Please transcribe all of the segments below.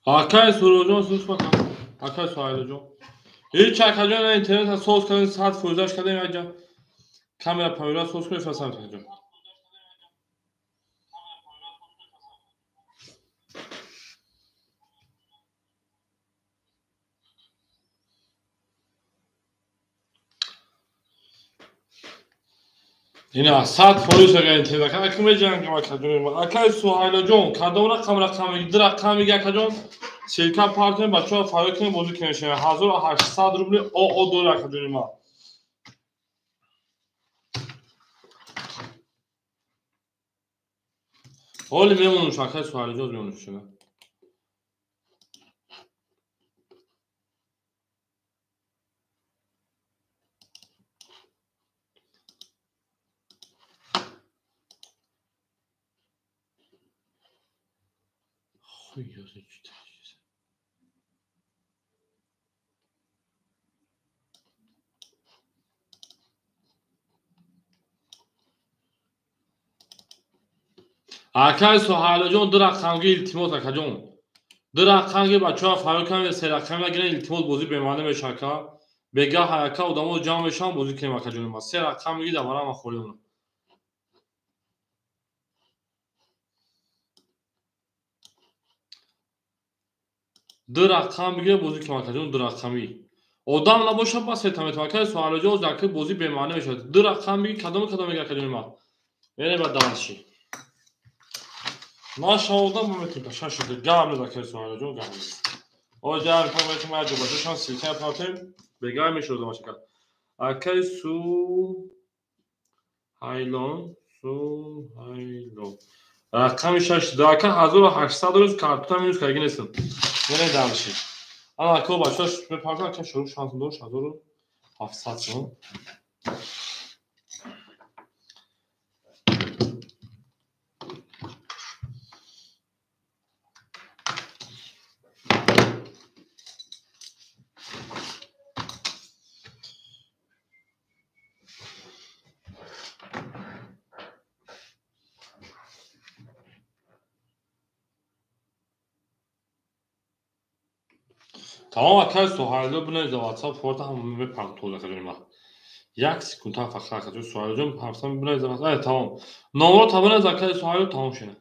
Arkadaş soracağım sus bakalım. Arkadaş soracağım. İlk arkadaşlar internet source kadın saat fuzlaş kadın ya. Kamera paylaşıyor source kadın fasal kadın. Yine saat fuzlaş kadın internet kadın kime canım kime kadın. Arkadaş soracağım. Kadına kamera gider kamera kadın. Şirket partner bachcha fayokini bozu کنشه 1800 روبل o dolar kadın ma. Oğlum memnunum şu arkadaş soracağız memnunum şuna. Huyuyoruz işte. Arkadaş soracağım drakhangi iltimos arkadaşım. Drakhangi bachcha fayokini ve serakhami giren iltimos bozu bemane meşaka. Bega hayaka odamo cam meşan bozu کنیم arkadaşım ma. Serakhami gida varam akhoriyum. Drakhangi gida bozu کنیم arkadaşım drakhangi. Odam naboشه بس اتمت arkadaş soracağız dakika bozu bemane meşaka. Drakhangi kadamı kadamı arkadaşım ma. Beni badalshi. ناشاودم میتونم شاشیده قبل از که سوال جو قبل اوجا information ما جو باشه شان سیستم پاتم بگم میشه رو ماشکل اکی سو هایلون رقم 6 داکه 1800 روز کارتون میوز که نسن یعنی دالشی اما کو باشه به پارتون که شروع شانس دور 1700 شون تمام اکای سوالو بنویس در واتساپ فورت هم به پارتول کنیم ما یک سکوت هم فقط کنیم سوالو جم پارتون بنویس در واتساپ تمام نمره تمام از اکای سوالو تمام شده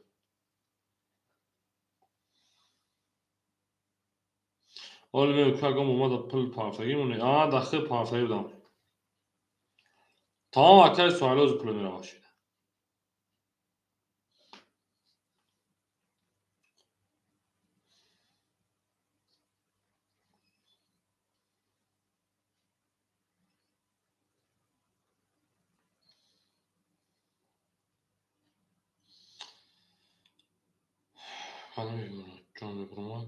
ولی من که اگه اومد پل پارتگی مونه داخل پارتگی بودم تمام اکای سوالو از پل میره باشید خانم میمونه جان بگم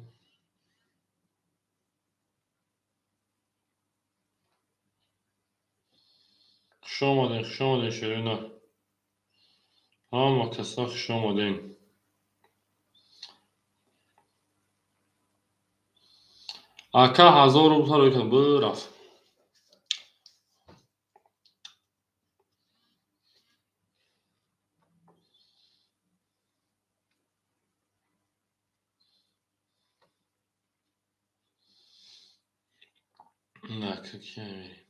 شما شده ما کسا شما دین اکا 1000 رو بطور کنم برفت نه که کمی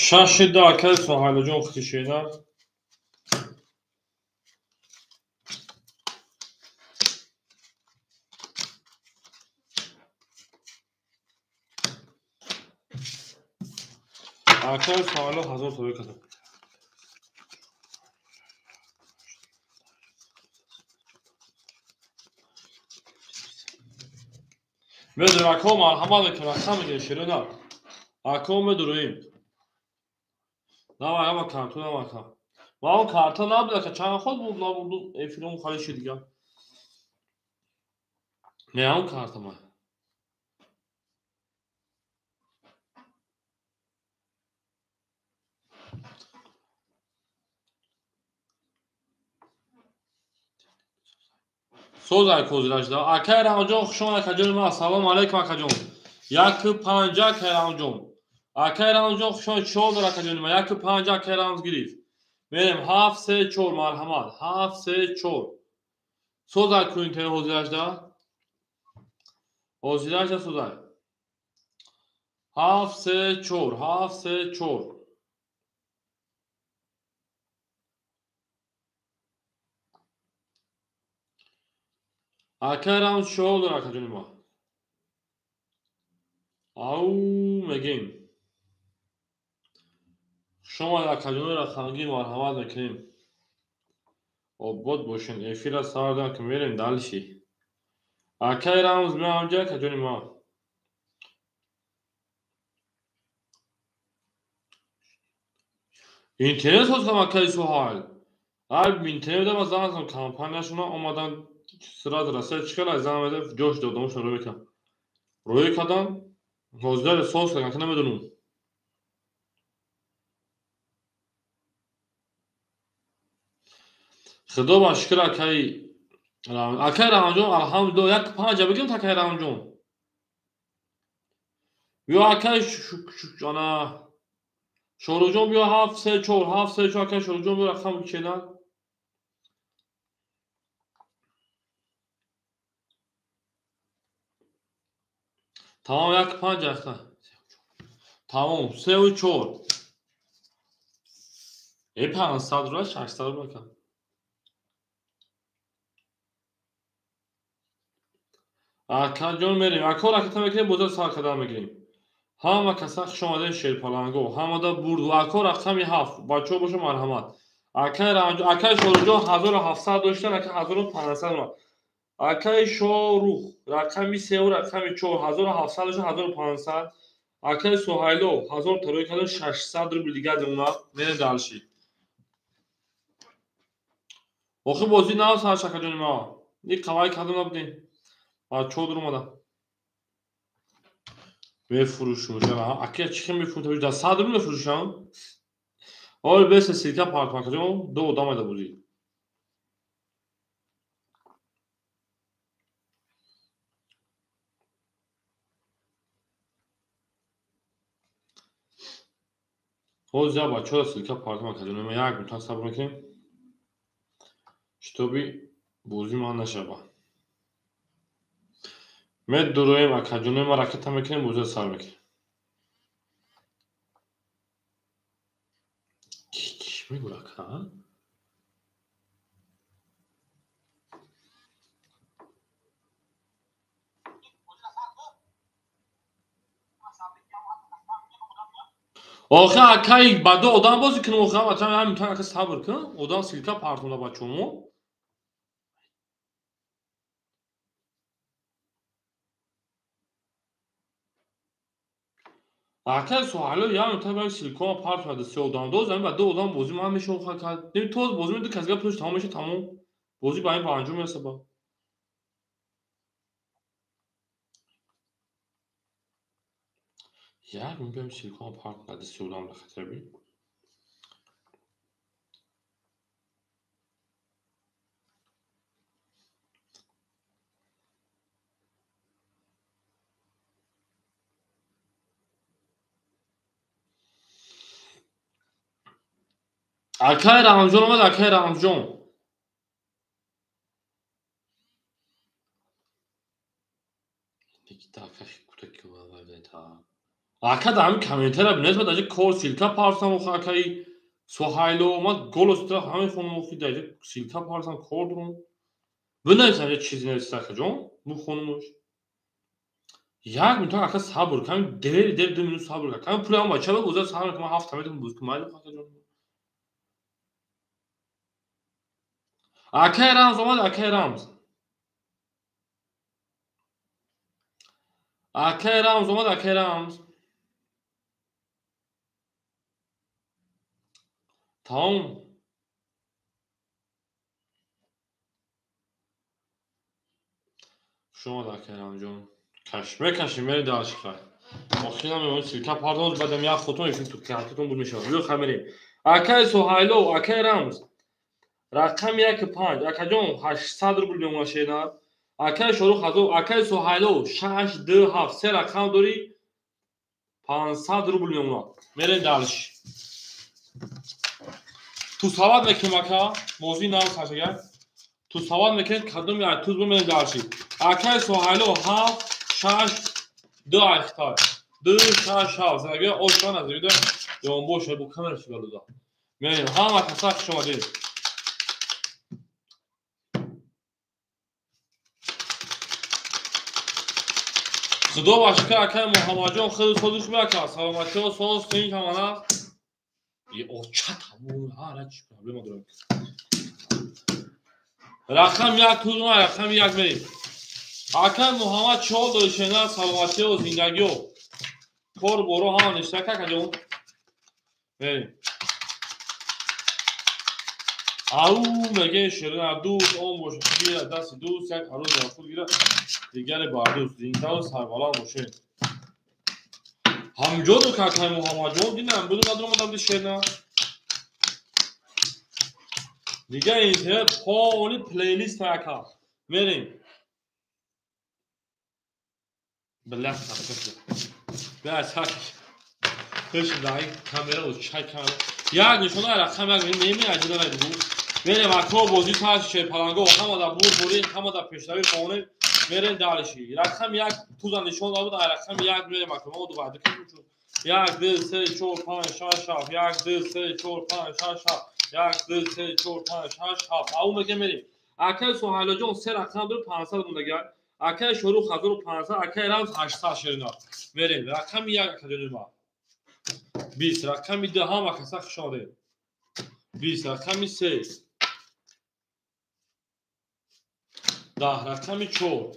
شاشده اکای سوالو جون خیشیدن اکای سوالو 1000 توی کنم بدون اکا مرحمت کنم اکا میگه شیرونه اکا بدونیم نه ما کارتون هم اکا ما اون کارتون نبوده که چند خود بود نبود فیلم خالی شد دیگه نه اون کارت ما سوز کوزیلاشدا اکای رامجان خوشم اکاجون ما سلام علیکم اکاجون یک پنجا اکای رامجان اکای رامجان خوشم چهار در اکاجون ما یک پنجا اکای رامز گریف میریم 7-3-4 مرحمت 7-3-4 سوز کوین ته کوزیلاشدا کوزیلاشدا سوز 7-3-4 7-3-4 اکای رامز چهار در اکاجون ما او میگیم شما در کجای رخانگی مرحمت میکنیم آباد باشین افیر ساردن که میریم دلشی اکای رامز میام اونجا کجای ما اینترنت هست که اکای سوهایل اینترنت هم از دانستم کمپانیشون آمدن سرات رسید چکل از زمانه جوش دادمشون روی کدام حوزدار سوس لگن که نمیدونم خدا با شکر اکای رامجان الحمدلله یک پنجا بگیم تا اکای رامجان بیا اکای جانا شوروجون بیا 7-3-4 اکای شوروجون بیا رقم چیدن tamam یک پنجا tamam 3-4 500 رو 600 رو بکن اکا جون میریم اکا رکتا میکنیم بوزر سال کدام میگیریم همه کسا شماده شیرپالانگو همه دا برد و اکا رقمی 7 بچه باشه مرحمت اکای شوروجون 1700 داشتن اکا 1500 ما اکای شوروخ رقمی 3 و رقمی 4 1700 داشتن 1500 اکای سوهایلو 1000 تروی کدن 600 رو دیگه دونا میره دلشی آخه بازی نه سر شکر جون ما یک قوای کدوم نبودیم بچه در اومدن میفروشون جناب اکی چی میفروشن تا 100 رو میفروشن اول بس سیرکا پارک ماکجون دو دام ده بودی اول جا بچه سیرکا پارک ماکجون ما یک میتونم صبر میکنیم شتابی بوزی ما نشبه مد درویم اکجون ما رکت میکنیم بوزه سر میکنیم چی میگو اکا آخه اکای بعدو آدم بازی کنه آخه مثلا هم میتونه اکا صبر کنه آدم سیرکا پارتونه بچه‌مو اکای سوالو یا میتونه سیرکا پارتونه سه آدم دو زمین بعد دو آدم بازی ما میشه آخه کرد نمی تو بازی میده کسی پروش تمام میشه تمام بازی با این با انجام میرسه با یک میگم سیرکا پارتونه سه آدم بخاطر بی اکای رامجان اومد اکای رامجان یک دفعه کوتاه که وارد تا اکا دام کامنتر بنز بده کور سیلکا پارسام و اکای سوهایلو اومد گل استرا همه خون مفید ده سیلکا پارسام کور درون بنای سر چیزی نمیسته جون bu konumuş یک میتونه اکا صبر کنم در 2 minut صبر کنم پولم بچه به گذار صبر کنم 7 میتون بود کنم اکا جون اکای رامز اومد اکای رامز اکای رامز اومد اکای رامز تمام شما در کردم جون کشمه میری دارش خواهد آخی هم اون سیلکا پاردوز بدم یا خودتون ایشون تو کارتتون بود میشه بیو خمیریم اکای سوهایلو اکای رامز رقم 15 اکجان 800 روبل میمونه شینا اکای شروع خازو اکای سوهایلو 6 2 7 سه رقم داری 500 روبل میمونه میرین دالش تو سواد میکنم اکا موضوع نام ساشگر تو سواد میکن کدوم یا توز میرین دالشی اکای سوهایلو 7 6 2 اختار 2 6 7 زگه اوشان از ویدیو دوم باشه bu kamera çıkardı da. Benim hama kasak şoma değil. Sıdo başka akan Muhammedcan xılı soduş mu akan? Salamatçı o sos senin kamana. O çat bu hala hiç problem olur. Rakam yak tuzma rakam yak benim. Akan Muhammed çoğu dışına salamatçı o zindagi o. Kor boru hama nişte kakacağım. Benim. او میگه شیرین دوست اون باشه که دست دوست یک عروض رفول گیره دیگر باردوست زینده و سربالا باشه همجا دو کاکای محمد جان دیدم بدون ندارم آدم دی شیرین دیگه اینترنت خالی پلیلیست تاکا میریم بله خب بله تاکش خوش دایی کامera و چای کامera یک نشونه رقم یک میمی عجله ندیدم میریم اکو بازی تاش شه پلنگو همه دا بور بوری همه دا پیشروی کنیم میریم دالشی رقم یک توزن نشون داد رقم یک میریم اکو ما دو بعد کنیم چون یک دو سه چهار پنج شش هفت یک دو سه چهار پنج شش هفت یک دو سه چهار پنج شش هفت او میگه میریم اکای سهیل جان سه رقم داره 500 موندگار اکای شروع 1500 اکای رمز 800 شیرین میریم رقم یک اکادمی ما 20 رقم 2 هم کسا شده 20 رقم 3 10 رقم 4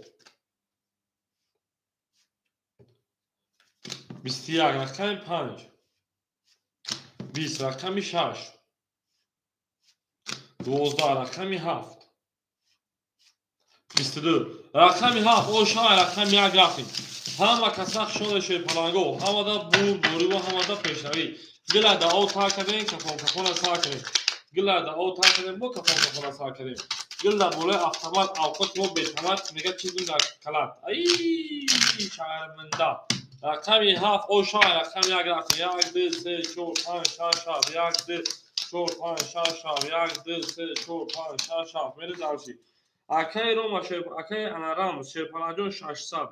21 رقم 5 20 رقم 6 12 رقم 7 22 رقم 7 او شای رقم 1 رقم همه کسا شده شه پلنگو همه دا بور بوری و همه دا پیشروی گله دا او تا کردین کفون سا کردین گله دا او تا کردین با کفون سا کردین گله بوله افتمال اوقات و بیتمال میگه چیزون در کلات ای شرمنده رقم 7 او شای رقم 1 رقم 1 2 3 4 5 6 7 1 2 4 5 6 7 1 2 3 4 5 6 7 میره دالشی اکای روما شیر اکای انارام شیر پلنجون 600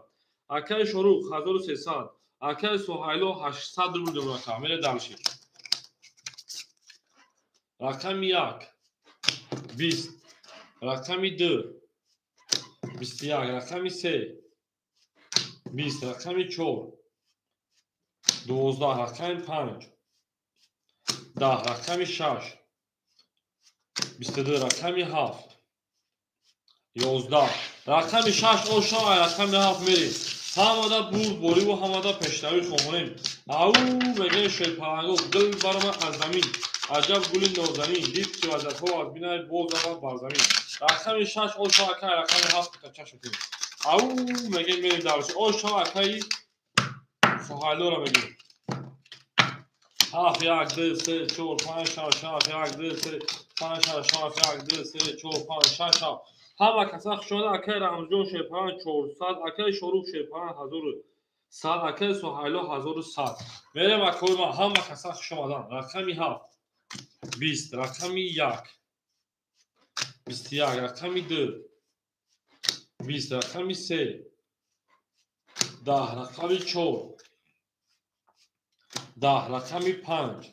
اکای شروع 1300 اکای سوهایلو 800 روبل میمونه کامل دالشی رقم 1 20 رقم 2 21 رقم 3 20 رقم 4 12 رقم 5 10 رقم 6 22 رقم 7 11 رقم 6 او شای رقم 7 میریم همه دا بور بوری و همه دا پیشروی خونیم او میگه شیر پلنگو گل برام از زمین عجب گلی نازنین دید که وزت ها از بینای بوز آقا بر زمین رقم 6 او شای اکای رقم 7 کچه شدیم او میگه میریم دارش او شای اکای سوهایلو را میگیم 7 1 2 3 4 5 6 7 1 2 3 5 6 7 1 2 3 4 5 6 7 همه کسا شده اکای رمزجون شیپان 400 اکای شروع شیپان 1100 اکای سوهایلو 1100 میریم اکای ما همه کسا شمادن رقمی 7 20 رقمی 1 21 رقمی 2 20 رقمی 3 10 رقمی 4 10 رقمی 5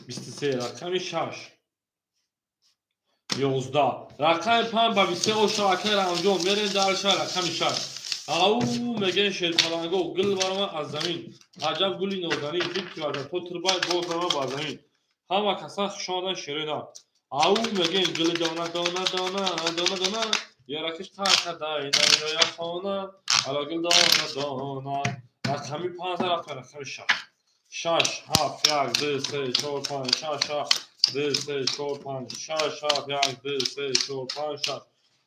23 رقمی 6 11 رقم 5 با 23 او شاکر رمزون میرین دالش رقم 6 او میگه شیر پلنگو گل برام از زمین عجب گلی نازنین دید که وجه تو تربای باز برام با زمین همه کسا شادن شیرینا او میگه گل دانه دانه دانه دانه دانه یارکش تاک دای نمیده یا خانه علا گل دانه دانه رقمی 5 رقم 6 6 7 1 2 3 4 5 6 7 2 3 4 5 6 7 1 2 3 4 5 6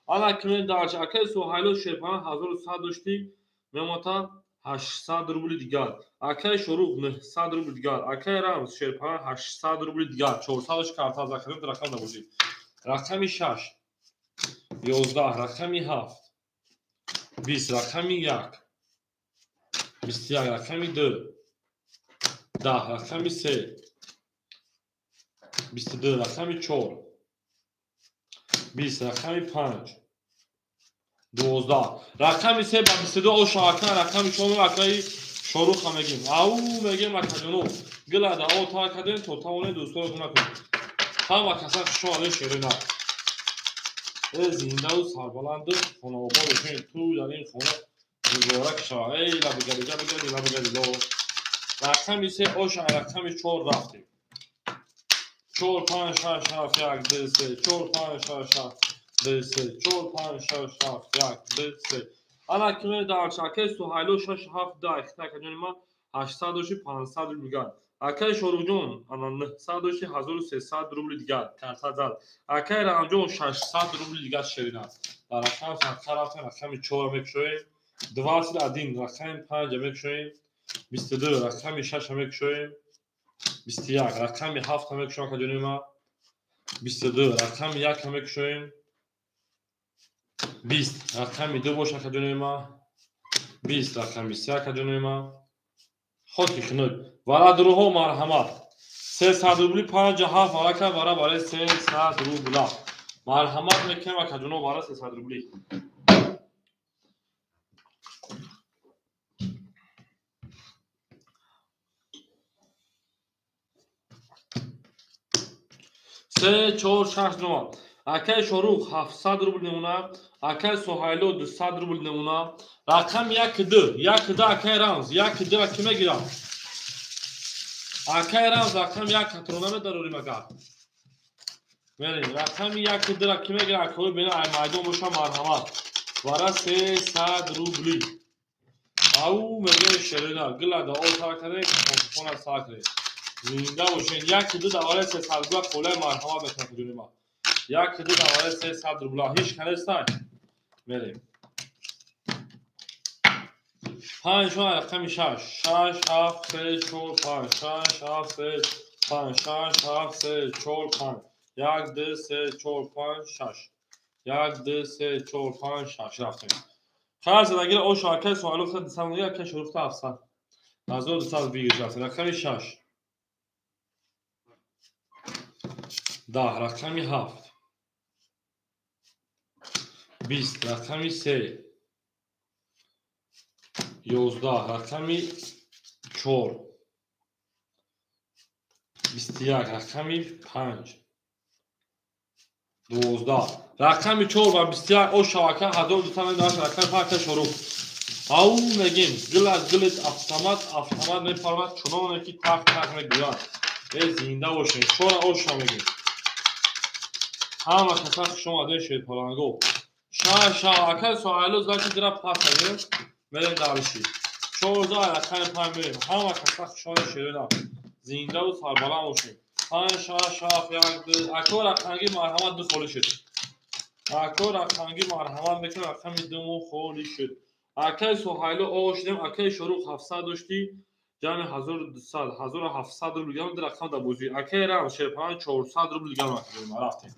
حالا که داشت اکای سوهایلو شیپان 1100 داشتی میموتا 800 روبل دیگر. اکای شروع 900 روبل دیگر. اکای رمز شیرپان 800 روبل دیگر. 400 کارت ذکریم در رقم نبودی. رقمی 6 11 رقمی 7 20 رقمی 1 21 رقمی 2 10 رقمی 3 22 رقمی 4 20 رقمی 5 12 رقمی 3 با 22 او شاکن رقمی شما اکای شروع خمگیم او میگه مکانو گلادا او تا کدن تو تاونه دوستو گنا کن هم کسا شما شیرنا زنده و سربلند خانواده باشین تو در این خونه مبارک شاه ای لبگری لو رقمی 3 او شای رقمی 4 رفتیم 4 5 6 7 1 2 3 4 5 6 7 2 3 4 5 6 7 1 2 3 انا کمی در شاکه سوهایلو 6 7 10 اختا کنیم ما 800 500 روبل اکای شروجون انا 900 1300 روبل دیگر کارت زد اکای رامجون 600 روبل دیگر شرینا در رقم سرخرافت رقم 4 میکشویم 21 رقم 5 میکشویم 22 رقم 6 میکشویم 21 رقم 7 میکشویم کنیم ما 22 رقم 1 میکشویم 20 رقم 2 باشه کنیم ما 20 رقم 3 کنیم ما خود کنید وارا دروها مرحمت 300 روبل 5 7 وارا وارا برای 300 روبل مرحمت میکنم کنیم وارا 300 روبل سه چهار شش نو اکای شروع 700 روبل نمونه اکای سوهایلو 200 روبل نمونه رقم 1 2 اکای رمز 1 2 کیمه گیرم اکای رمز رقم 1 کترونامه ضروری مگر میریم رقم 1 2 کیمه گیرم اکای بین مردم باشه مرحمت وارا 300 روبل او میگه شرینا گلادا او تا کنه فون ساکره زنده باشین 1 2 دواره 300 روبل کوله مرحمت بکنید ما 1 2 دواره 300 روبل هیچ کنستان میریم 5 شما رقم 6 7 3 4 5 6 7 3 5 6 7 3 4 5 1 2 3 4 5 6 1 2 3 4 5 6 رفتیم خلاص اگر او شاکه سوالو خود دستم که شروع تا 700 نازل 200 بیش رفت رقم 6 10 رقم 7 20 رقم 3 11 رقم 4 21 رقم 5 12 رقم 4 و 21 او شبکه 1200 رقم فرق شروع او میگیم گل از گلت автомат میفرماد چنانه که تق تق میگوید ای زنده باشین شورا او شما میگیم همه کسا شما ده شید پلانگو شبکه سوالو زاکی درا پاس کنیم میریم دارشی 14 رقم 5 میریم همه کسا شما شیرین زنده و سربلند باشین 5 6 7 1 2 اکو رقمگی مرحمت دو خولی شد اکو رقمگی مرحمت میکنه رقم دو خولی شد اکای سوهایلو او شدیم اکای شروع 700 داشتی جمع 1200 1700 روبل دیگه در رقم دا بودی اکای رام شیرپان 400 روبل دیگه رفتیم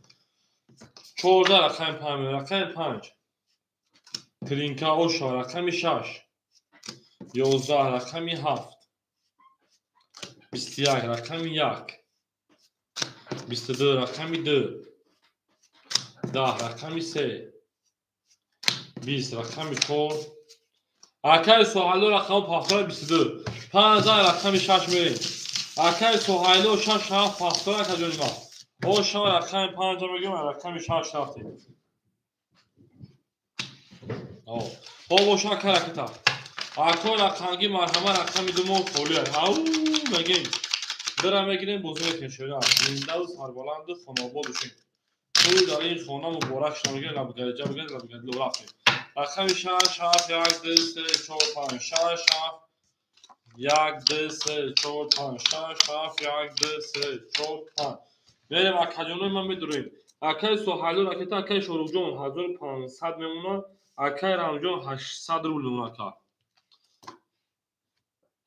14 رقم 5 ترینکا او شو رقم 6 11 رقم 7 21 رقم 1 22 رقم 2 10 رقم 3 20 رقم 4 اکای سوهایلو رقم 522 15 رقم 6 میریم اکای سوهایلو 6 7 5 کجایی ما او شما رقم 5 میگیم رقم 6 رفتیم او باشا کرکتا اکو رقمگی مرحمت رقم دومو خولیه او میگیم برم میگیریم بزرگ کنشوری زنده و سربلند و خانواباد باشیم توی در این خانه مبارک شما میگیریم لبگرد لو رفتیم رقم 6 7 1 2 3 4 5 6 7 1 2 3 4 5 6 7 1 2 3 4 5 میریم اکجانوی من میدوریم اکای سوهایلو رکتا اکای شروجون 1500 میمونه اکای رامجون 800 روبل میمونه که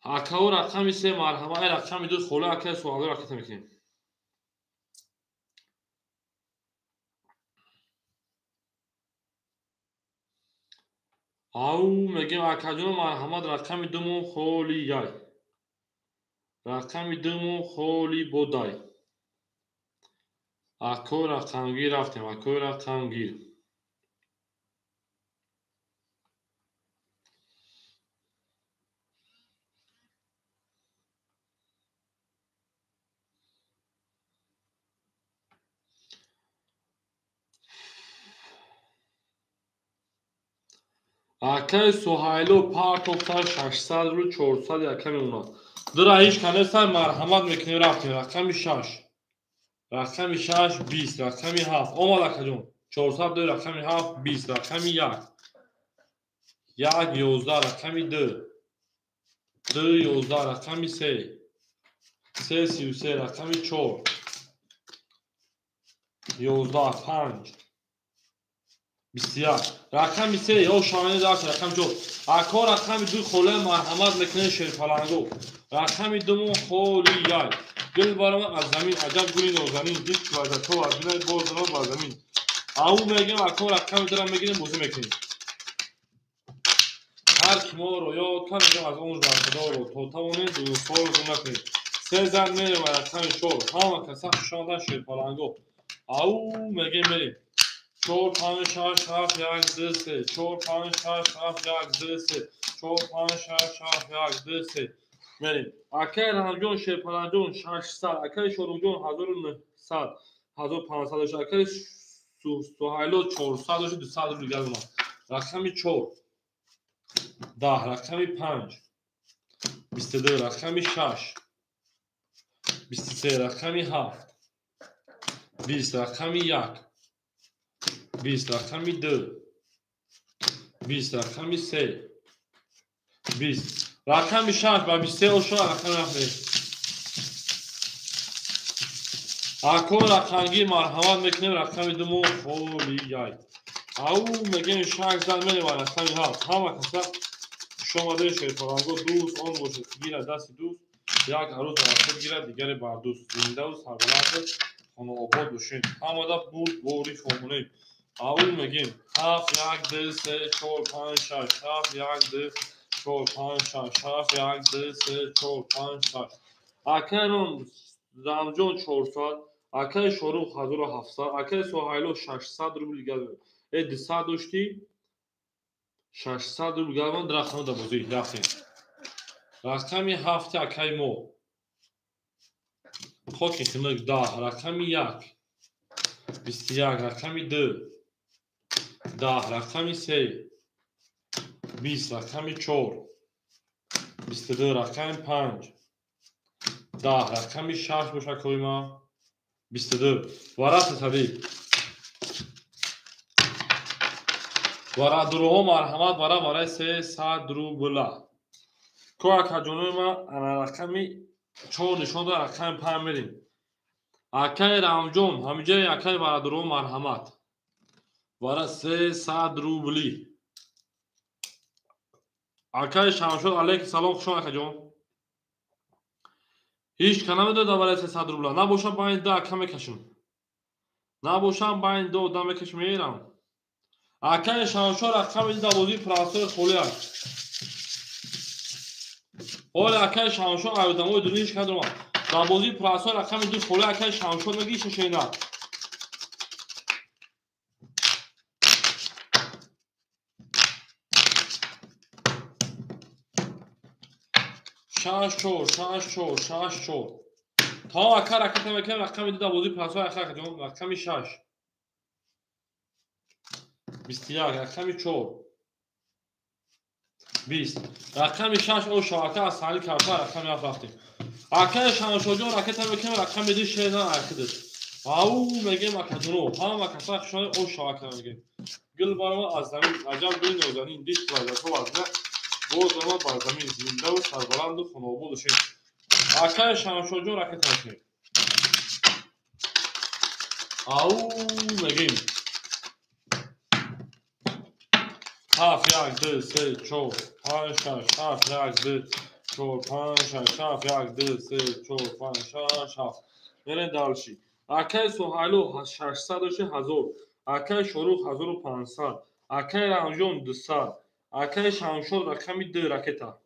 Akav rakami 3 marhama rakami 2 khola akay sualo ra khata mekinیم. او میگیم اکجون مرحمت رقم دومون خولی یای رقم دومون خولی بودای اکو رقمگیر رفتیم اکو رقمگیر اکای سوهایلو پارت افتار 600 رو 400 یکمی اونا در هیچ کنه سر مرحمت میکنیم رفتیم رقم 6 رقم 6 20 رقم 7 اومد اکجون 400 دو رقم 7 20 رقم 1 1 11 رقم 2 2 11 رقم 3 3 33 رقم 4 11 5 21 رقم 3 یا شامل داشت رقم جو اکو رقم 2 خوله مرحمت میکنه شرفالانگو رقم 2 خولی یای گل بارم از زمین عجب گوی نوزنین دیک وزا تو از بینای بازنان با زمین او میگیم اکو رقم درم میگیریم بوزی میکنیم هر کی ما رو یاد کنیم از اون رفتار رو تو توانه دو سال رو نکنیم 3 زن میره و رقم شور همه کسا خوشاندن شرفالانگو او میگیم بریم 4 5 6 7 1 2 3 4 5 6 7 1 2 3 4 5 6 7 1 2 3 بریم اکای رنجون شرپلنجون 600 اکای شروجون 1900 1500 اکای سوهایلو 400 200 رو دیگر اونا رقم 4 10 رقم 5 22 رقم 6 23 رقم 7 20 رقم 1 20 رقم 2 20 رقم 3 20 رقم 6 و 23 اشتر رقم رقم اکو رقمگیر مرحمت میکنیم رقم دومون خولی یای او میگیم 6 زن میریم و رقم 7 همه کسا شما ده شرفالانگو دوست آن باشه گیره دست دوست یک عروض رقم گیره دیگر بر دوست زنده و سربلند خانه آباد باشین همه ده بود بوری فهمونیم او میگیم 7 1 2 3 4 5 6 7 1 2 4 5 6 7 1 2 3 4 5 6 اکای رمجون 400 اکای شروع 1700 اکای سوهایلو 600 رو دیگر ای 200 داشتی 600 رو دیگر من درخم دا بازی رفتیم رقم 7 اکای مو خوکی خمک 10 رقم 1 21 رقم 2 10 رقم 3 20 رقم 4 22 رقم 5 10 رقم 6 باشه کوی ما 22 ورات صدیق ورا درو مرحمت ورا 300 رو بلا کو اکجونوی ما انا رقمی 4 نشون دا رقم 5 میریم اکای رمجون همیجه اکای ورا درو مرحمت ورا 300 رو بلی اکای شمشد علیک سلام خوشون اکجون هیچ کنم دو برای 300 رو بلا نباشم با این دو اکا میکشم نباشم با این دو دم میکشم میرم اکای شمشد رقم دا بازی پراسور خولی هست حال اکای شمشد ایودموی دونیش کدرم دا بازی پراسور رقم دو خولی اکای شمشد میگیشه شینه شاش چور تا اکا رکت میکنم رقم دو دا بازی پراسور اکا کجون رقم 6 21 رقم 4 20 رقم 6 او شاکه از سالی کارتا رقم رفتیم اکای شمشد جون رکت میکنم رقم دو شیدن اکدد او میگیم اکدونو هم اکسا خشان او شاکه میگیم گل بارما از زمین عجب گوی نوزنین دیش وزا تو وزنه باز ما بر زمین زنده و سربلند و خانوابو داشتیم اکای شمشد جون رکت میکنیم او میگیم 7 1 2 3 4 5 6 7 1 2 4 5 6 7 1 2 3 4 5 6 7 برین دالشی اکای سوهایلو 600 1000 اکای شروع 1500 اکای رمجون 200 اکای شمشور رقمی 2 راکتا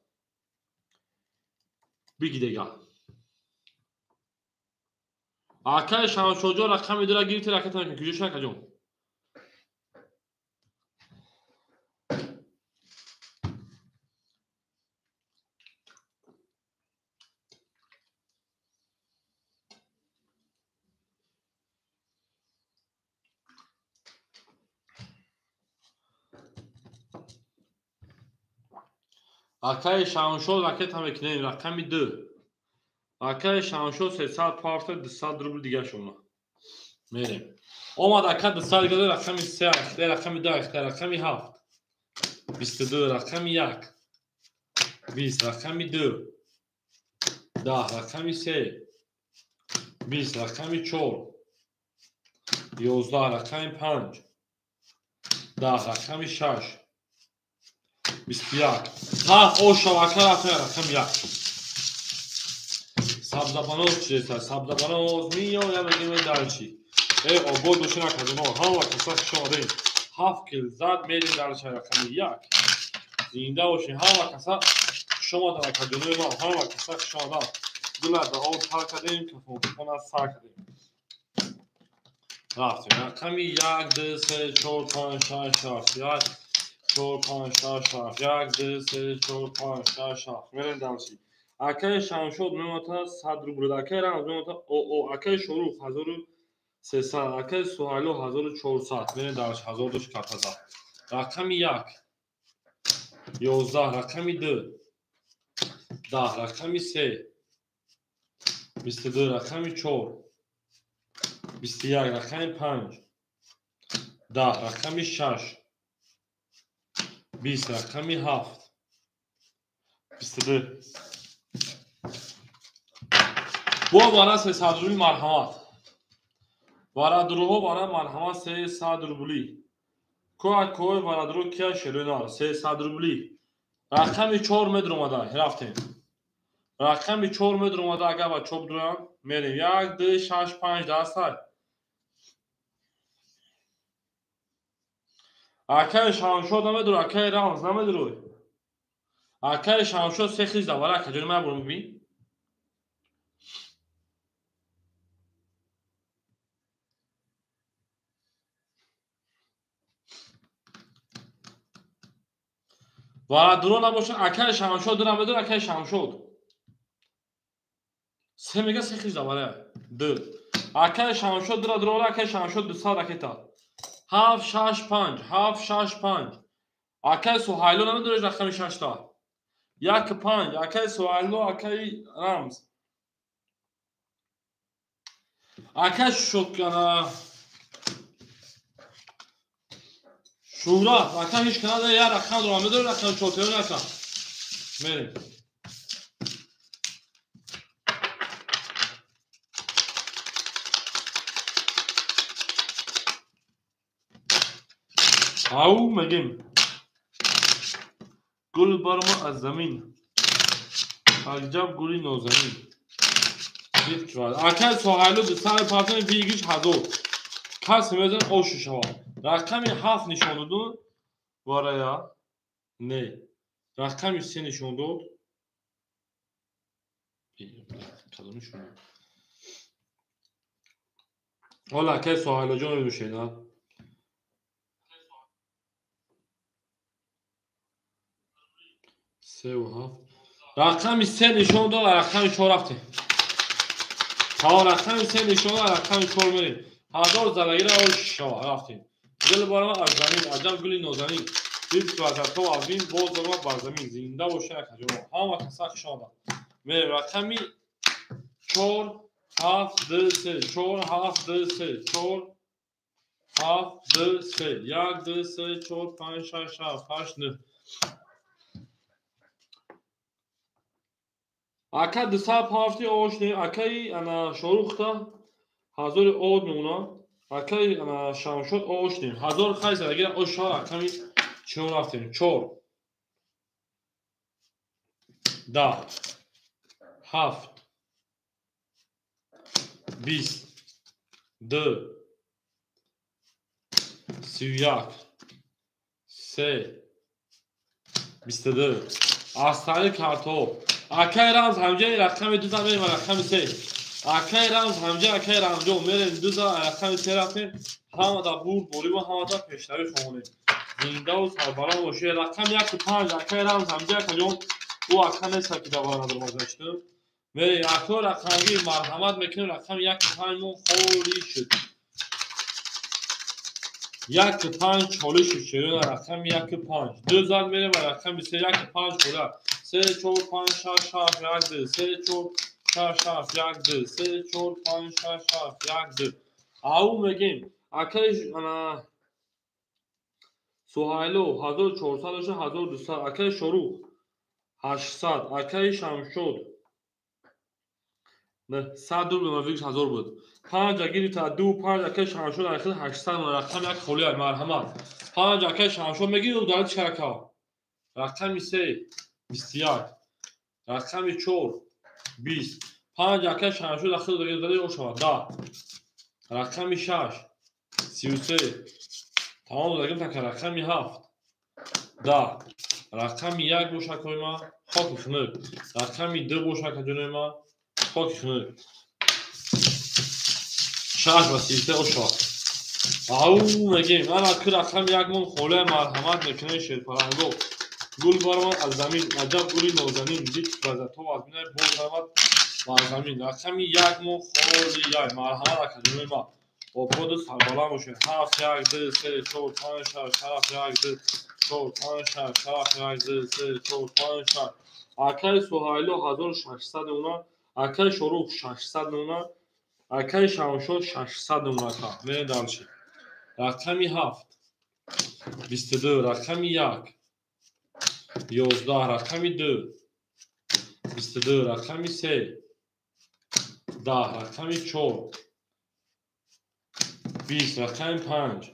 بگی دیگه اکای شمشور رقمی 2 را گیرتی راکتا میکنی کجا شکا جون اکای شمشور راکتا میکنی رقمی 2 اکای شمشور 300 پارت 200 روبل دیگه شما میریم اومد اکا 200 دیگه رقمی 3 رقمی 2 رقمی 7 22 رقمی 1 20 رقمی 2 10 رقمی 3 20 رقمی 4 11 رقمی 5 10 رقمی 6 21 7 او شبکه رقم 1 سبزبانوز چیزه سبزبانوز میاد بگیم دالچی ای آباد دوشی نکردیم ها و کسا شما دیم 7 کیل زد میریم دالچی رقم 1 زنده باشی ها و کسا شما در کردیم ها و کسا شما در دولت در آن تر کردیم که فون از سر کردیم رفتیم رقمی 1 2 3 4 5 6 7 1 4 5 6 7 1 2 3 4 5 6 7 میریم دالچی اکای شمشود میموتا 100 روبل اکای رمز میموتا او اکای شروع 1300 اکای سوهایلو 1400 میریم دالچی 1000 دوش کارتازا رقمی 1 11 رقمی 2 10 رقمی 3 22 رقمی 4 21 رقمی 5 10 رقمی 6 20 رقمی 7 22 با بارا 300 روبلی مرحمت بارا دروغو بارا مرحمت 300 روبلی کوی بارا دروغ کیا شلونار 300 روبلی رقمی 4 متر اومده رفتیم رقمی 4 متر اومده اگر با چوب درویم میریم 1 2 6 5 10 سر اکای شمشود نمیدرو اکای رمز نمیدروی اکای شمشود 3 خیز دواره کجوری من برو ببین و درو نباشه اکای شمشود درو نمیدرو اکای شمشود 3 میگه 3 خیز دواره 2 اکای شمشود درو اکای شمشود 200 راکتا 7 6 5 7 6 5 اکای سوهایلو نمیدروش رقمی 6 تا 1 5 اکای سوهایلو اکای رمز اکای شکانا شورا اکای هیچ کناده یا رقم درو نمیدرو رقم چوتیون رقم میریم او میگیم گل برما از زمین عجب گلی نازنین دید که اکای سوهایلو 200 پارتن بیگیش 1000 کسی میزن او شوا رقمی 7 نشان دادن واریا نه رقمی 3 نشان داد کدوم شما حالا اکای سوهایلو جان میشه نه 3 و 7 رقمی 3 نشان داد رقمی 4 رفته تا رقمی 3 نشان داد رقمی 4 میریم 1000 زلگیر او شوا رفتیم گل برما از زمین عجب گلی نازنین دید که از تو آبین باز برما بر زمین زنده و شک جمع ها و کسک شما میریم رقمی 4 7 2 3 4 7 2 3 4 7 2 3 1 2 3 4 5 6 7 8 9 اکا 200 پافتی آشنی اکای انا شروختا 1000 اود میمونا اکای انا شمشد آشنی 1000 خیلی اگر آشار اکامی چون رفتیم 4 10 7 20 2 31 3 22 آستانه کارتوب اکای رمز همجای رقم 2 بریم و رقم 3 اکای رمز همجای اکای رمزو میریم 2 رقم 3 رفتیم همه دا بود بوری و همه دا پیشتری خونه زنده و سربران باشه رقم 1 و 5 اکای رمز همجای اکایون او اکا نیست که دوباره ندارم ازشتیم میریم اکا رقمگی مرحمت میکنیم رقم 1 و 5 مون خوری شد 1 و 5 چالش شیرون رقم 1 و 5 2 زد میریم و رقم 3 1 و 5 خوره 3 4 5 6 7 1 2 3 4 6 7 1 2 3 4 5 6 7 1 2 او میگیم اکای سوهایلو 1400 1200 اکای شروع 800 اکای شمشود نه 100 دو نویش 1000 بود 5 اگری تا 2 5 اکای شمشود اخیر 800 رقم یک خولی مرحمت 5 اکای شمشود میگیم و دارد شرکا رقم 3 21 رقم 4 20 5 اکای شمشود اخیر داده او شود 10 رقم 6 33 تمام داریم تا که رقم 7 10 رقم 1 بوشک های ما خاک خنک رقم 2 بوشک جنوی ما خاک خنک 6 و 33 او شد او میگیم من اکی رقم 1 مون خوله مرحمت میکنه شیر پرنگو گل بارمان از زمین عجب گلی نازنین دیت بزد تو از بینه بود بر زمین رقم 1 مون خولی یای مرحمت اکادمی ما با پود سربالا باشه 7 1 2 3 4 5 6 7 1 2 4 5 6 7 1 2 3 4 5 6 اکای سوهایلو 1600 اونا اکای شروع 600 اونا اکای شمشاد 600 اونا تا میره دالشه رقمی 7 22 رقمی 1 11 رقمی 2 22 رقمی 3 10 رقمی 4 20 رقمی 5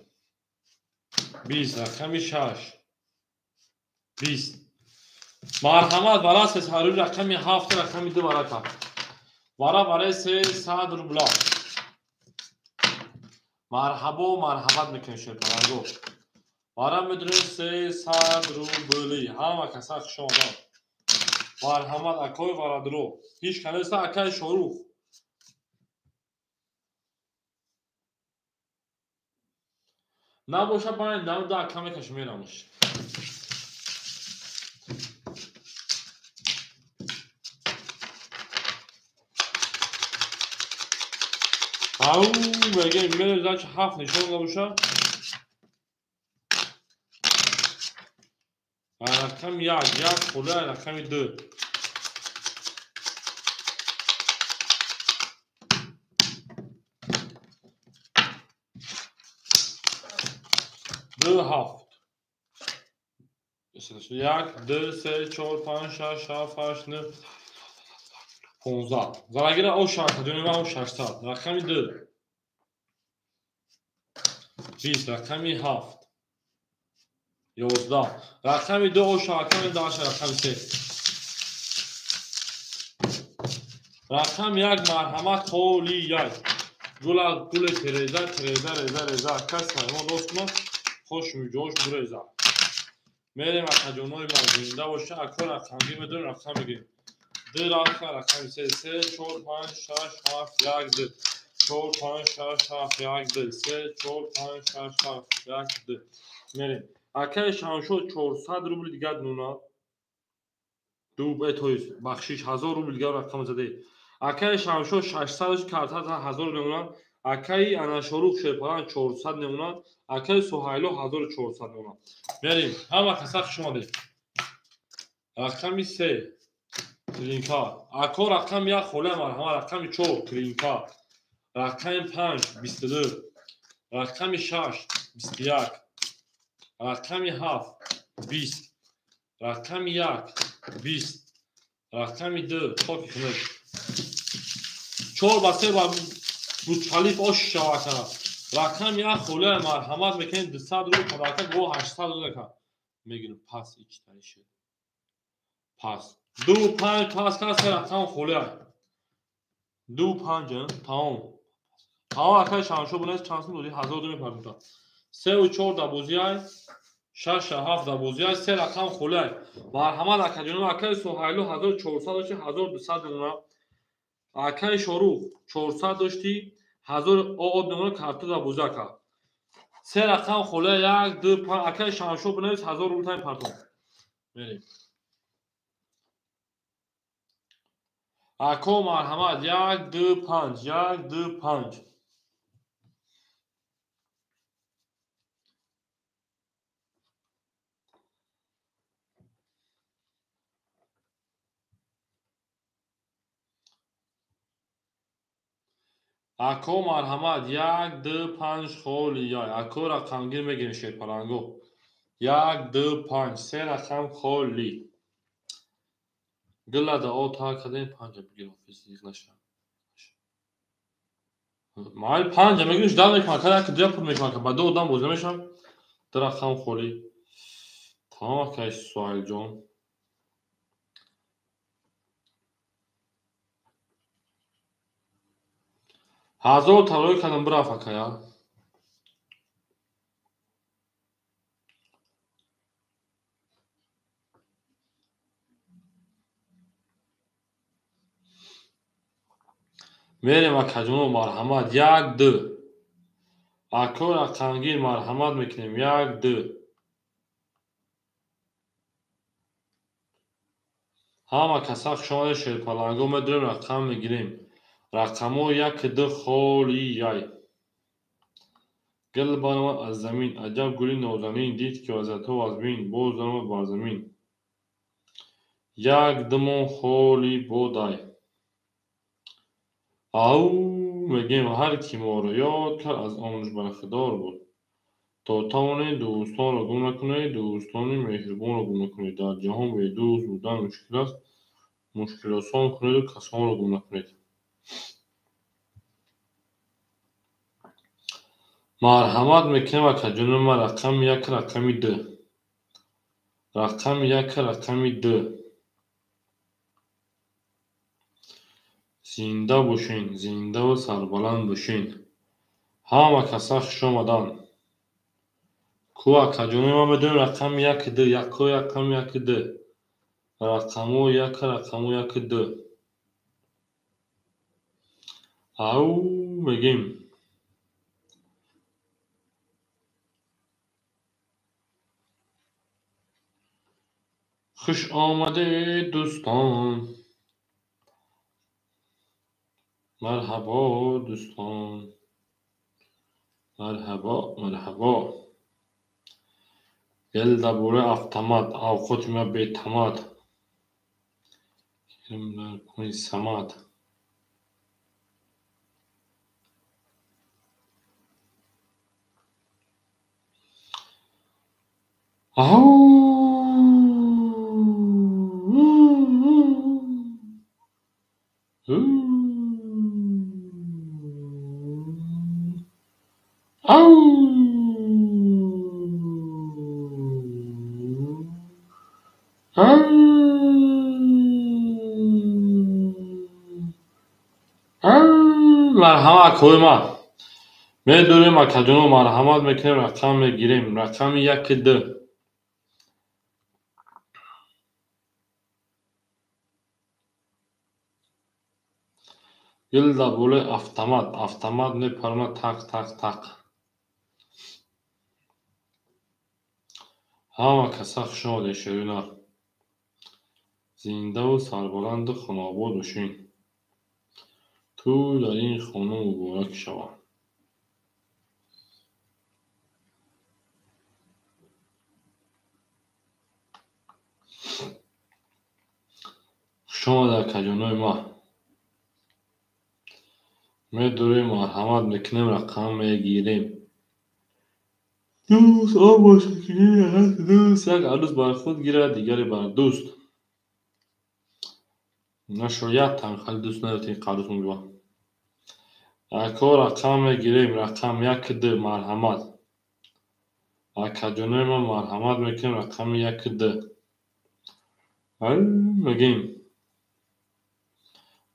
20 رقمی 6 20 مرحمت برای سهروی رقمی 7 رقمی 2 برای برای 300 روبلا مرحبا و مرحمت میکنی شیر پرنگو برای میدونیم 300 روبلی همه کسا خشم آدم مرحمت اکای ورادرو هیچ کنیسته اکای شروع نباشه باید دم دا اکا میکشم میرمش او بگیم میره زن چه 7 نشون نباشه رقم 1 خوله رقم 2 2 7 1 2 3 4 5 6 7 8 9 15 زرگیر او شرکت دونیم او 600 رقم 2 20 رقم 7 11 رقم 2 او شرکت داشت رقم 3 رقم 1 مرحمت خولی یک گل تریزه رزه کس ما دوست ما خوش میجوش بریزه میریم اکجونوی مرزینده باشه اکا رقمگی میدونیم رقم بگیم 2 رقم 3 3 4 5 6 7 1 2 4 5 6 7 1 2 3 4 5 6 7 1 2 میریم اکای شمشو 400 روبل دیگه نونا دو به توی بخشیش 1000 روبل دیگه رقم زده اکای شمشو 600 کارت 1000 نمونه اکای انا شروع شپران 400 نمونه اکای سوهایلو 1400 نمونه میریم همه کسا شما ده رقم 3 کلینکا اکا رقم 1 خوله مرحمه رقم 4 کلینکا رقم 5 22 رقم 6 21 رقم 7 20 رقم 1 20 رقم 2 خاک خنک 4 با 3 با بوچالیف آش شواکا رقم 1 خوله مرحمت میکنید 200 رو پداکت گو 800 رو دکا میگیرم پاس ایچ تایی شد پاس دو پنج پس کس سه رقم خوله دو پنج تمام اکای شانشو بونست چانسون دودی 1000 دو میپردم سه و چهار دا بوزی های شش و هفت دا بوزی های سه رقم خوله مرحمت اکا جنوب اکای سوهیلو 1400 داشتی 1200 نمونه اکای شروع 400 داشتی 1000 آد نمونه کارتو دا بوزی اکا سه رقم خوله یک دو پنج اکای شانشو بونست 1000 روبل میپردم بریم اکو مرحمت یک دو پنج یک دو پنج اکو مرحمت یک دو پنج خولی یای اکو رقمگیر میگیرین شیرپلنگو یک دو پنج سه رقم خولی گله دا او تا کدین پنج بگیر فیزیک نشه مال پنج میگیرش دال میکنه کدا که دو پر میکنه که بعد دو دام بوزه میشم در رقم خولی تمام که سوال جون هزار تروی کدم برا فکایا میریم اکجونو مرحمت یک دو اکو رقمگیر مرحمت میکنیم یک دو همه کساق شما شیرپلنگو میدونیم رقم میگیریم رقمو یک دو خولی یای گل بانوان از زمین عجب گلی نازنین دید که از تو از بین باز دانوان بر زمین یک دمو خولی بودای او میگیم هر کی ما رو یاد کرد از آموزش برخدار بود تا توانید دوستان رو گم نکنید دوستان مهربان رو گم نکنید در جهان به دوست بودن مشکل است مشکل آسان کنید و کسان رو گم نکنید مرحمت میکنم و که جنوب ما رقم یک رقمی ده رقم یک رقمی ده زنده باشین زنده و سربلند باشین همه کسا خوش آمدن کو که جنوب ما بدون رقم یک ده یک رقم یک ده رقمو یک ده او میگیم خوش آمده دوستان مرحبا دوستان مرحبا مرحبا گل دبوره افتماد اوقات ما بیتماد کرم در کنی سماد مرحمت کوی ما میدونیم اکجونو مرحمت میکنیم رقم میگیریم رقم یک ده گل دبوله افتماد میپرمه تق تق تق همه کسا خوش آمده شیرینه زنده و سربلند و خاناباد باشین تو در این خانه مبارک شوم خوش آمده کجانوی ما میدونیم مرحمت میکنیم رقم میگیریم دوست آب باشه که دوست یک عروس بر خود گیره دیگری بر دوست نشاید تنخل دوست ندارید قروس میگوه اکا رقم میگیریم رقم یک ده مرحمت اکا جنوی ما مرحمت میکنیم رقم یک ده میگیم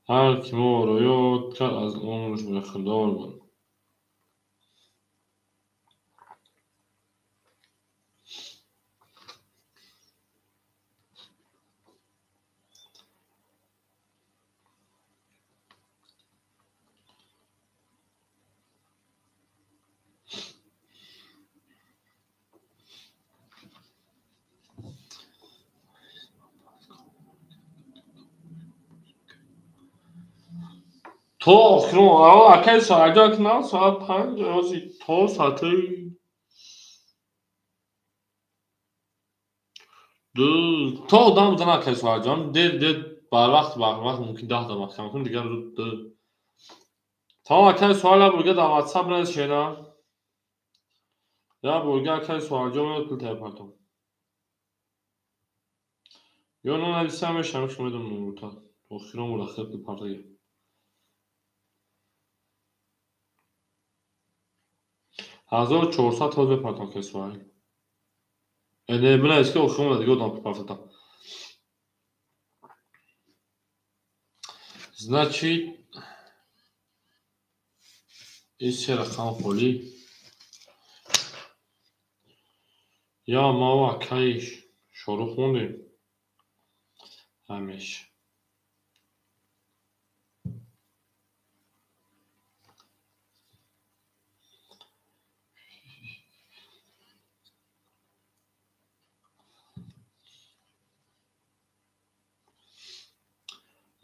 هر کی ما رو یاد کرد از عمرش برخوردار بود. تا اکنون اکی ساعت نه ساعت 5 روزی تا ساعت دو تا آدم بودن اکی ساعت جان دل بر وقت ممکن 10 دقیقه کم کن دیگر رو تا اکی سوال برگه در واتساپ رس شده یا برگه اکی سوال جان کل تایپاتم یا نه نویسم شمش میدم نموتا اخیرا مرخص پارتایی 1400 توز بپرتم که سوال ede bile eski okşama dedi godam partada. Значит, еще ракам поли. Я мава кайш шору خوندیم همیشه.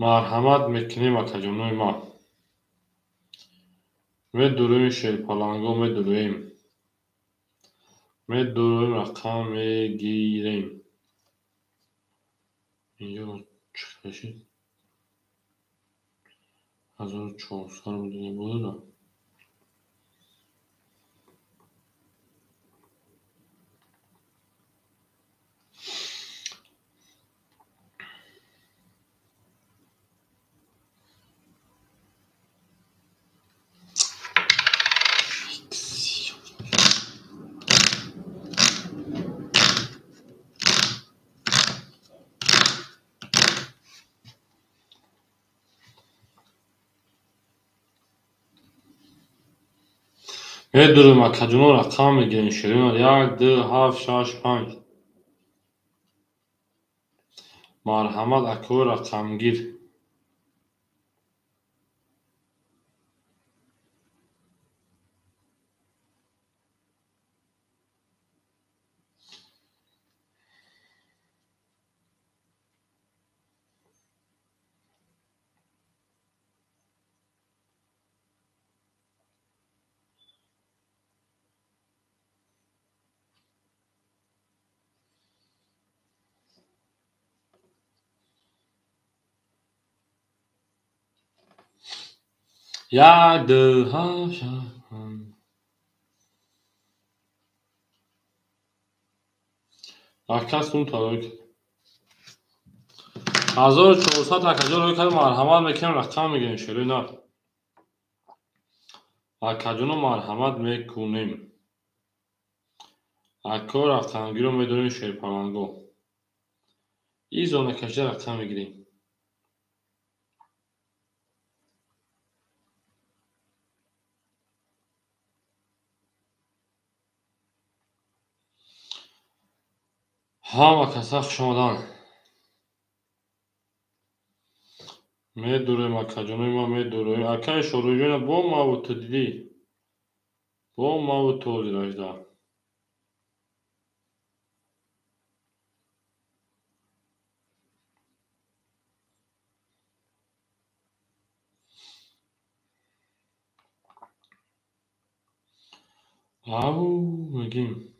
مرحمت میکنیم اکجانوی ما. میدورویم شیرپالانگو میدورویم. میدورویم رقم میگیریم. اینجا چه کشید؟ 1400 بوده نه؟ میدورویم اکجانو رقم میگیریم شیرین 1 2 7 6 5 مرحمت اکو رقمگیر یک دو هفت شش اون تاریک 1400 اکجا روی کرد مرحمت میکنیم رقم میگیریم شیرین نه اکجانو مرحمت میکنیم اکو رقمگیر رو میدونیم شیرپالانگو ایزون اکجا رقم میگیریم همه کسخ شمادان میدونیم اکجانوی ما میدونیم اکای شروعیون با ما و تو دیدی با ما و تو دیراجده او میگیم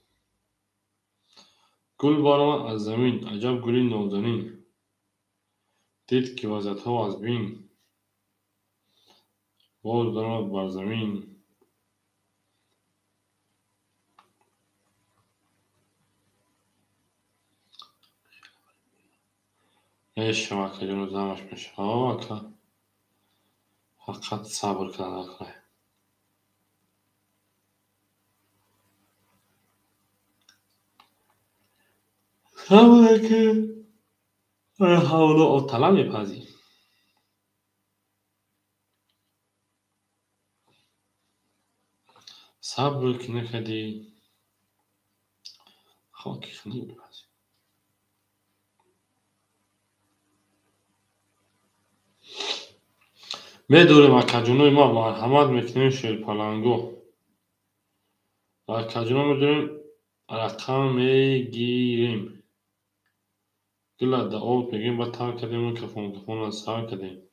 گل بارمان از زمین عجب گلی نازنین دید که وزدها از بین باز درآمد بر زمین عشق اکجانو زمش میشه اکا حقیقت صبر کرده اکا صبر که حالا آتلا میپذی صبر که نکردی خاکی خونی میپذی بدور مکجونوی ما مرحمت میکنیم شیر پلنگو مکجونو میدونیم رقم میگیریم گلا دا آوت میگیم با تر کردیم و کفون رو سر کردیم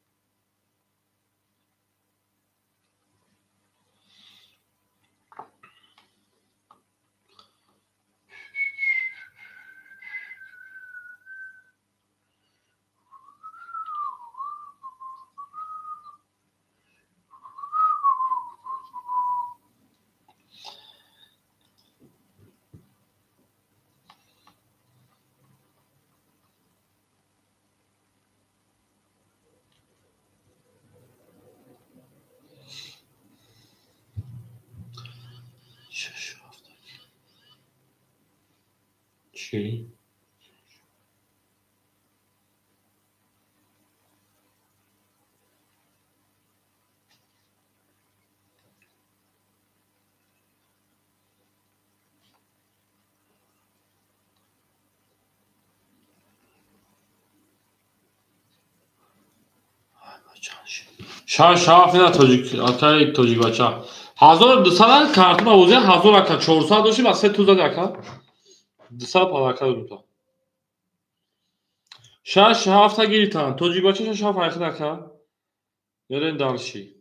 چی؟ شش هفت نه تاجیک آتای تاجیک بچه 1200 کارت با وزه 1400 داشتیم از 3 توزه دکا 200 پالاکا دوتا 6 هفت گیریتن تاجیک بچه 6 هفت دکا یارن دالشی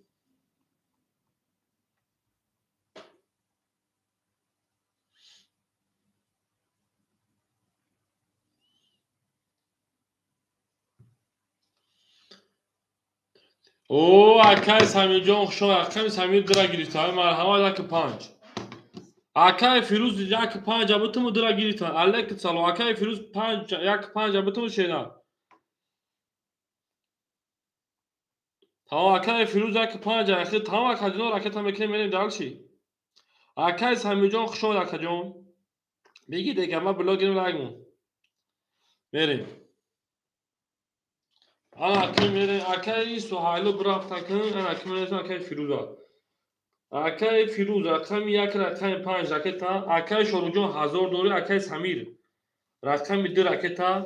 او اکای سمی جان خوشم اکای سمی درا گیریتن مرحبا دک 5 اکای فیروز یک 5 ابتمو درا گیریتن الک سالو اکای فیروز 5 یک 5 ابتمو شینا تمام اکای فیروز یک 5 اخیر تمام اکاجون راکت هم میکنیم میریم دالشی اکای سمی جان خوشم اکاجون بگی دیگه ما بلاگیم راگمون بریم انا اکای میریم اکای سوهایلو برافت کن انا اکای میریم اکای فیروزا اکای فیروز رقم یک رقم 5 راکت اکای شوروجون 1000 دوری اکای سمیر رقم 2 راکت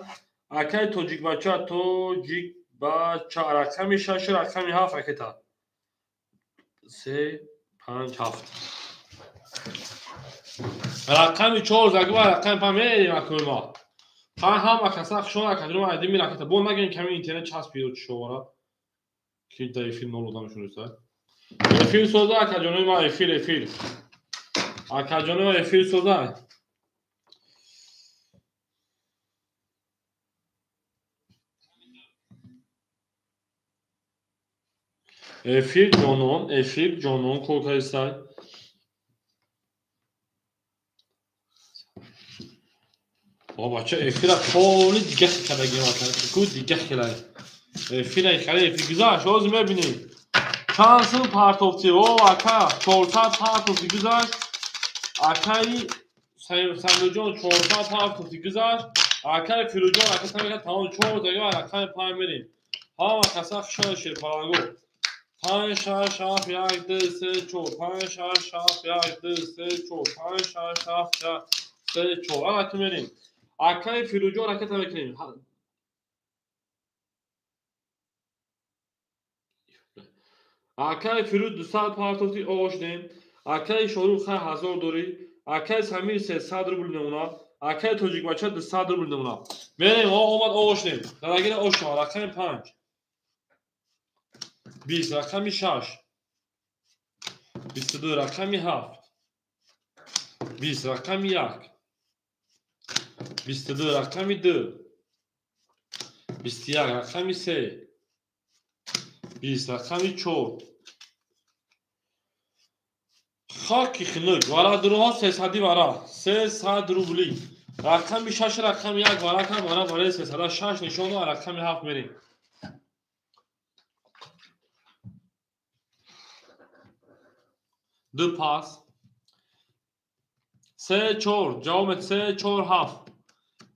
اکای توجیک بچه توجیک بچه رقم 6 رقم 7 راکت 3 5 7 رقم 4 زگو رقم 5 میریم اکای ما هم کسا خشون اکادرم ادمی راکت بول نگین کمی اینترنت چسب پیدا شوورا کی دای فیلم نولودام شونسا فیلم سوزا اکاجونوی ما فیلم اکاجونوی فیلم سوزا Efil Jonon Kokaysa بابا چه افیلا کلی دیگه خیلی دیگه دیگه خیلی افیلا خیلی افی گذاشت آز میبینی شانسın partofti o aka çorsa partofti güzel akay Sandocan çorsa partofti güzel akay filocan akay tamam çor da var akay paymerin ha kasak şaşır parango پنج شش هفت یک دو سه چهار پنج شش هفت یک دو سه چهار پنج شش هفت یک سه چهار الان بریم اکای فیروجان حرکت میکنیم اکای فیروز 200 پارتوتی آشدیم اکای شاروخ 1000 دوری اکای سمیر 300 روبل نمونه اکای توجیک بچه 200 روبل نمونه بریم اومد آشدیم درگیر آشدیم اکای 5 20 رقمی 6 22 رقمی 7 20 رقمی 1 22 رقمی 2 21 رقمی 3 20 رقمی 4 خاکی خنک وارا دروها 300 وارا 300 روبلی رقمی 6 رقمی 1 وارا کن وارا برای 306 نشون و رقمی 7 میریم دو پاس 3 4 جواب 3 4 7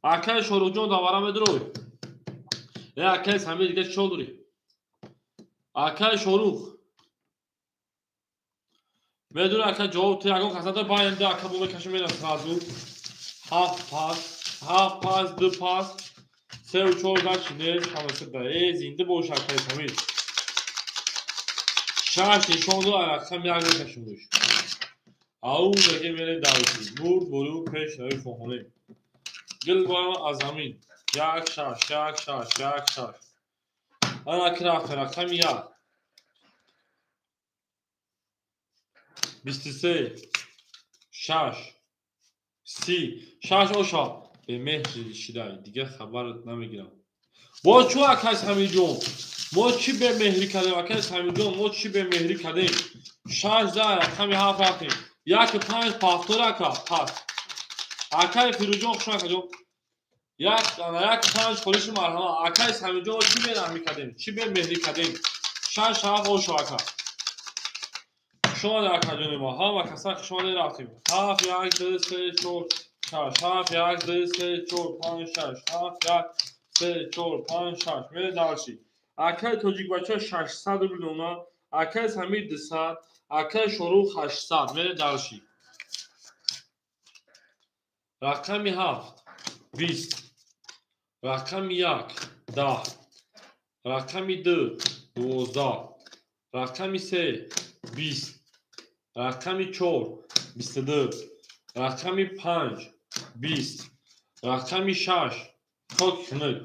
اکای شروجون دوباره بدروی اکای سمیر دیگه چه دوری اکای شروع بدون اکای جواب توی اگه کسات باینده اکا بو بکشیم میرم سازو هاف پاس دو پاس سه و چهار داشت نه شمسه به زنده باش اکای سمیر شش نشان دو اکا میاد بکشیم روش او بگه میره داوسی برد برو پیش روی فهمه گل بارا از زمین یک شش انا کرافت رقم یک 23 6 30 6 اوشا به مهر شیدای دیگه خبرت نمیگیرم با چو اکس همین جون ما چی به مهری کردیم اکس همین جون ما چی به مهری کردیم 6 دار کمی هفت رفتیم یک پنج پافتور اکا پس اکای فیروجون خوشم کجا یک پنج پولیس مرحمه اکس همین جون چی به نمی کردیم چی به مهری کردیم 6 7 اوشا اکا شما در کجانی ما ها و کسا که شما در رفتیم هفت یک دو سه چور شش هفت یک دو سه چور پنج شش هفت یک سه چور پنج شش میره دارشی اکای توجیک بچه 600 میلیون اکای سمیر 200 اکای شروع 800 میره دارشی رقمی هفت 20 رقمی یک 10 رقمی دو 12 رقمی سه 20 رقمی 4 22 رقمی 5 20 رقمی 6 تکنک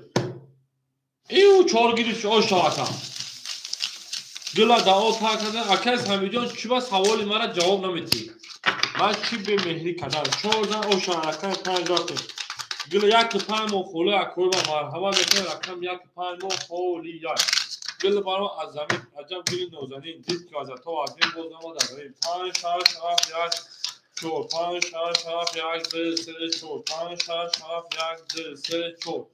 ایو 4 گیریش آشتا اکا گلا دعا تا کرده اکس همیجان چی با سوالی مرا جواب نمیدی من چی به مهری کردم 4 زن آشتا رقم 5 رقم گلا یک پای مو خوله اکوی با مرحبا بکنه رقم یک پای مو خولی یک گل بارو از زمین عجب گلی نوزنین دید که از تو از این بوز نما در زمین 5 6 7 یک چور 5 6 7 یک دو سه چور 5 6 7 یک دو سه چور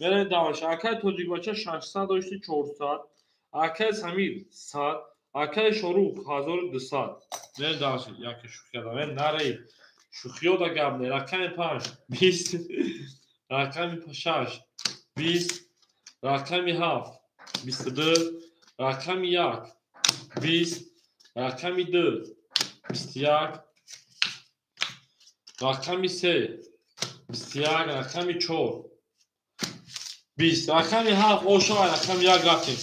میره داوش اکای توجیک بچه 600 داشتی 400 اکای سمیر 100 اکای شروع 1200 میره داوش یکی شوخی داره نره شوخی دا گب نه رقم 5 20 رقم 6 20 رقم 7 22 رقم 1 20 رقم 2 21 رقم 3 21 رقم 4 20 رقم 7 اوشا رقم 1 رفتیم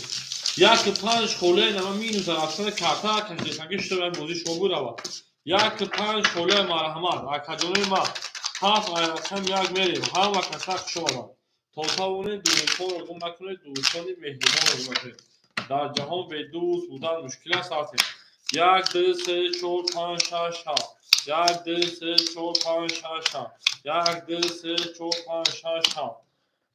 یک پنج خوله نما مینوز رفتن کارتا کشیده سنگی شده به موزی شما بود اما یک پنج خوله مرحمت اکجانه ما هفت رقم 1 میریم هم و کسک شما توتاونه دوستان رو گم نکنه دوستان مهربان رو گم در جهان به دوست بودن مشکل است آتیم 1 2 3 4 5 6 7 1 2 3 4 5 6 7 1 2 3 4 5 6 7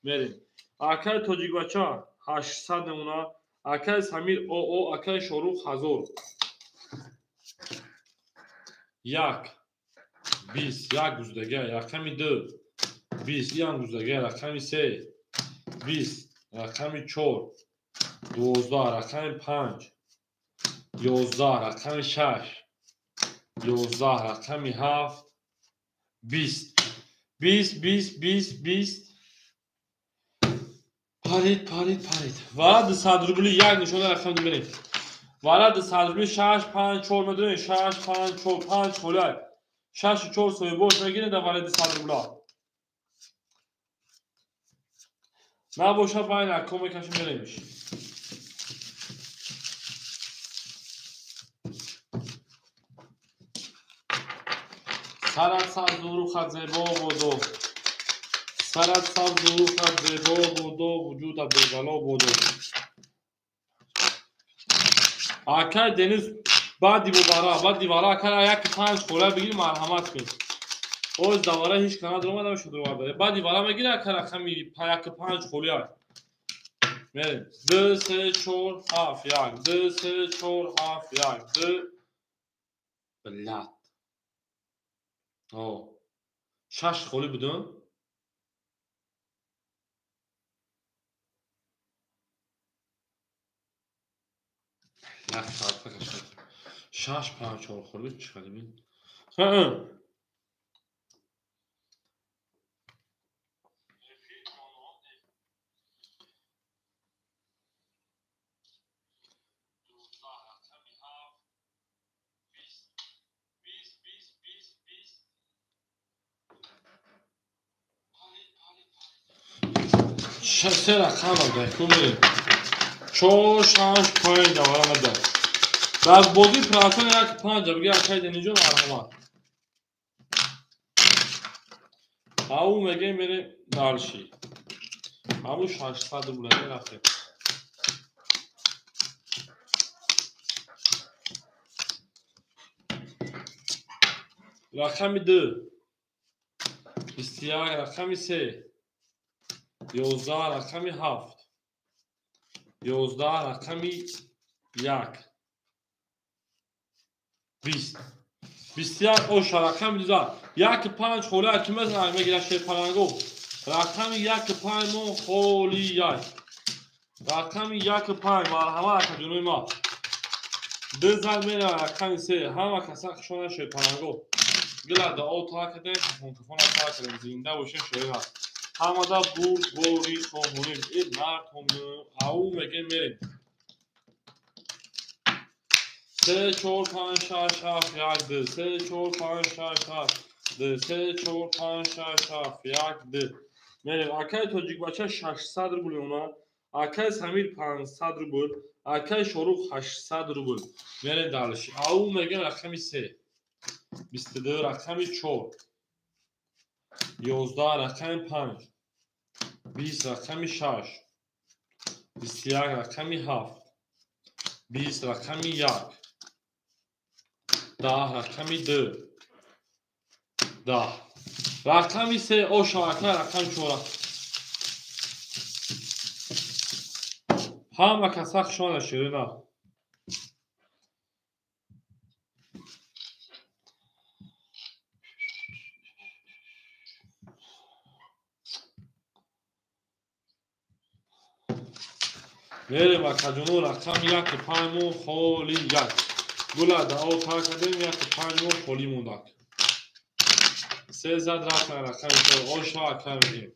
میریم اکای توجیک بچه 800 نمونه اکای سمیر او اکای شروع 1000 1 20 یک گزدگی رقمی 2 20 یک گزدگی رقمی 3 20 رقمی 4 12 رقمی 5 11 رقمی 6 11 رقمی 7 20 20 20 20 20 پرید و 200 روبلی یک نشونه رقم ببینید و 200 روبلی 6 5 4 میدونید 6 5 4 5 خلای 6 4 سوی بوش میگیرید در 200 روبلا نباشه باید رقم بکشیم بریمش سرت سبز و روخت زیبا بودو سرت سبز و روخت زیبا بودو وجودت بگلا بودو اکر دنیز بعد دیوارا اکر یک پنج خوله بگیر مرحمت کن اوز دواره هیچ کنه درو مدام شد رو داره بعد دیوارا میگیره اکر رقمی یک پنج خوله های میریم 2 3 4 7 1 2 3 4 7 1 2 بلد شش خوله بدون یک ساعت بکشم 6 5 4 خوله چقدر بین سه رقم ده کنیم 4 6 5 دوام ده در بازی پراتون یک 5 بگی اکای دنیجو مرحمت او میگه میره دالشی او 600 بوده رفته رقم 2 21 رقم 3 11 رقم 7 11 رقم 1 20 21 اوش رقم دیزا یک 5 خوله اکیمز رقم گرشه پرانگو رقم 1 5 مون خولی یک رقم 1 5 مرحمه اکا جنوی ما دو زل میره رقم 3 همه کسا خشونه شد پرانگو گله دا او تا کده منتفون تا کده زینده باشین شده همه دا بوری خونیم این مرد هم او میگه میریم 3 4 5 6 7 1 2 3 4 5 6 7 2 3 4 5 6 7 1 2 میریم اکای توجیک بچه 600 روبل اونا اکای سمیر 500 روبل اکای شروع 800 روبل میریم دالشی او میگه رقمی 3 22 رقمی 4 11 رقمی 5 20 رقمی 6 21 رقمی 7 20 رقمی 1 10 رقمی 2 10 رقمی 3 او شاکه رقم 4 همه کسا خشانه شده نه میریم و کجونو رقم 1 5 مون خولی 1 گله دا او تا کدیم 1 5 مون خولی موندک 3 زد رقم 4 او شاکه میگیم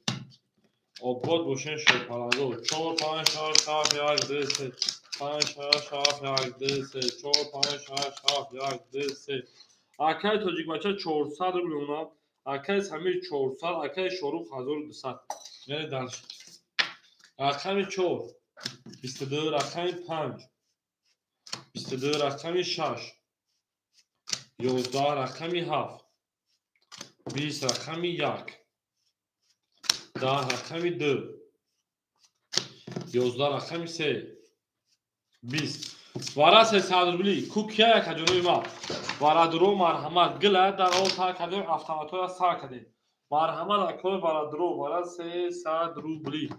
او بود بوشن شد پرانگو 4 5 6 7 1 2 3 5 6 7 1 2 3 4 5 6 7 1 2 3 اکای توجیک بچه 400 رو بیونا اکای سمیر 400 اکای شروع 1200 یعنی درش رقم 4 22 رقم 5 22 رقم 6 11 رقم 7 20 رقم 1 10 رقم 2 11 رقم 3 20 وارا 300 روبلی کوکیا یک جنوی ما وارا درو مرحمت گله در او تا کدیم автоматора سا کدیم مرحمت اکوی وارا درو وارا 300 روبلی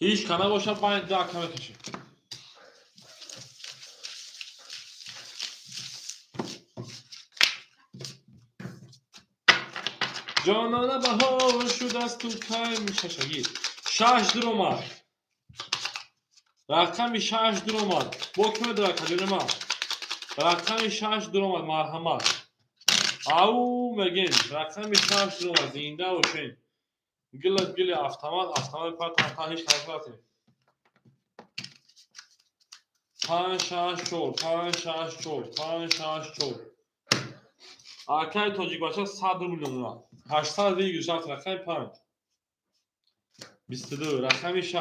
هیچ کنه باشه باید دا کمه کشیم جانانه بهار شد از تو کای میشه شگیر 6 در اومد رقم 6 در اومد بکمه در کجون ما رقم 6 در اومد مرحمت او مگین رقم 6 در اومد زینده باشین گلت گلی автомат پات تا هیچ کنه کنه 5 6 4 5 6 4 5 6 4 اکای توجیک باشه 100 روبل اونا 800 دیگه شفت رقم 5 22 رقم 6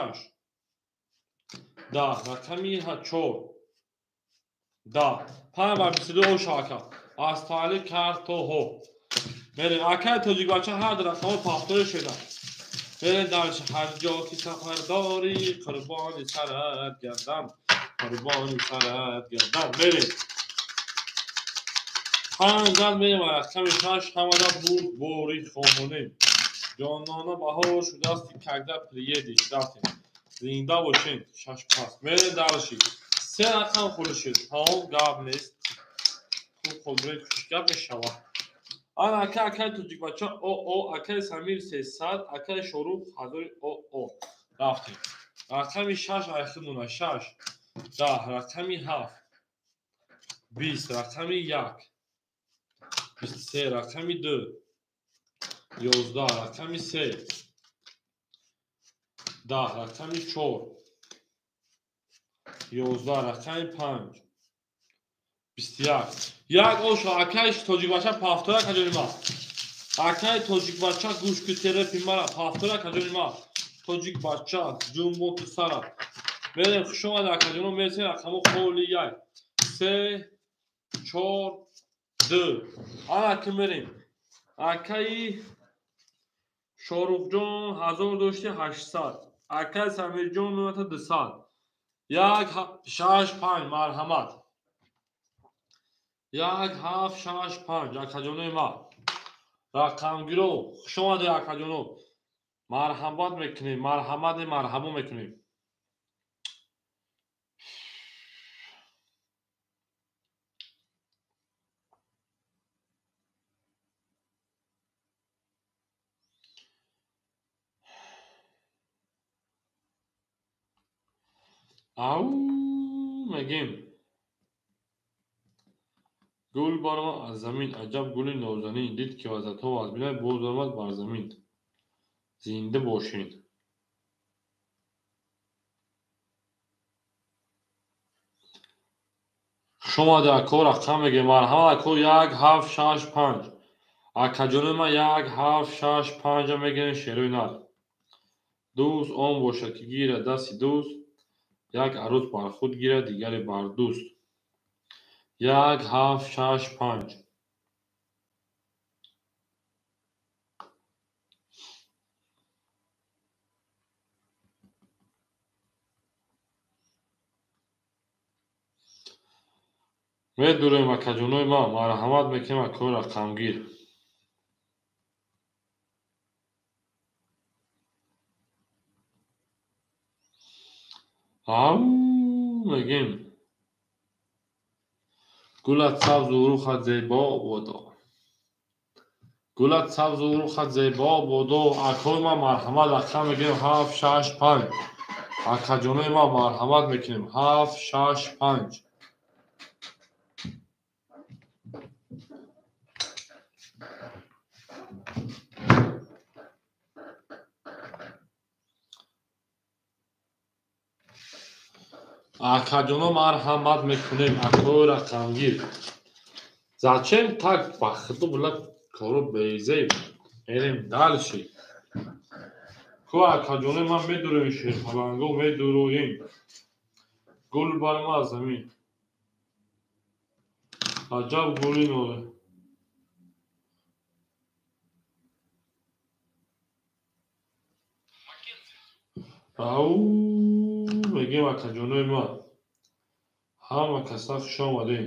10 رقم 4 10 5 بر 22 او شاکه از تعلیق کرد تو هو میریم اکای توجیک باشه هر در رقم پافتور شده میریم درش هر جا که سفر داری قربانی سرت گردم قربانی سرت گردم میریم 5 زن میریم رقم 6 همه دا بوری خونیم جانانه بهار شده است کگده پریه دیشتاتیم زینده باشین 6 پاس میریم درشی 3 رقم خود شد هم گاب نیست خوب خود روی کشگب میشوه آن اکای توجیک بچه او اکای سمیر 300 اکای شروع حضور او رفتیم رقم 6 ایخی مونه 6 10 رقم 7 20 رقم 1 23 رقم 2 11 رقم 3 10 رقم 4 11 رقم 5 21 як ошо акай тоҷикбача пафтора кажонима акай тоҷикбача гӯшкутера пимара пафтора кажонима тоҷикбача ҷумботу сара мерем хушомада акаҷоно мерсем рақамо холи як 3 4 2 ана ки мерем акаи шорухҷон 1000 дошти 800 акаи самирҷон номата 200 165 марҳамат 1765 акаҷонои ма рақамгиро хушомаде акаҷоно марҳамат мекунем марҳамаде марҳамо мекунем ау мегем гул баромад аз замин аҷаб гули нозанин дид ки вазатҳо аз бинай боз омад бар замин зинда бошед хушомаде ако рақам мегем марҳамат ако 1765 акаҷонои ман 1765 мегирем шерои нар дӯст он бошад ки гирад дасти дӯст як арӯз бар худ гирад дигаре бар дӯст 1765 медурем акаҷонои ман марҳамат мекунем акои рақамгир ау мегем гулат сабзу рухат зебо бодо гулат сабзу рухат зебо бодо акои ман марҳамат рақам мегирем 765 акаҷонои ман марҳамат мекунем 765 акаҷоно марҳамат мекунем акои рақамгир зачем так ба худо була коро безеб мерем дальше ку акаҷонои ман медурем шерпаланго медуроем гул барма аз замин аҷаб гули ноз ау мегем акаҷонои ман ҳама каса хушомадем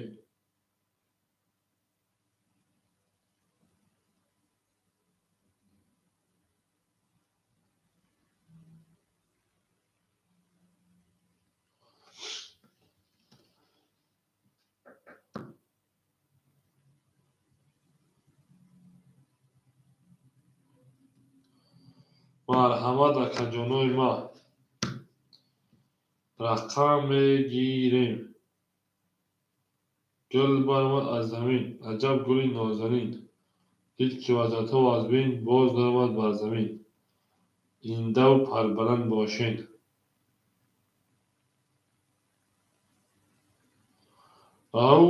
марҳамат акаҷонои ман рақам мегирем гул баромад аз замин аҷаб гули нозанин дид ки вазатҳо аз бин боз даромад бар замин зиндаву парбаланд бошед ау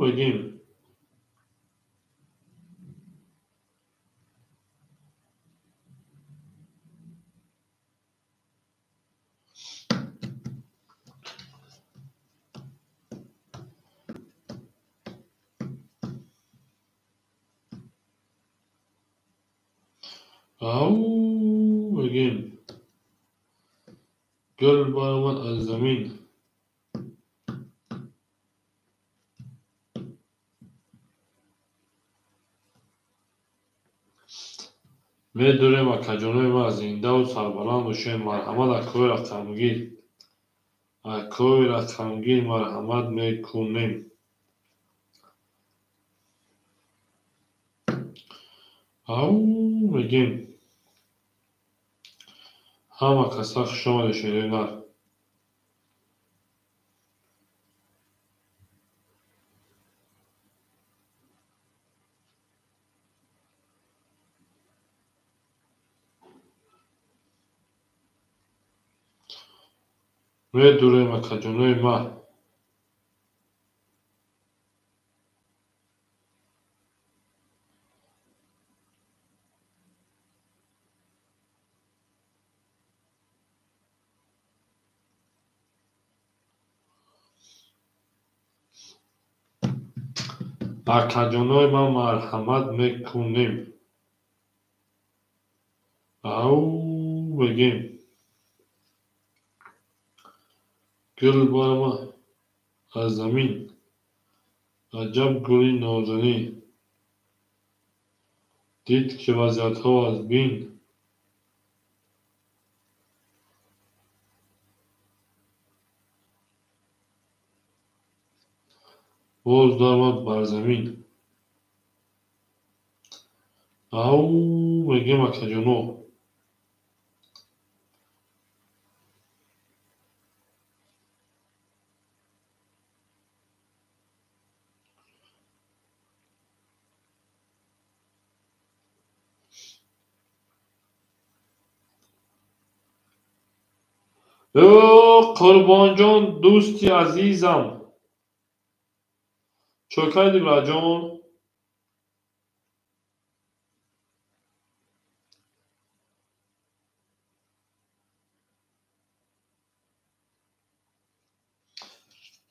мегем ау мегем гул баромад аз замин медурем акаҷонои ман зиндаву сарбаланд бошед марҳамат акои рақамгир марҳамат мекунем ау мегем ҳама каса хушомаде шерои нар медурем акаҷонои ман Akajonoi ma marhamat mekunim. Au begim. Gul barma az zamin. Ajab guli nozani. Did ki vaziyatha az bin. Boz damad bar zamin. Au begim akajono. او قربانجان دوستی عزیزم چوکای راجون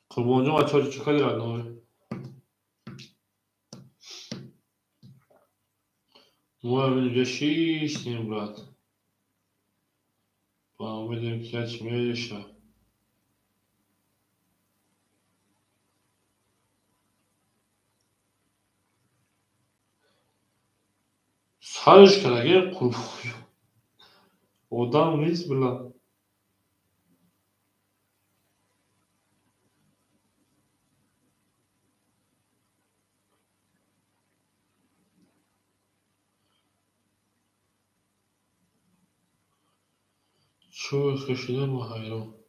قربانجان بچه چوکای راجون ما اینجا شیش نیم برات با امیدیم که هیچ میشه سرش کرده قربانجان odam نیست بلا چو خشیدن و حیران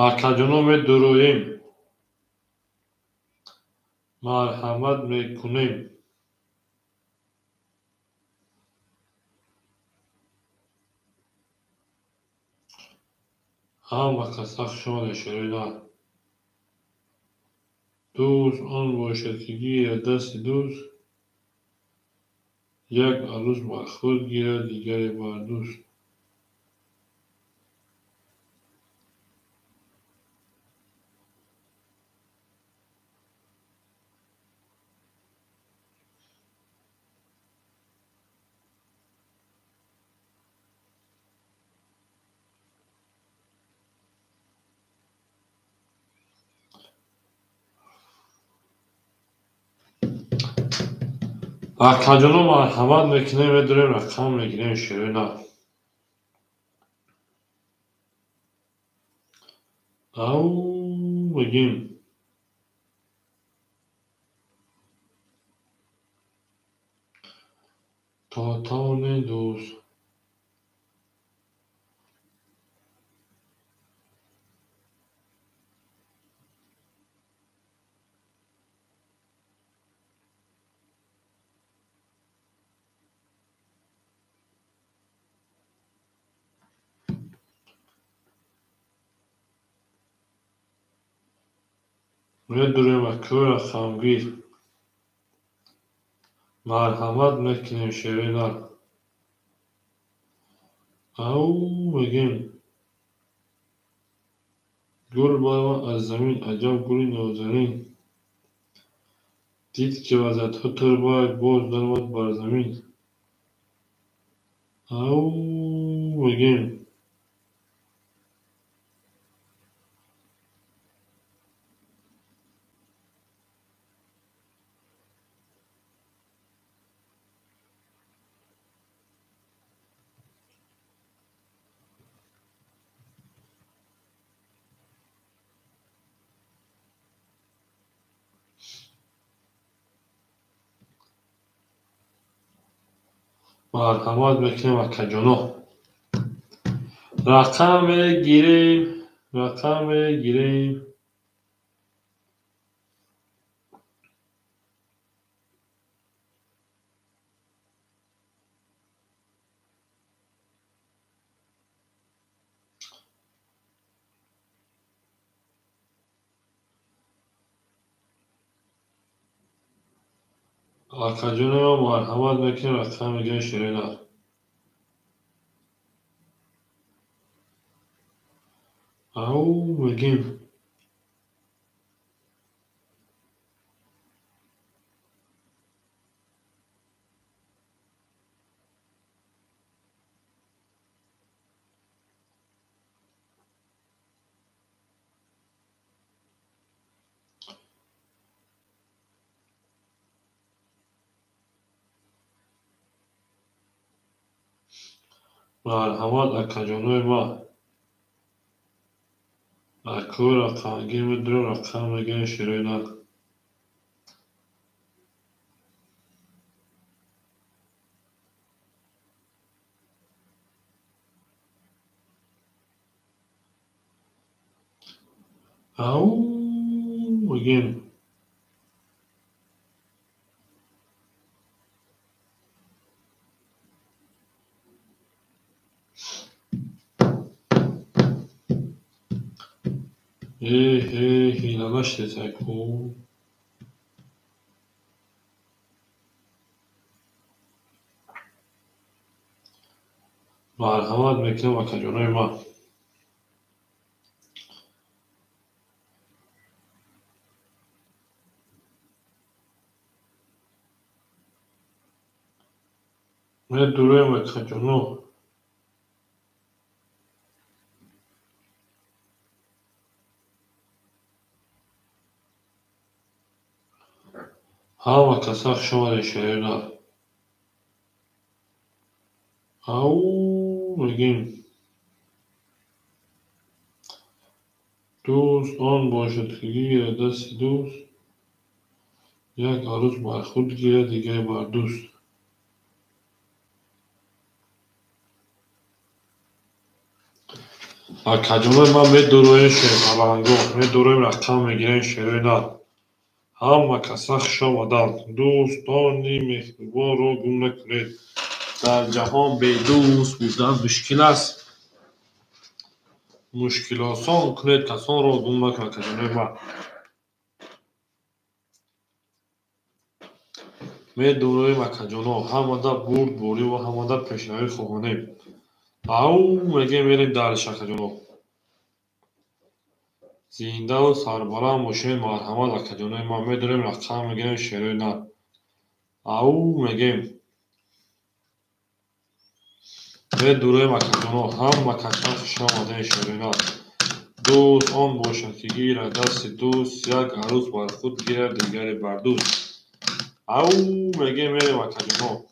akajonov duruim marhamat mekunim هم قسق شما شریدن دوست آن باشد که گیرد دست دوست یک عروس بر خود گیرد دیگری بر دوست akajonov marhamat mekunim ve duruim rakam mekinim şeridan au begim tatane dost ve duruim kör rakamgir marhamat mekinim şeridan au begim gul barma az zamin ajab guli nozanin did ki vaziyatha turbayt boz darmad bar zamin au begim مرحمت میکنیم و کجانو رقم گیریم رقم گیریم کجانو مرحمت میکنیم رقم گیریم شیرین او میگیم مرحمت کجانو ما اکو رقم گیریم درو رقم گیریم شیرین او میگیم هیله نشده تکو مرحمت میکنیم و کجانوی ما من دوروی و کجانو همه کسا شما شیرین او میگیم دوست آن باشد که گیرد دست دوست یک عروس بر خود گیرد دیگر بر دوست کجانوی ما می دوروی شیرپلنگو می دوروی رقم میگیرین شیرین همه کسا شما دوستانی مهربان را گم نکنید در جهان به دوست بودن مشکل است مشکل آسان کنید کسان را گم نکنید کجانوی ما می دوروی کجانو همه برد بوری و همه پیشنهایی خواهانیم او میگه میریم در کجانو زنده و سربلند باشین مرحمت کجانوی ما میداریم رقم میگیریم شیرین نه او میگیم می دوروی کجانو همه کسان خوش آمدین شیرین دوست آن باشد که گیرد دست دوست یک عروس بر خود گیرد دیگری بر دوست او میگه میریم کجانو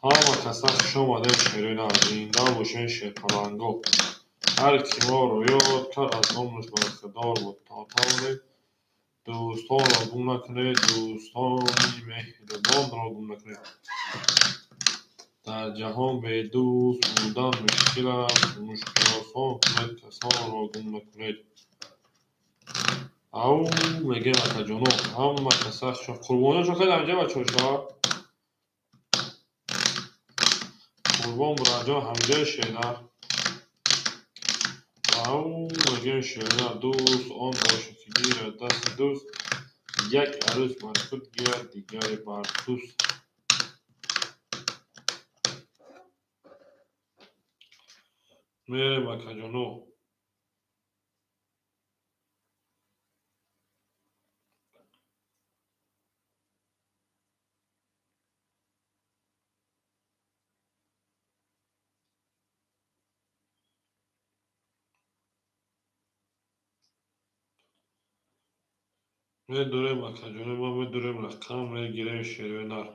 همه کسان خوش آمدین شیرین زنده باشین شیرپلنگو هر کی ما رو یاد کرد از عمرش برخوردار بود تا طور دوستان را گم نکنید دوستانی مهربان را گم نکنید در جهان به دوست بودن مشکل است مشکل آسان کنید کسان را گم نکنید او میگه کجانو همه کسا قربانیشو خیلی همینجا بچه ها قربان براجا همینجا شیده او میگه شیده دوست آن باشد که گیرد دست دوست یک عروس بر خود گیرد دیگری بر دوست میره با کجانو میدوریم با کجانو ما میدوریم رقم میگیریم شیرینر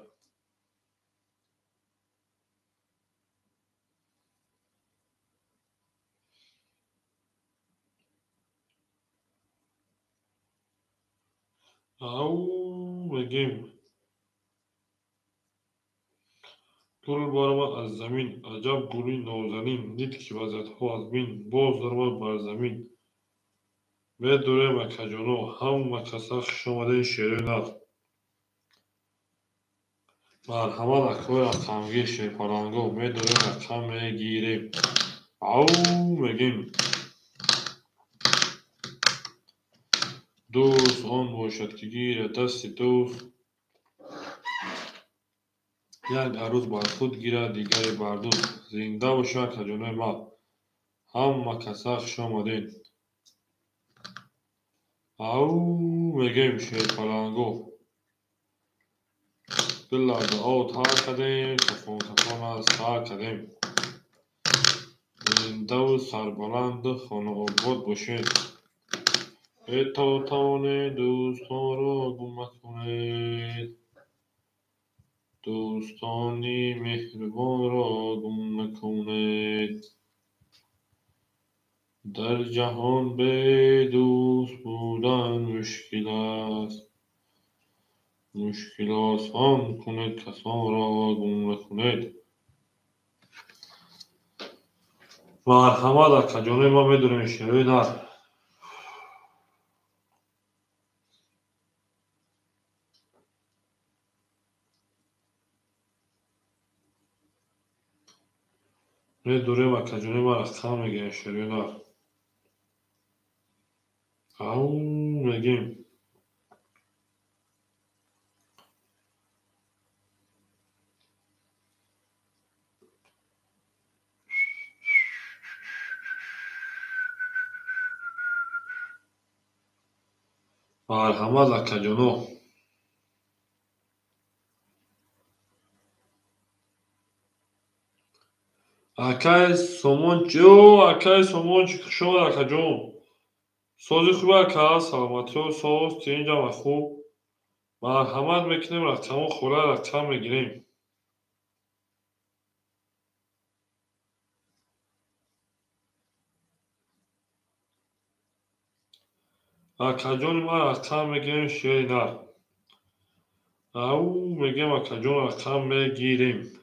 او میگیم گل برآمد از زمین، عجب گلی نازنین، دید که وضعیتها از بین، باز درآمد بر زمین. بدره مکجانو هم مکسخ شامده شیرین نر. مرحمت اکوی رقمگی شیرپرنگو میدره رقم میگیریم. او میگیم دوست آن باشد که گیره دست دوست. یک عروس بر خود گیرد دیگری بر دوست. زنده باشد کجانوی ما هم مکسخ شامدین. او میگیم شیرپرنگو بلا دعا تار کردیم کفان از سر کردیم. زنده و سربلند خانه آباد باشید. اطاعتان دوستان را گم نکنید. دوستانی مهربان را گم نکنید. در جهان به دوست بودن مشکل است. مشکل آسان کنید کسان را گم نکنید. مرحمت از کجانوی ما میدونیم شیروی نر. میدونیم از کجانوی ما رقم میگیم شیروی نر. او میگیم مرحمت از کجانو اکای سومون چی شما در کجون سازی خوبه اکا سلامتی و ساز اینجا خوب. مرحمت میکنیم رقم و خوره رقم میگیریم. اکجون ما رقم میگیریم شیری نر. او میگیم اکجون رقم میگیریم.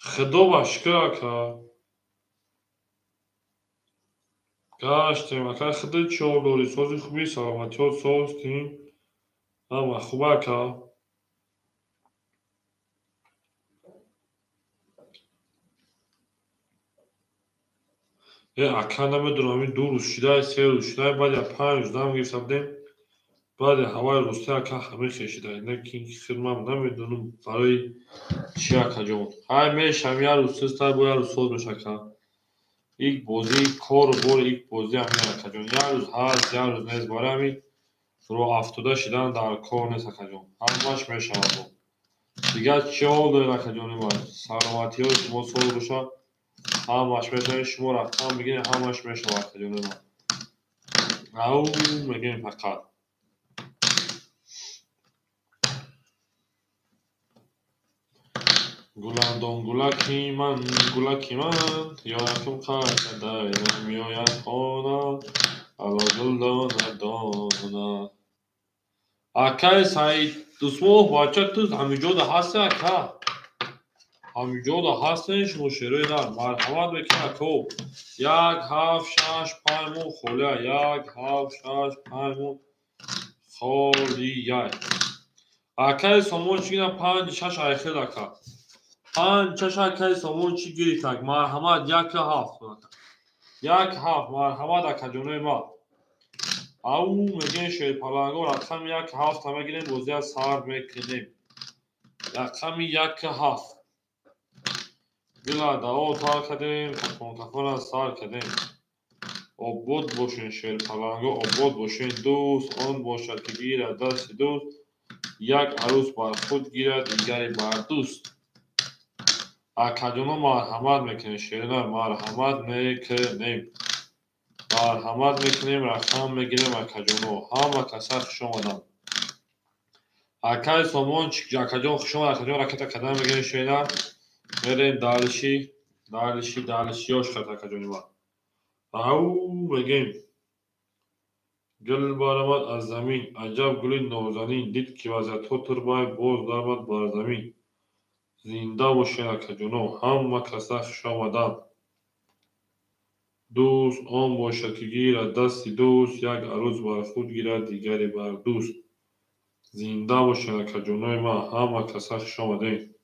خدا بشکر اکا گشتیم اکا خدا چهار دوری سازی خوبی سلامتی و ساز تین اما خوبه اکا. اکا نمیدونم این 2 روز شده 3 روز شده بعد یا 5 روز هم گرفتم دیم بعد هوای روسته اکا همه خشیده اینه که این خیلمم نمیدونم برای چی اکا جون های میشم یه روز سستر با یه روز سوز میشه اکا. یک بازی کار و بار یک بازی هم میاد اکا جون یه روز هست یه روز نیز باره همی رو افتاده شدن در کار نیست اکا جون همش میشم اکا دیگه چی حال دارید اکا جونی باید سلامتی های شما سوز بشه همش میشه شما رقم بگیرین همش میشه اکا جونی باید او میگیم فقط گلندان گلکی من یارکم قدر میآید خانه علا گل دانه. اکای سعید دوستمو بچه تو همینجا هسته اکا همینجا هسته شما شیروی در مرحمت بکن اکو 1 7 6 5 خوله 1 7 6 5 خالی اکای سامون چی گیرم 5 6 ایخیل اکا 5 6 اکای سامون چی گیری تک مرحمت 1 7 مرحمت اکا جانوی ما او میگن شیرپرنگو رقم 1 7 همه گیریم بازی از سر میکنیم رقم 1 7 بلا دعا تار کردیم کفان از سر کردیم. آباد باشین شیرپرنگو آباد باشین دوست آن باشد که گیرد دست دوست. یک عروس بر خود گیرد دیگری بر دوست. اکجانو مرحمت میکنیم شیرینه مرحمت میکنیم مرحمت میکنیم رقم میگیریم اکجانو همه کسر شمادم اکای سامان اکجان شما اکجان رکت کدام میگیریم شیرینه میریم دالشی هاش خط اکجانی با او میگیم گل برآمد از زمین عجب گلی نازنین دید که وضعیت ها تر باید باز درآمد بر زمین. زنده باشین اکا جانو همه کسا خوش آمدن دوست آن باشد که گیرد دست دوست یک عروس بر خود گیرد دیگری بر دوست زنده باشین اکا جانوی ما همه کسا خوش آمدین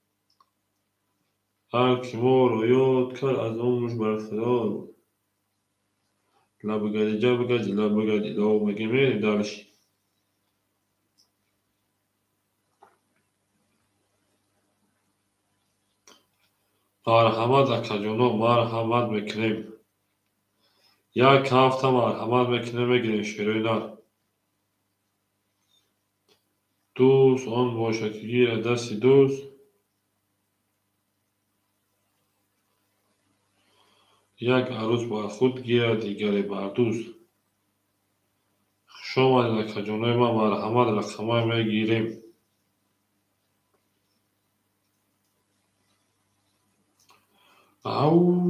هر کی ما را یاد کرد از عمرش برخوردار بود لبگدی جبگدی لبگدی لو مگه میریم دلشی مرحمت اکا جانو مرحمت میکنیم یک هفته مرحمت میکنیم میگیریم شیرینه دوست آن باشد که گیرد دست دوست یک عروس بر خود گیرد دیگری بر دوست خوش آمدید اکا جانوی ما مرحمت رقمای میگیریم او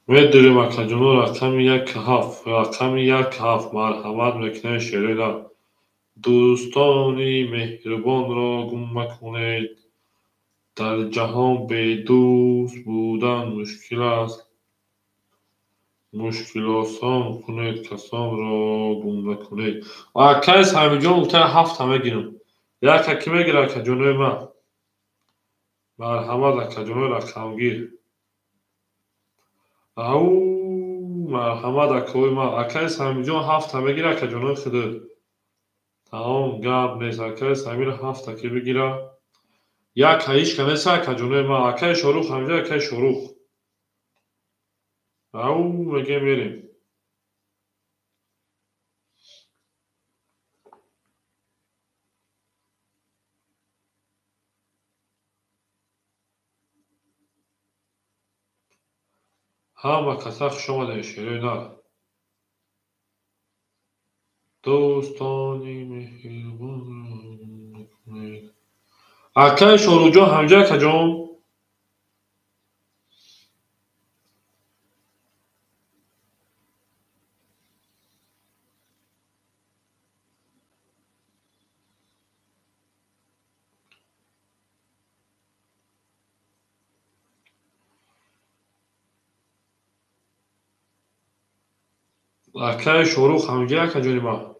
میدونیم اکا جانو رقم یک هفت مرحمت میکنه شیرینه دوستانی مهربان را گم مکنید در جهان به دوست بودن مشکل است مشکل آسان کنید کسان را گم نکنید و اکایس همه جان اوتر هفت همه گیرم یک اکی میگیره اکا جانوی من مرحمت اکا جانوی رقم گیر او مرحمت اکاوی من اکایس همه جان هفت همه گیره اکا جانوی خود تمام گرد نیست اکایس همه هفت اکی بگیره یک هیچ کنه سه اکا جانوی من اکای شروع همجا اکای شروع او میگه میریم همه کسا خوش آمدین شیرینه دوستانی مهربان کنید اکای شروع جان همجا اکا جان اکای شروع همجا اکا جانی ما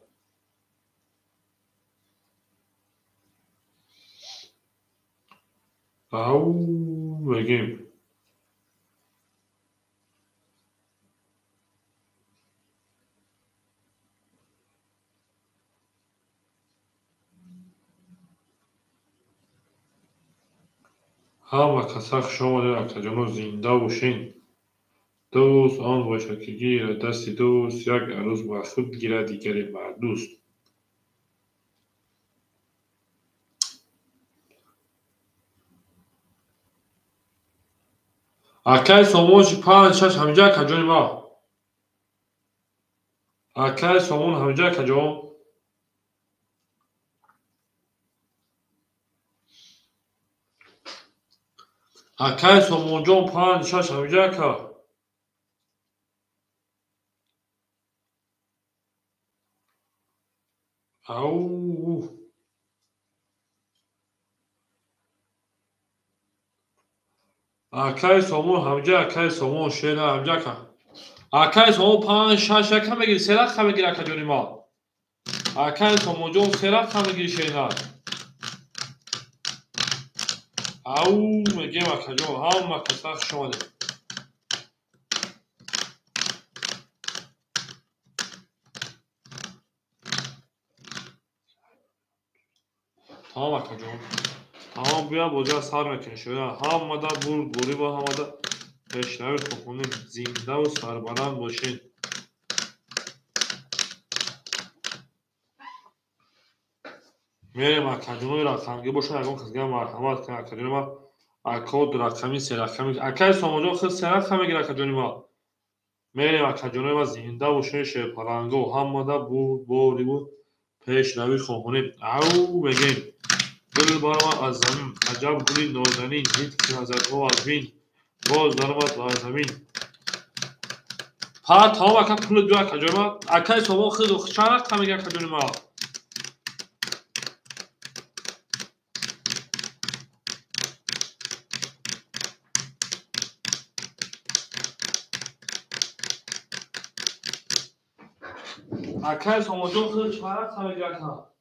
او میگیم همه کسا خوش آمدین اکا جانو زنده باشین دوست آن باشد که گیرد دست دوست یک عروس بر خود گیرد دیگری بر دوست اکای سومونش پنج شش همجا اکا جانی ما اکای سومون همجا اکا جان اکای سومون جان پنج شش همجا اکا او اکای سومون همجا اکای سومون شیرینه همجا اکا اکای سومون پنج شش اکا میگیری سه رقم میگیری اکا جانی ما اکای سومون جان سه رقم میگیری شیرینه او میگیم اکا جان همه کسا خوش آمدین تمام اکا جان تمام بیا بوجا سر میکنی شیرینه همه دا بوری با همه دا پیشنهاد بکنیم زنده و سربلند باشین میریم اکا جانوی رقمگی باشه یکم کسگه مرحمت کنه اکا جانی ما اکا دو رقمی سه رقمی اکای سومون جان خود سه رقم میگیره اکا جانی ما میریم اکا جانوی ما زنده باشین شیرپلنگو همه دا بوری بود پیشنهاد خونیم او بگیم گل بارم از زمین عجب گلی نازنین دید که نظرها از بین باز درمد بر زمین ها تمام اکا پول دو اکا جانی ما اکای سومون خود چند رقم میگیره اکا جانی ما اکای ساموجون خود چهارک همه گرکا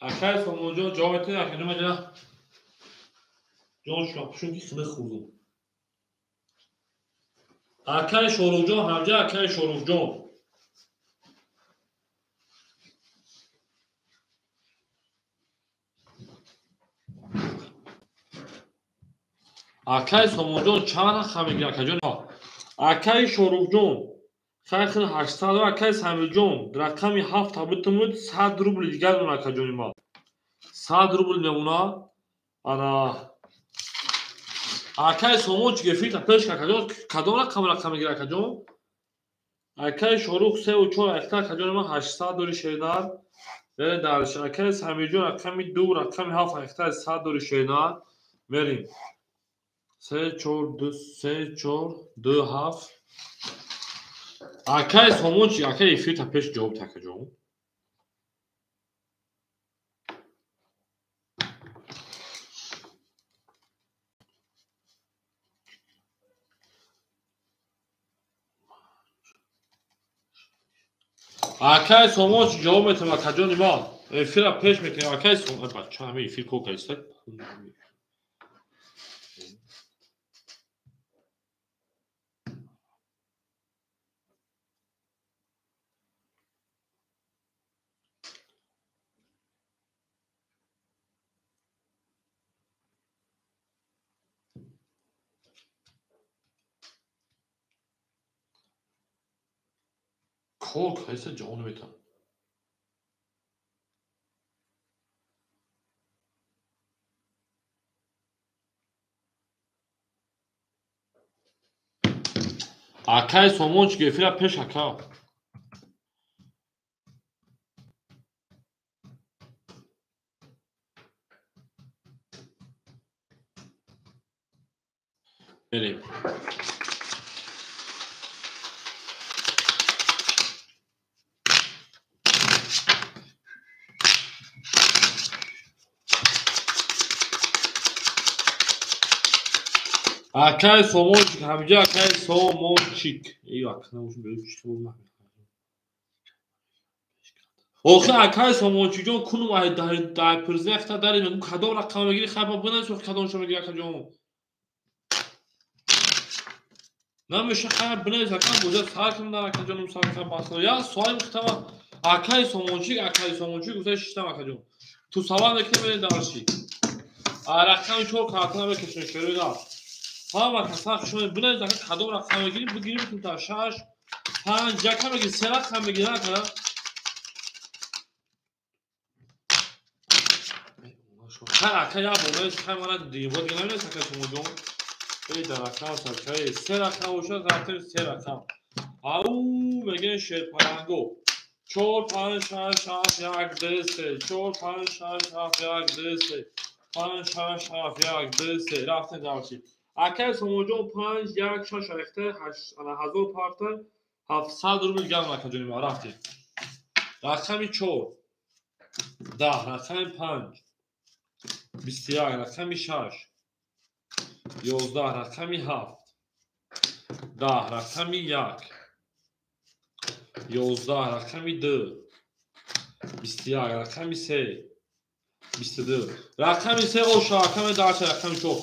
اکای ساموجون جوابتون اکنون مجا جون شاپشون که خیلی خوردم اکای شوروجون همجا اکای شوروجون اکای ساموجون چهارک همه گرکا جون اکای شوروجون خیلی 800 و اکای سامیجون رقمی 7 تابتمود 100 روبل دیگر اون اکا جون ما 100 روبل میمونا انا اکای ساموج گفت پیش کجا کدوم رقم میگیره کجا اکای شروع 3 و 4 اکتا کجا ما 800 دوری شیدار بریم درش اکای سامیجون رقمی 2 رقمی 7 اکتا 100 دوری شیدار بریم 3 4 2 3 4 2 7 اکای ساموج اکای فیت پیش جواب تکجا اکای ساموج جواب میتونم کجا نیما فیل پیش میکنه اکای ساموج بچه همه فیل کوک است کوک است جواب میتونم اکای ساموج گفت پیش اکا بریم اکای ساموج همجا اکای ساموچیک ایو اکای نموشون بریم چیکه بود آخه اکای ساموچی جون کنو ماه ده پرزنه اختا داریم اون کدوم رقم بگیری خیلی ببینم چه کدوم شما بگیری اکا جون نمیشه خیلی بنویس اکا بوده سال کنم در اکا جونم سال کنم باسه یا سوال مختلف اکای ساموچی گفته شیشتم اکا جون تو سوال نکنه بریم درشی رقم چور کارتنا بکشون شروع دار ها و کسا شما بنویس اکا کدوم رقم بگیری بگیریم تو تا 6 5 جکم بگیر 3 رقم بگیری اکا اکا یا بنویس خیلی مانا دیوار دیگه نمیدونست اکا ساموجون ای در رقم سرکایی 3 رقم و شد رفتیم 3 رقم او بگین شیر پرنگو 4 5 6 7 1 2 3 4 5 6 7 1 2 3 5 6 7 1 2 3 رفتیم درشی اکای ساموجون 5 1 6 ریخته 8 انا هزار پارت 700 روبل گرم اکا جونیم رفتیم رقمی 4 10 رقمی 5 21 رقمی 6 11 رقمی 7 10 رقمی 1 11 رقمی 2 21 رقمی 3 22 رقمی 3 اوشا رقم درس رقمی 4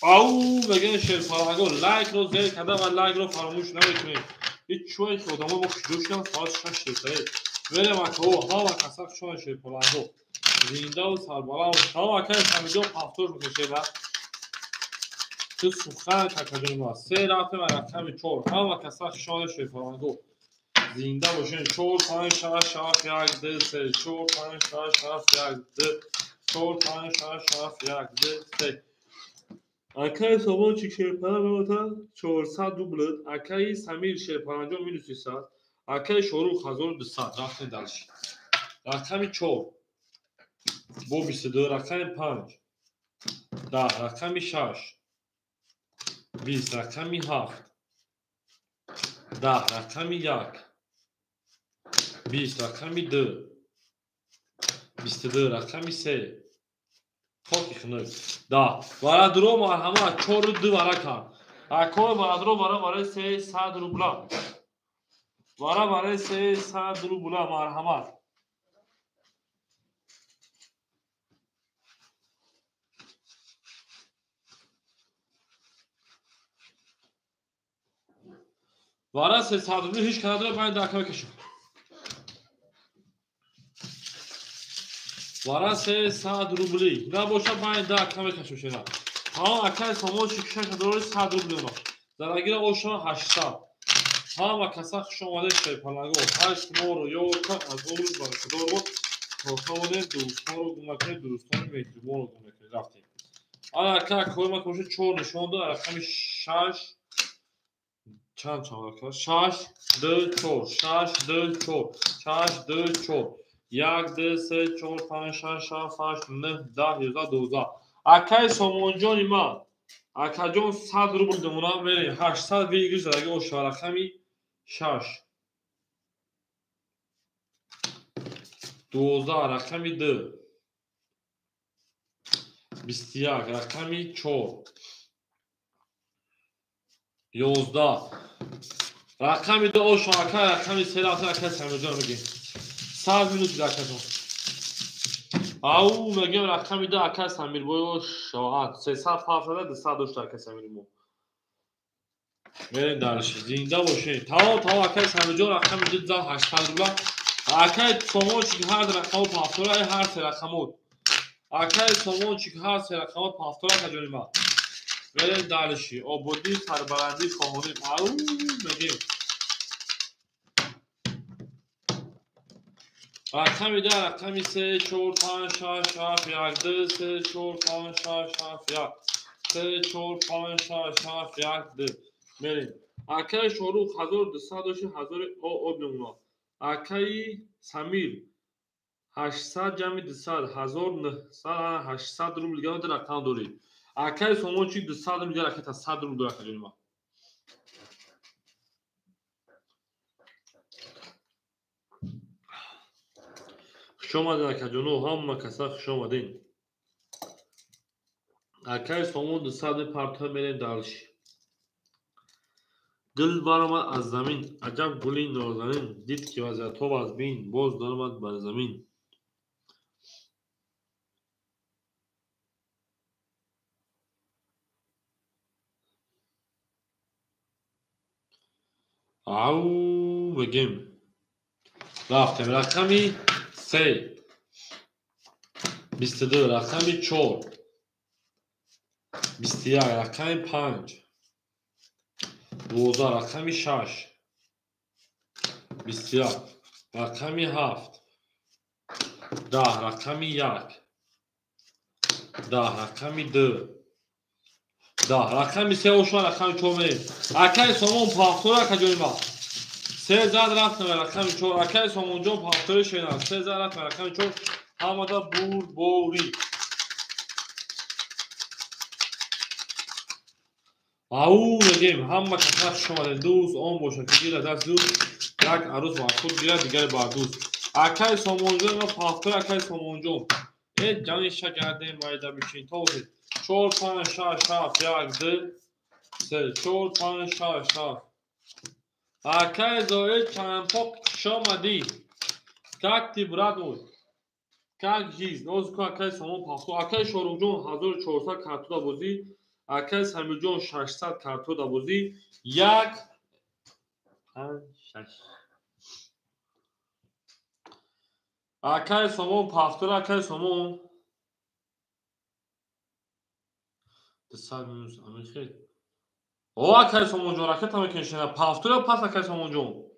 او بگین شیر پرنگو لایک رو زیر کده و لایک رو فراموش نمیکنید هیچ چوی خودمو با خجوش کنم ساعت 6 دقیقه بریم اکا ها و کسک شما شیر پرنگو زنده و سربالا و ها و اکا سمیجو پافتور میکشه و تو سخن ککجون ما 3 رفتیم و رقمی 4 ها و کسک شما شیر پرنگو زنده باشین 4 5 6 7 1 2 3 4 5 6 7 1 2 4 5 6 7 1 2 3 اکای ساموچی شیرپناه بمتا 400 روبل اکای سمیر شیرپناهجو مینوس 300 اکای شروع 1200 رفتیم درش رقمی 4 بو 22 رقمی 5 10 رقمی 6 20 رقمی 7 10 رقمی 1 20 رقمی 2 22 رقمی 3 Çok yakındı. Da. Vara duru marhamat. Çor du vara kan. Akoy vara duru vara se 100 rubla. Vara se 100 rubla marhamat. Vara se 100 rubla hiç kadar ben daha kaçım. Vara se 100 rubli. Ne boşa ben daha kaçım şeyler. Ha akal somo çıkışa kadar 100 rubli var. Zaragir oşa 80. Ha kasa şomade şey palago. 8 moro yoka az olur baraka. Doğru. Toxtamone دوستان رو گمکه دوستان مهربون رو گمکه رفتیم. آن ارکه کلمه کمشه 4 نشون داد رقم 6 چند ارکه 6 2 4 6 2 4 6 2 4 1 2 3 4 5 6 7 8 9 10 11 12 ارکه سومونجان ما ارکه جان 100 روبل دمونم بری 800 ویگی زدگی او رقمی 6 12 رقمی 2 21 رقمی 4 11 رقمی 2 او شاکر رقمی 3 رقمی سمجان بگیم 100 minut رقم او میگم رقمی 2 اکل سمیر بو شاعت 370 200 رقم سمیر مو بریم درش زنده باشین تا اکل سمجان رقمی 2800 روبل اکل شما چی هر رقم پافتورای هر سه رقمو اکل شما چی هر سه رقم پافتورا کجوری ما بریم درشی آبودی سربرندی خواهانی او میگیم رقمی 2 رقمی 3 4 5 6 7 1 2 3 4 5 6 7 1 3 4 5 6 7 1 2 بریم اکای شروع 1200 او نمونه اکای سمیر 800 جمعی 200 1900 800 روبل گام در رقم داری اکای سومون چی 200 روبل گرفت تا 100 روبل داره کجا ما شما در کجانو هم کسا شما دین اکای سومون 200 پرتو میرین دالش دل برآمد از زمین عجب گلی نازنین دید که وضعیت خوب از بین باز درآمد بر زمین او بگیم رفتیم رقمی 3 22 رقمی 4 21 رقمی 5 12 رقمی 6 21 رقمی 7 10 رقمی 1 10 رقمی 2 10 رقمی 3 اوشما رقمی 4 میریم اکای سومون پافتورا کجوری ما 3 زد رفتم رقمی 4 اکای سومون جون پافتوری شدن 3 زد رفتم رقمی 4 همه بوری او میگیم همه کسات شما دوست اون باشه که گیره دست دوست یک عروس با خود گیره دیگر با دوست اکای سومونجون و پافتور اکای سومونجون این جانی شگرده مایده بشین توزید 4 5 6 7 1 2 3 4 5 6 7 اکای زوید چند پاک شما دی کک تی برادوی کک جیز نوز که اکای سومون پافتور اکای شورونجون 1400 کارتو بازی اکای سمیجون 600 کارتو بازی 1 5 6 اکای سومون پافتور اکای سومون 200 minus امیخه او اکای سومون جون راکت هم کنشنه پافتور پس اکای سومون جون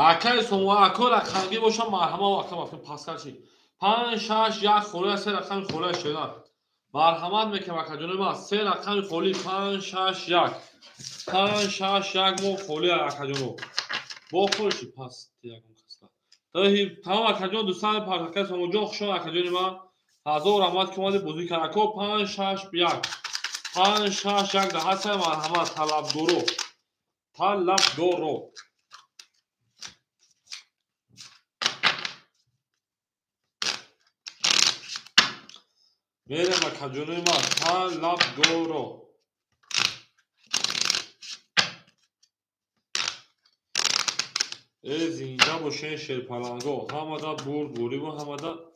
اکای سومون اکای رقمگی باشم مرحمه و اکای مفتون پاسکال چی 5 6 1 خوله 3 رقم خوله شدن مرحمت میکنم اکای جون ما 3 رقم خولی 5 6 1 5 6 1 مو خولی اکای جون با خورشی پس دیگم خسته تمام اکای جون دوستان پاکای سومون جون خوشم اکای جون ما حاضر رحمت که اومد بازی کرد اکو 5 6 1 5 6 یک دهه مرحمت طلب دورو میرم کجونی ما طلب دورو ای زنده باشین شیرپلنگو همدا بوری و همدا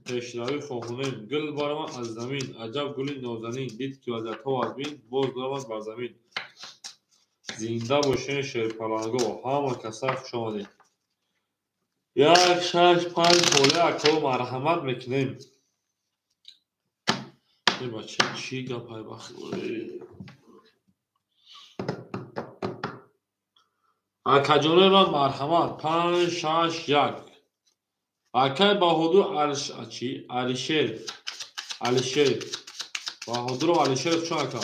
پیشروی خواهونیم گل بارم از زمین عجب گلی نازنین دید که وزت ها از بین باز دارم بر زمین زنده باشین شیرپلنگو همه کسا خوش آمدین 1 6 5 حوله اکو مرحمت میکنیم این بچه چی گپای بخوری اکجونه را مرحمت 5 6 1 اکای بهادر علیشیر بهادر و علیشیر چون اکا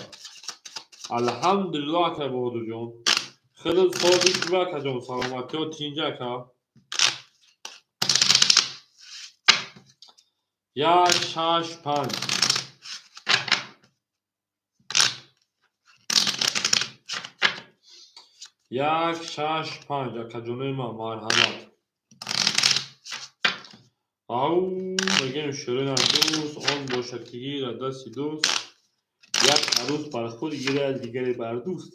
الحمدلله اکای بهادر جان خیلی سازی که اکا جان سلامتی و تینجا اکا 1 6 5 1 6 5 اکجونه ما مرحمت او بگیم شروع دوست آن باشکتگی را دست دوست یک عروس بر خود گیره دیگری بر دوست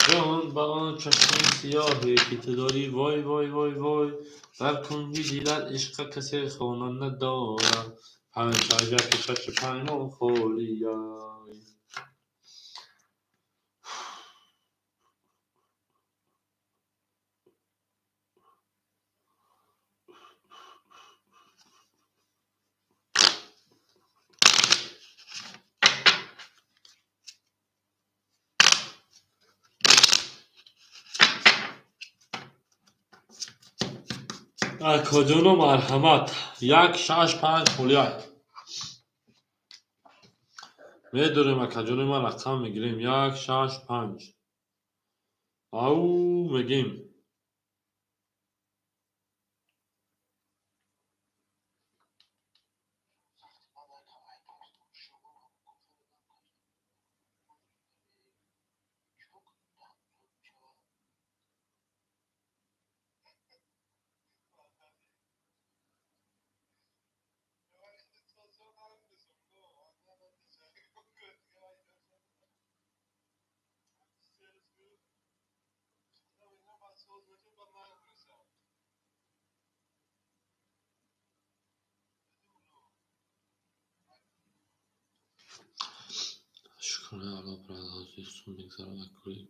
جان با آن چشم سیاهی که تو داری وای وای وای وای بر کنجی دیلت عشق کسی خوانان ندارم 5 6 1 6 5 خولی کجانو مرحمت 1 6 5 خولی میدونیم کجانو ما رقم میگیریم 1 6 5 او میگیم شکر الله برای عزیزتون میگذارم اکولی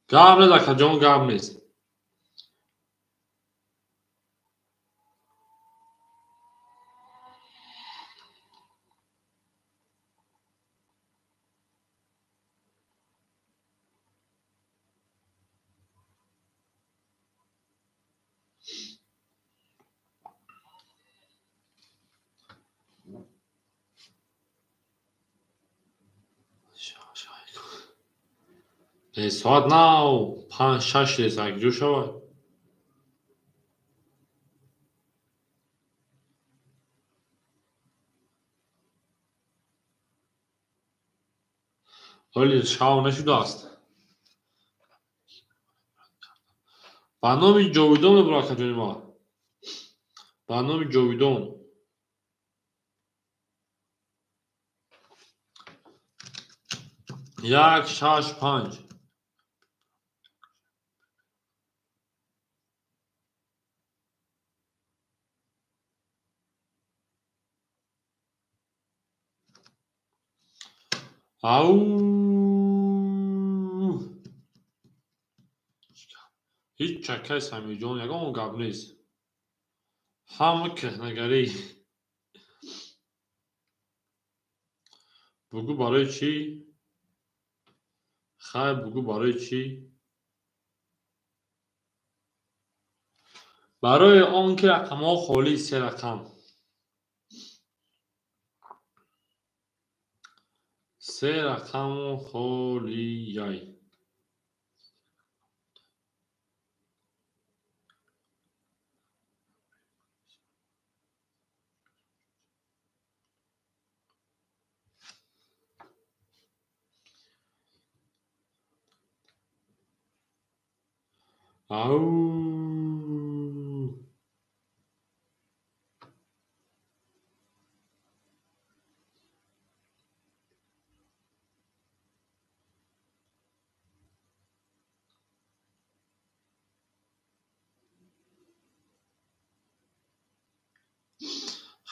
گام نیست کجان گام نیست ساعت ناو 5 6 لیزک جو شود ولی شاو نشده است برنامه جاویدان برای کجانی ما برنامه جاویدان 1 6 5 او هیچ چکه سمی جان یکان گپ نیست همه کهنگری بگو برای چی خیر بگو برای چی برای آنکه رقم‌ها خالی 3 رقم سه رقم خوریای او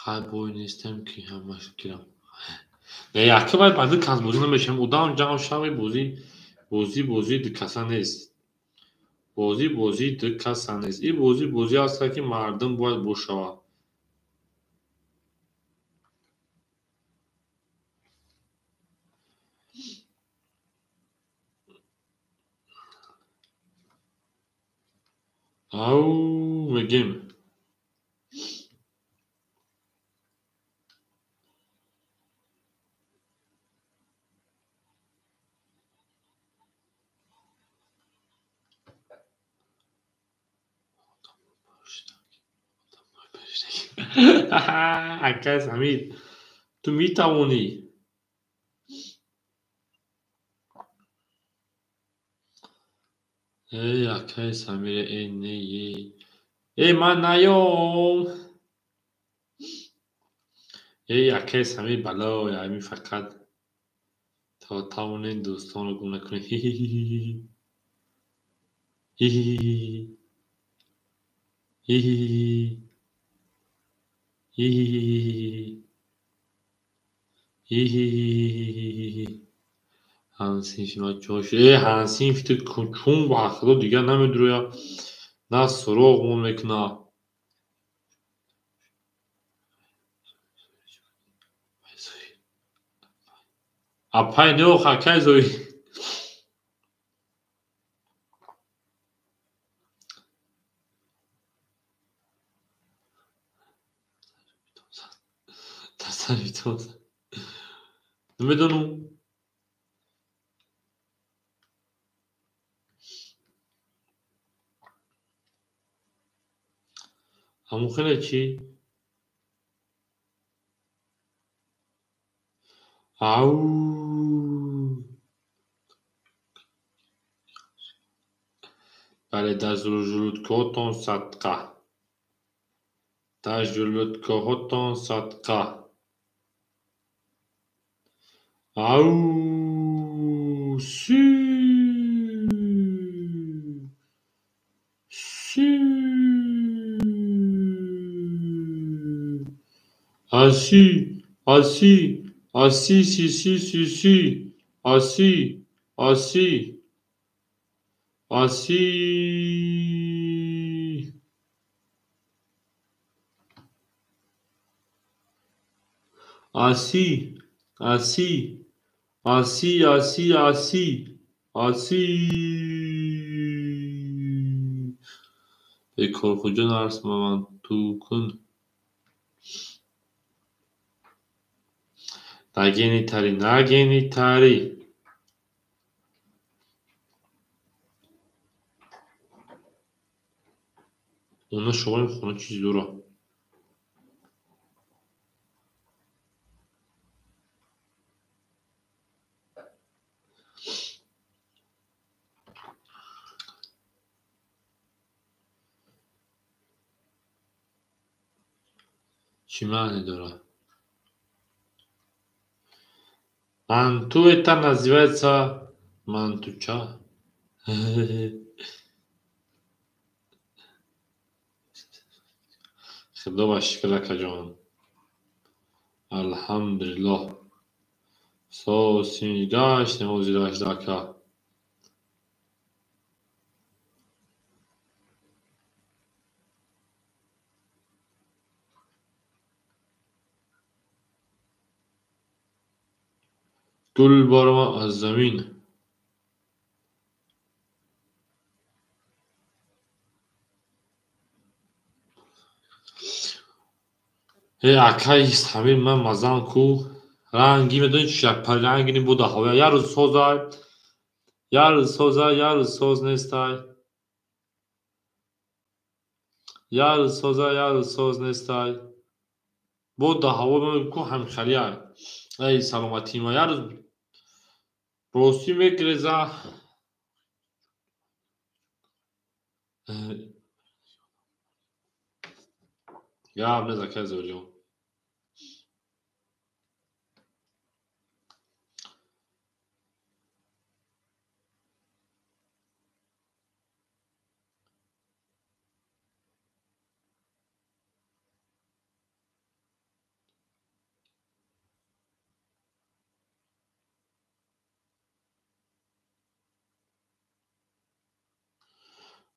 خیلی بوی نیستم که همش گیرم نه یکی باید بعد کس بازی نمیشم ادام جمع شوی بازی دکسا نیست بازی دکسا نیست این بازی است که مردم باید بشود او میگیم عکس حمید تو میتوانی ای عکس امیر ای من نیام ای عکس امیر بلا همین فقط تا توانین دوستان رو گم نکنید Hansin şuna çoş. Hansin işte çun vakıda diye ne müdür ya? Ne soru mu mekna? Apay ne o hakay zoy. Tasarruf. Ne bedonu? Amu khale chi? Au. بله در جلودکوهتان صدقه در جلودکوهتان صدقه او سی سی آسی آسی آسی سی سی سی سی آسی آسی آسی آسی آسی آسی آسی آسی آسی به korkucu arsmaman tukun نگینی تری اونا شغل خونه چیزی دورا چی معنی داره Mantu это называется мантуча. خدا و شکر جان الحمدلله سو سینگاش نموزیداش داکا گل بارما از زمین ای عکایست همین من مزان کو رنگی میدونی چی شد رنگی بود هوا یا روز سوزای یا روز سوز نیستای یا روز سوز نیستای بود هوا بگو همخلیه ای سلامتی ما یا روز روسی میگریزه یا هم نزکه زوجون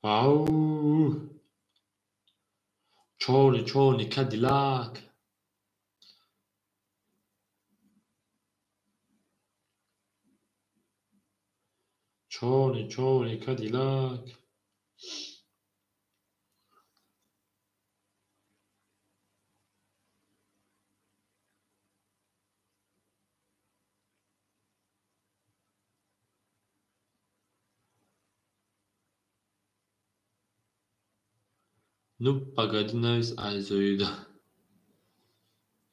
او چونی کدیلاک چونی کدیلاک Nu pagadinais aizoida.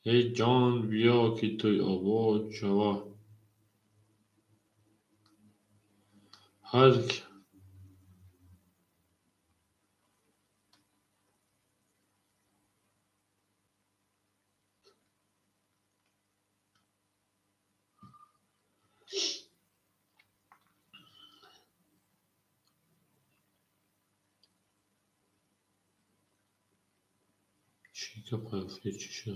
Ey can bia ki toy ava çava. Her çi kapaya çişe.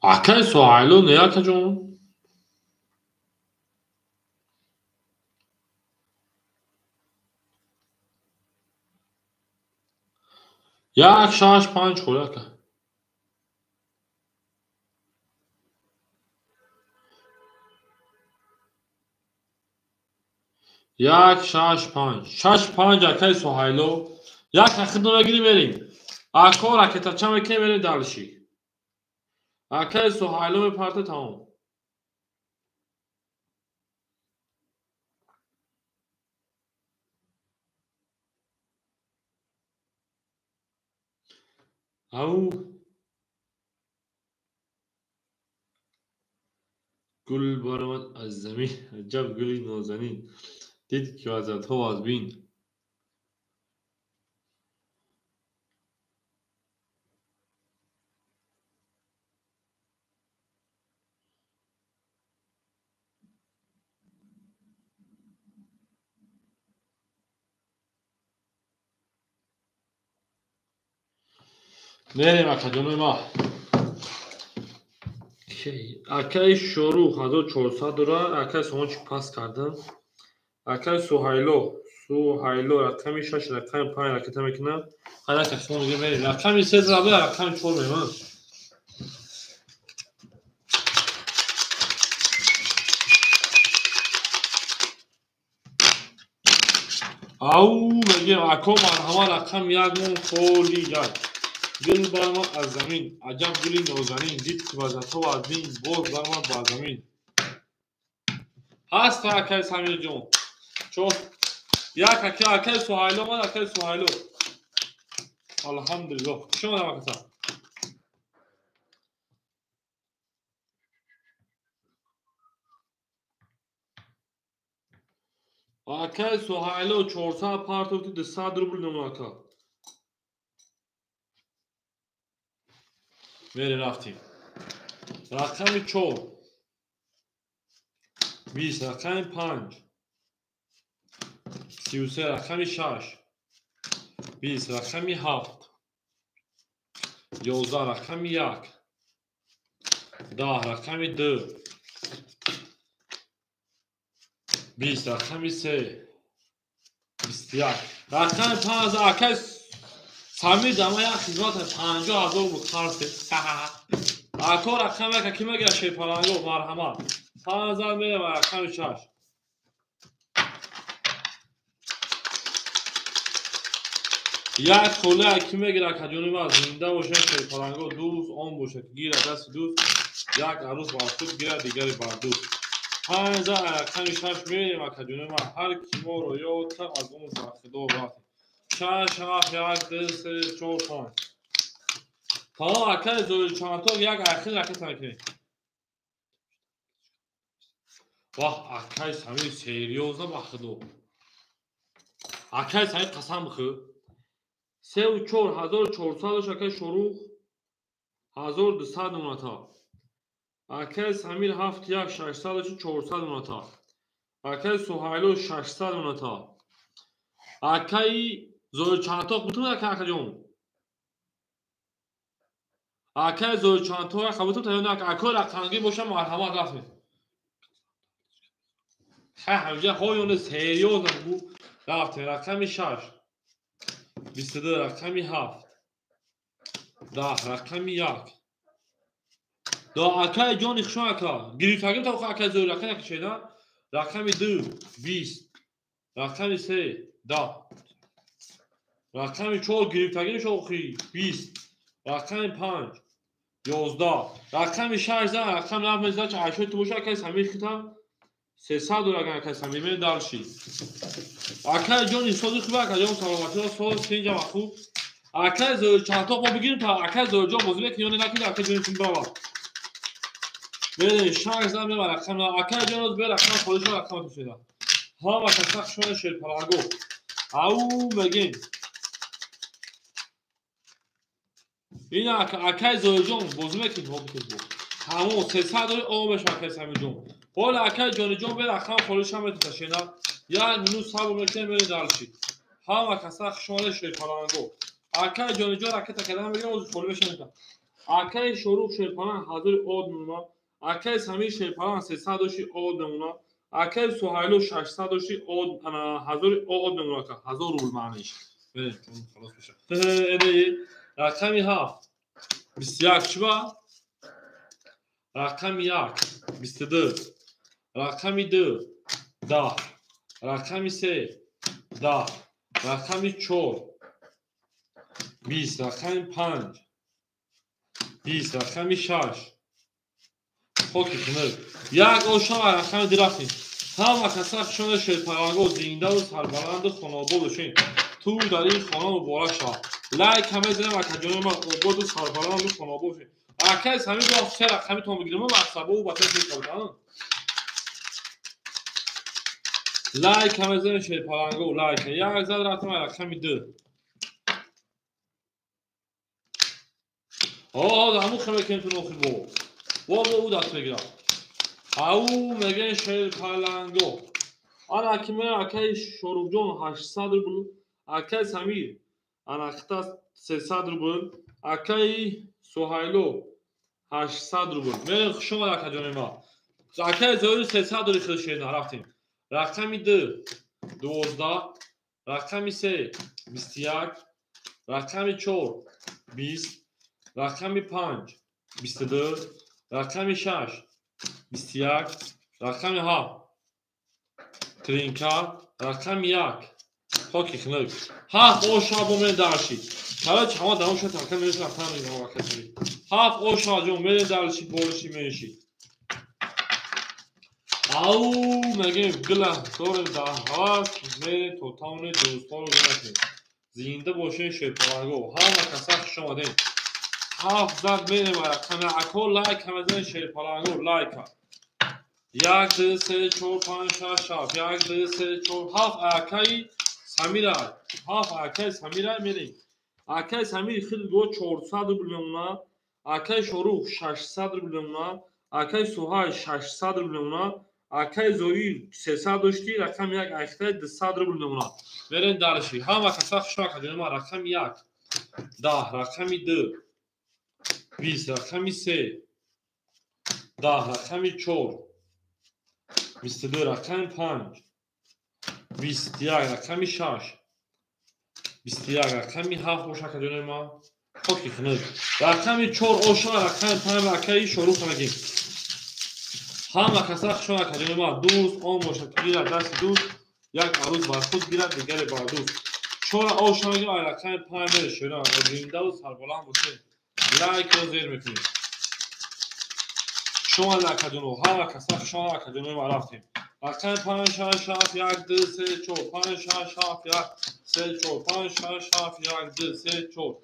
Akay sualo ne yakacağım? Yak şaş panç kolaka. Yak şaş panç. Şaş panç akay sualo. Yak akıdına giri vereyim. Akor aketa çame ke verin dalışi. Akay sualo me parte tamam. Au gul baramat az zemin. Acab guli nazanin. دید که ازت ها از بین بریم اکادمی ما اکای شروع 1400 دلار اکای شما چی پاس کردن اکای سوهایلو رقمی 6 رقم 5 رقم میکنه هر اکای شما میگه بریم رقمی 3 درابه رقمی 4 میمون او میگه اکا مرحمه رقم 1 مون کلی جای گل بر ما از زمین عجب گلی نازنین دید که وزت ها از بین باز بر ما با زمین هست اکای سمیر جون چون یک اکای سوهایلو من اکای سوهایلو الحمدلله شما در مکتا اکای سوهایلو 400 پارتوتی 200 روبل نماکا میری رفتیم رقم 4 20 رقم 5 33 رقم 6 20 رقم 7 11 رقم 1 10 رقم 2 20 رقم 3 21 رقم 5 اکای سمیر دما یک خدمت 50,000 بود خرسه اکا رقم یک که مگه شیپارانگو مرحمه 5000 میره و رقم 6 یک خوله اکی میگیره که جون ما زنده باشه که پلنگو دوست آن باشه که گیره دست دوست یک عروس بر خود گیره دیگری بر دوست 56 میریم که جون ما هر کی ما رو یاد کرد از اون زخدو رفتیم 6 7 1 2 3 4 5 تمام اکل زوری چانتا یک اخیر رکت نکنیم واه اکل سمی سریوزه بخدو اکل سمی قسم بخو 3 و 4 1400 شکل شروع 1200 منتا اکل سمیر 7 1 600 400 منتا اکل سوهایلو 600 منتا اکل زوری چانتا بتونه که اکل جون اکل زوری چانتا خبرتون تایونه که اکل رقمگی باشه مرحمت رفته همجا خویونه سریوزه بو رفته رقمی 6 22 رقمی 7 10 رقمی 1 دا اکای جان خشون اکا گریفتگیم تا اکای زور رقم نکشیده رقمی 2 20 رقمی 3 10 رقمی 4 گریفتگیم شوخی 20 رقمی 5 11 رقمی 16 رقم نفت مزده چه عشوی تو باشه اکای سمیر خیتا 300 رقم اکای سمیر می دارشی اکای جان سازی خوبه اکای جان سلامتی ها ساز سینجا و خوب اکای زور چهتا با بگیریم تا اکای زور جان بازوله که یونه نکنید اکای جانشون برابر بله شهر زدم به رقم اکای جانوز به رقم خودش رقم تو شده ها و کسخ شون شیر پلنگو او بگین این اکای زور جان بازوله که تو بکنید تمام 300 آمش اکای سمی جان حال اکای جان به رقم خودش هم تو شده یا منو صاحب میکنه میره دالشی ها و کسخ شون شیر پلنگو اکای جان رکت کلام بگیم از خودش میکنه اکای شروع شیر پلنگ حاضر اود نونا اکای سمی شیر پلنگ 300 داشی اود نونا اکای سوهایلو 600 داشی اود حاضر اود نونا که 1000 روبل معنیش بریم خلاص بشه ایده رقمی 7 21 چبا رقمی 1 22 رقمی 2 10 رقمی 3 10 رقمی 4 20 رقمی 5 20 رقمی 6 خوکی کنر یک اوشا رقمی درختیم هم و کسخ شده شد پرانگو زینده و سربلند خانابو بشین تو در این خانه مبارک شد لایک همه زنه و کجانه ما بود و سربلند خانابو بشین اکیز همین دو سه رقمی تا بگیرم و مقصبه و بطر شد کردن لایک همه زنه شد پرانگو لایک یک زد رقم رقمی 2 همون خمه کنیم تو نوخی با او دست بگیرم او میگن شیر پلنگو آن اکیمه اکی شروع جون 800 روبل اکی سمیر آن اکتا 300 روبل اکی سوهایلو 800 روبل میره شما اکی جان ما اکی زوری 300 روبل خیلی رفتیم رقمی 2 12 رقمی 3 21 رقمی 4 20 رقمی 5 22 رقمی 6 21 رقمی 7 ترینکا رقمی 1 پاکی خنک 7 اوشا بومن دارشی حالا چما داون شد تا میرس رفتن میگم واقعا 7 اوشا جون میره دارشی بولشی میشی او میگم گلا دور ده هاست میره تو تاون دوستان رو گرفتیم زنده باشه شیرپلنگو هم کسخ شما دین 7 زد میره رقم اکو لایک همه زن شیرپلنگو لایک 1 2 3 4 5 6 7 1 2 3 4 7 اکای سمیرای 7 اکای سمیرای میریم اکای سمیر خیلی دو 400 روبل میمونه اکای شروع 600 روبل میمونه اکای سوهای 600 روبل میمونه اکای زویل 300 داشتی رقم 1 اکای 200 روبل میمونه برین دالشی هم کسا شما کردیم رقم 1 10 رقمی 2 20 رقمی 3 10 رقمی 4 22 رقم 5 21 رقمی 6 21 رقمی 7 اوشا کدونه ما خوکی خنود رقمی 4 اوشا رقم 5 رقمی شروع کنگیم همه کسا شما کدونه ما دوست آن باشد گیرد دست دوست یک عروض بر خود گیرد دیگر بر دوست چون آشنایی علاقه پایین شدن زنده و سربلند باشید لایک رو زیر میکنید شما لکدونو ها کسا شما لکدونو ما رفتیم رقم 5 6 7 1 2 3 4 5 6 7 1 3 4 5 6 7 1 2 3 4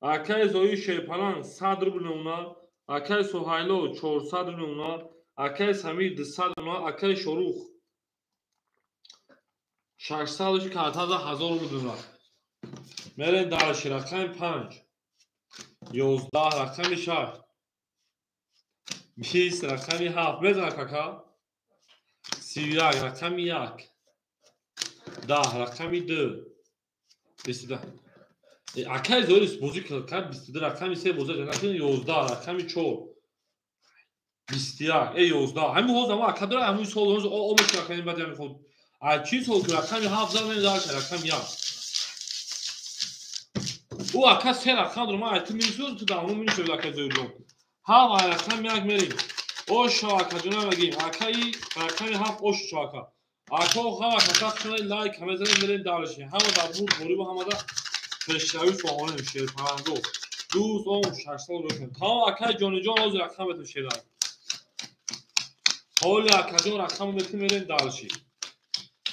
Akay Zoyu Şehpalan 100 ruble ona Akay Sohaylo 400 ruble ona Akay Samir 200 ona Akay Şorux 600 kartaza 1000 ruble ona Mere dalşi rakam 5 11 rakam 6 20 rakam 7 بزن کاکا 31 rakam 1 10 rakam 2 22 Akay Zoyu bozuk kar 22 rakam ise bozuk rakam 11 rakam 4 21 11 همین حوض اما اکادر همین سال اون او مشکل بعد یعنی خود چی سال که رقم 7 نمیدار رقم 1 او اکا سه رقم رو ما اعتماد تو دامون میشه لکه زوجون ها رقم 1 میریم او شاکا جنا میگیم اکای رقم 7 او شاکا اکا ها اکا خود لایک همه زدن میریم دارشی هم در بود موری با هم دا پیشروی فعال میشه پرندو دوست اون 6 سال رو ها اکای جون جون از رقم تو شیرا حالا اکادون رقم میتونیم میریم دارشی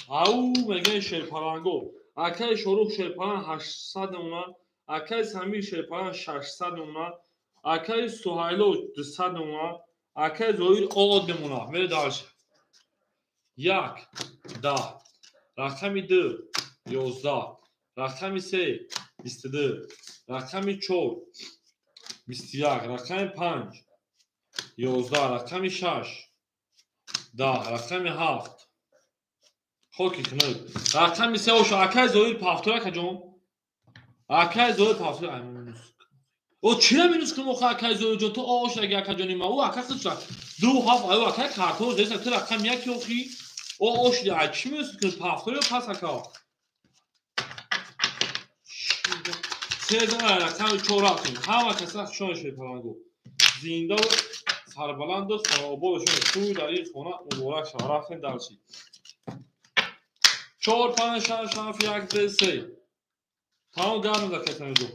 او میگه شیرپارانگو اکای شروع شیرپاران 800 اونا اکای سمیر شیرپاران 600 اونا اکای سوهایلو 200 اونا اکای زویر آد اونا میره دارشی 1 10 رقم 2 11 رقم 3 22 رقم 4 21 رقم 5 11 رقم 6 10 رقم 7 خوکی کنید رقم 3 و شاکای زویر پافتورا کجون اکای زویر پافتورا امینوس او چرا مینوس کنم اکای زویر جون تو آش اگه کجونی ما او اکای خودش دو هاف او اکای کارتون دیگه تو رقم 1 یوخی او آش دی چی مینوس کنم پافتورا پاس اکا سه رقم 4 رقم همه کسا شون شوی پرانگو زنده و سربلند و سرابو شون توی در این خونه مبارک شما رفتین دارشید 4 5 6 7 1 2 3 تمام گرم دکتر دو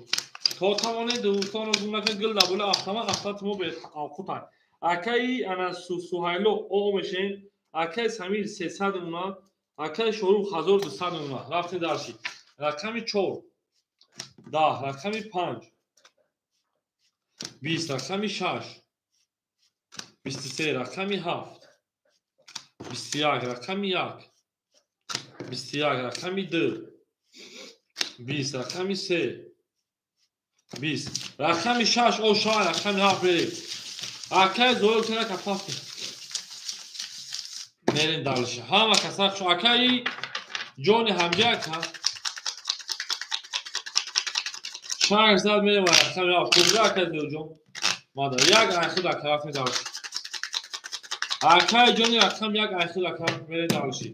تو تمام دوستان رو نکن گل دبول افتما افتات مو به آقوتن اکای انا سوهایلو او میشین اکای سمیر 300 اونا اکای شروع 1200 اونا رفتین دارشید رقم 4 10 رقم 5 20 رقم 6 23 رقم 7 21 رقم 1 21 رقم 2 20 رقم 3 20 رقم 6 او شاه رقم 7 بریم اکای زویل کنه کفاف میرین دارشه همه کسا شو اکای جون همجک ها شهر زد میریم و رقم 7 کجا اکای زویل جون مادر یک اخیر در طرف میدارشه اکای جونی رقم 1 اخیر در طرف میرین دارشه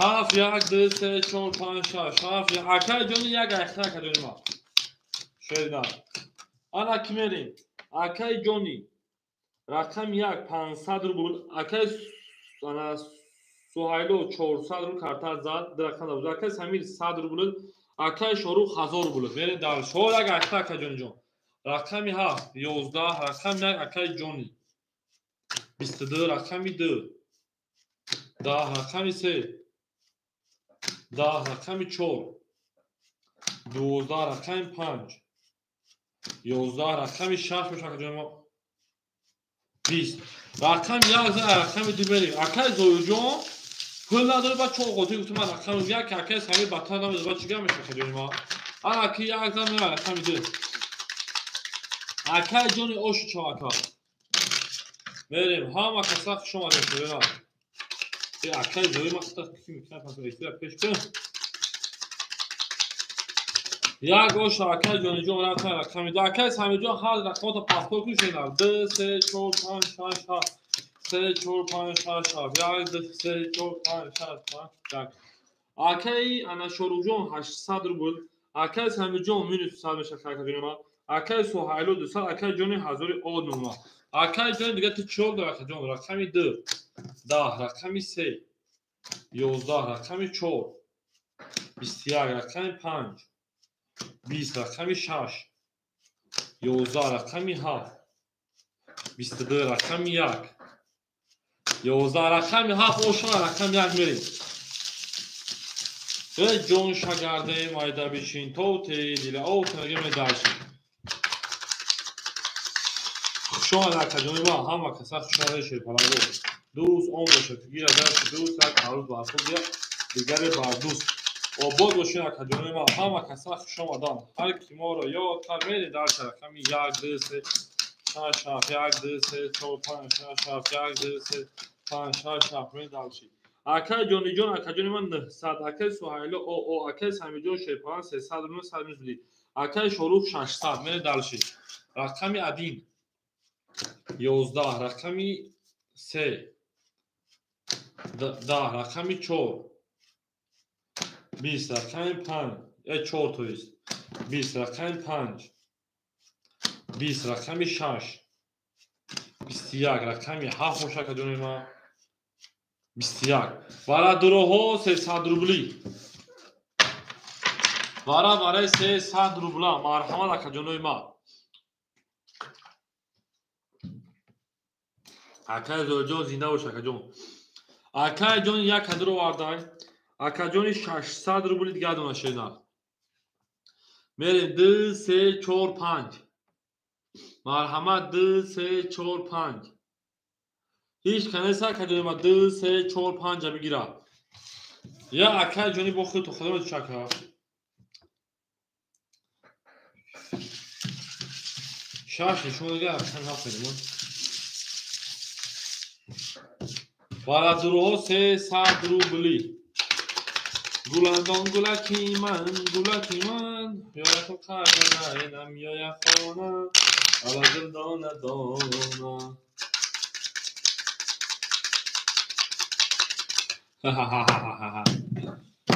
7 1 2 3 4 5 6 7 اکای جونی یک اخیر کجونی ما شدن آن کی میریم اکای جونی رقم 1 500 روبل اکای انا سوهایلو 400 رو کارت زد درخت بود اکای سمیر 100 روبل اکای شروع 1000 روبل میره در شو یک اکای جون جون رقم 7 11 رقم 1 اکای جونی 22 رقم 2 10 رقم 3 10 رقم 4 12 رقم 5 11 رقم 6 میشه که ما 20 رقم 11 رقم 2 بریم اکای زویو جون پول نداره بعد چون قضیه گفتم من رقم 1 اکای سمی بطن نمیده بعد چیکار میشه که ما اکای 11 میره رقم 2 اکای جون اوش چاکا بریم همه کسا شما دارید این اکای زویو مقصد کی میکنه پس ایستاد پیش کن یا گوش اکای جون جون رقم 2 اکای سمی جون حال رقمات پاسپورت کوش اینا 2 3 4 5 6 7 3 4 5 6 7 1 2 3 4 5 6 7 اکای انا شروع جون 800 روبل اکای سمی جون مینوس 100 میشه که ما اکای سوهایلو 200 اکای جون 1000 اود نوما اکای جون دیگه تو چول داره جون رقم 2 10 رقم 3 11 رقمی 4 21 رقمی 5 20 رقمی 6 11 رقمی 7 22 رقمی 1 11 رقمی 7 و 6 رقمی 1 میریم. به جون شاگرده مایده بشین تو دیل او ترگم درشین شما لکه جونی ما هم و کسا خوشاره شیر پلانگو دوست اون باشه که گیره درش دوست لکه عروض برخود بیا دیگری بر دوست و بود باشین لکه جونی ما هم و کسا خوشم آدم هر کی ما رو یاد کرد درش رقمی 1 2 3 6 7 1 2 3 4 5 6 7 1 2 3 5 6 7 می درشین اکای جونی جون اکای جونی من 100 اکای سهیل او اکای سامی جون شیپان 300 رو 100 میذاری اکای شروع 600 می درشین رقمی ادین 11 رقمی 3 10 رقمی 4 20 رقمی 5 4 تو است 20 رقمی 5 20 رقمی 6 21 رقمی 7 مشکل جونی ما 21 برای دروها 300 روبلی برای 300 روبلا مرحمت لکه جونی ما اکای زوجون زنده باشه اکای جون اکای جون یک درو واردای اکای جون 600 روبلی دیگه دونه شینا میریم 2 3 4 5 مرحمت 2 3 4 5 هیچ کنیسا اکای جون ما 2 3 4 5 بگیره یا اکای جونی با خود تو خودم چکه شاش شما دیگه اکای هفت میدیم برای دروها 300 روبلی گلندان گلکی من یاره تو خرده نینم یا خانه علا دل دانه دانه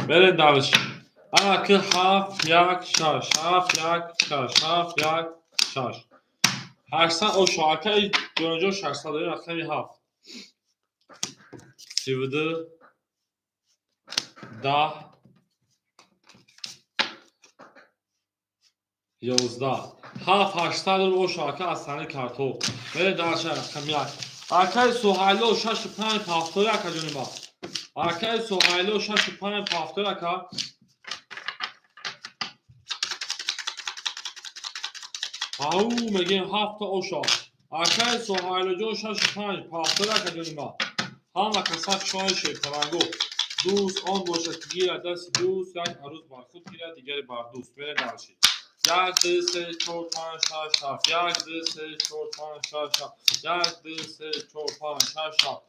بره دلش اکه 7 1 6 7 1 6 7 1 6 800 او شاکه جونجو 600 داری رقمی 7 32 10 11 7 800 رو شاکه از تنه کارتو بره دلش رقمی 1 اکای سوهیلو 6 5 پافتوری اکا جونی ما اکای سوهیلو 6 5 پافتوری اکا او میگیم 7 اوشا اکای سوهیلو جون 6 5 پافتوری اکا جونی ما هم کسات شایشه پرنگو دوست آن باشه که گیره دست دوست یک عروض بر خود گیره دیگری بر دوست بره درشید 1 2 3 4 5 6 7 1 2 3 4 5 6 7 1 2 3 4 5 6 7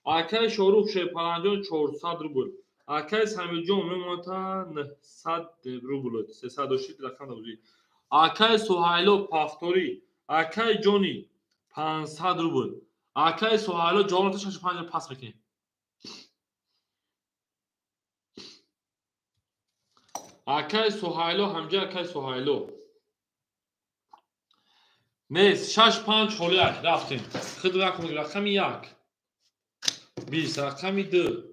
اکای شروع شه پرنجون 400 روبل اکای سامی جون میمونتا 900 روبل 360 رقم دوزی اکای سوهیلو پافتوری اکای جونی 500 روبل اکای سوهیلو جون 65 پاس بکن اکای سوهیلو همجا اکای سوهیلو نیست 6 5 خولیک رفتیم خود رقمی 1 20 رقمی 2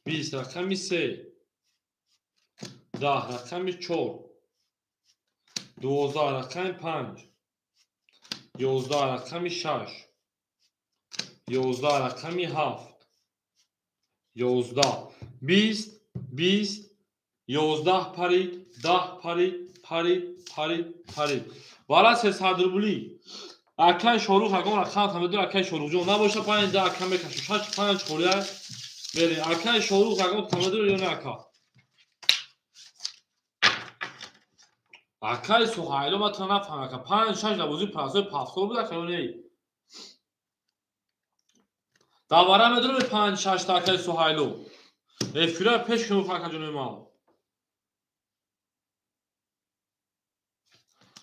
20 رقمی 3 10 رقمی 4 12 رقمی 5 11 رقمی 6 11 رقمی 7 11 20 20 11 پرید 10 پرید برای 300 روبلی اکای شروع اگه رقم تمدید اکای شروع جون نباشه پایین ده اکم بکشو 6 5 خولیه بری اکای شروع اگه تمدید یا نه اکای سوهیلو ما تو نفهم که 5 6 دوازی پرازوی پافتور بوده که نه دوباره میدونم 5 6 تا اکای سوهیلو افیرا پیش کنو فاکا جونی ما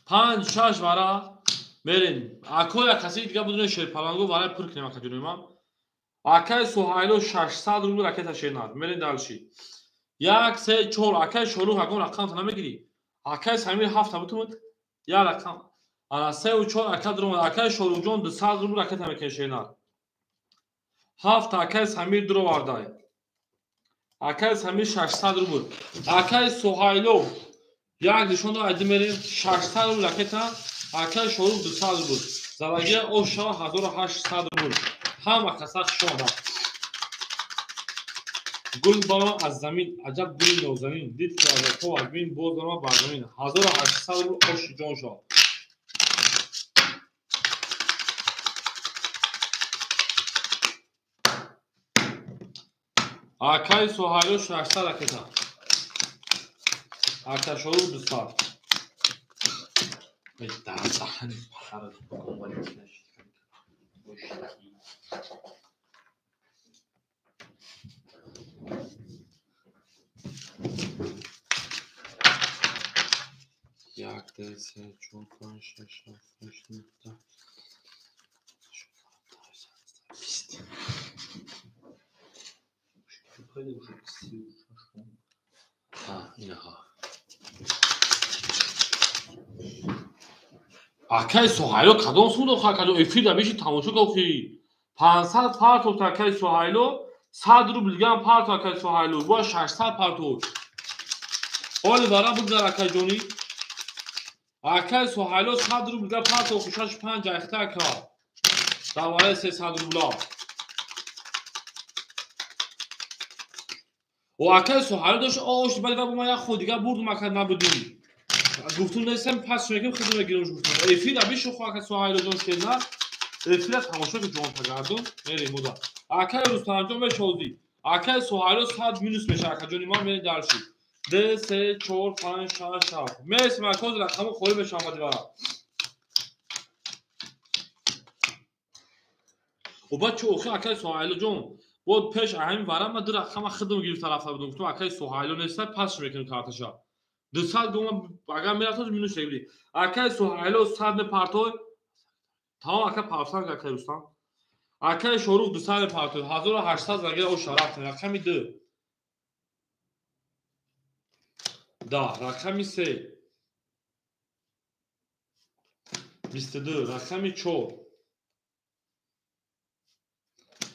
5 6 برای بریم اکای کسی دیگه بدون شیر پلنگو برای پر کنیم اکا جونی ما اکای سوهیلو 600 روبل رکت شیناد بریم دلشی 1 3 4 اکای شروع اگه رقم تو نمیگیری اکای سامی 7 بتومد یا رقم انا 3 و 4 اکای درون اکای شروع جون 200 روبل رکت میکنه شیناد 7 акай Самир дуро вардай. Акай Самир 600 рубл. Акай Суҳайлов як нишондо айди мерем 600 рубл ракета. Акай Шорух 200 рубл. Залагия Оша 1800 рубл. Ҳама каса хушода. Гул бара аз замин аҷаб гули нозанин дид ки аз то аз бин боз дорма бар замин 1800 рубл Оши ҷон шо. Акай Суҳайлов 600 ракета. Акай Шорух 200. Як, десять, чотири, п'ять, шість, сім, Акай Суҳайлов кадом суд охир кадом эфир биши тамошо охи 500 партов Акай Суҳайлов 100 рубл гам парт Акай Суҳайлов бо 600 партов оли бара бугзар Акай ҷони Акай Суҳайлов 100 рубл гам партов хушаш 5 айхта ка давара 300 рубла о Акай Суҳайлов дош ош бади ба ма я худига бурд макад набудим گفتون نیستم پس میگم خدمت گیروش گفتم افید ابیش خو اکای سوهایلو جون شدنا افید تماشا که جون تگردم میری مودا اکای رستم جون بشودی اکای سوهایلو 100 مینوس میشه اکای جون ما میری درشی 2 3 4 5 6 7 میس مرکز رقم خوری بشه آمدی برا و بعد چه اخی اکای سوهایلو جون بود پیش اهم برام ما در رقم خدمت گیر طرف بودم گفتم اکای سوهایلو نیست پس میکنم کارتشا 200 گوم اگر میراتوز مینوس شگری اکای Суҳайлов 100 партой тамом ака павсан акай Рустам акай Шорух 200 партой 1800 загира о шарафт рақами 2 да рақами 3 22 рақами 4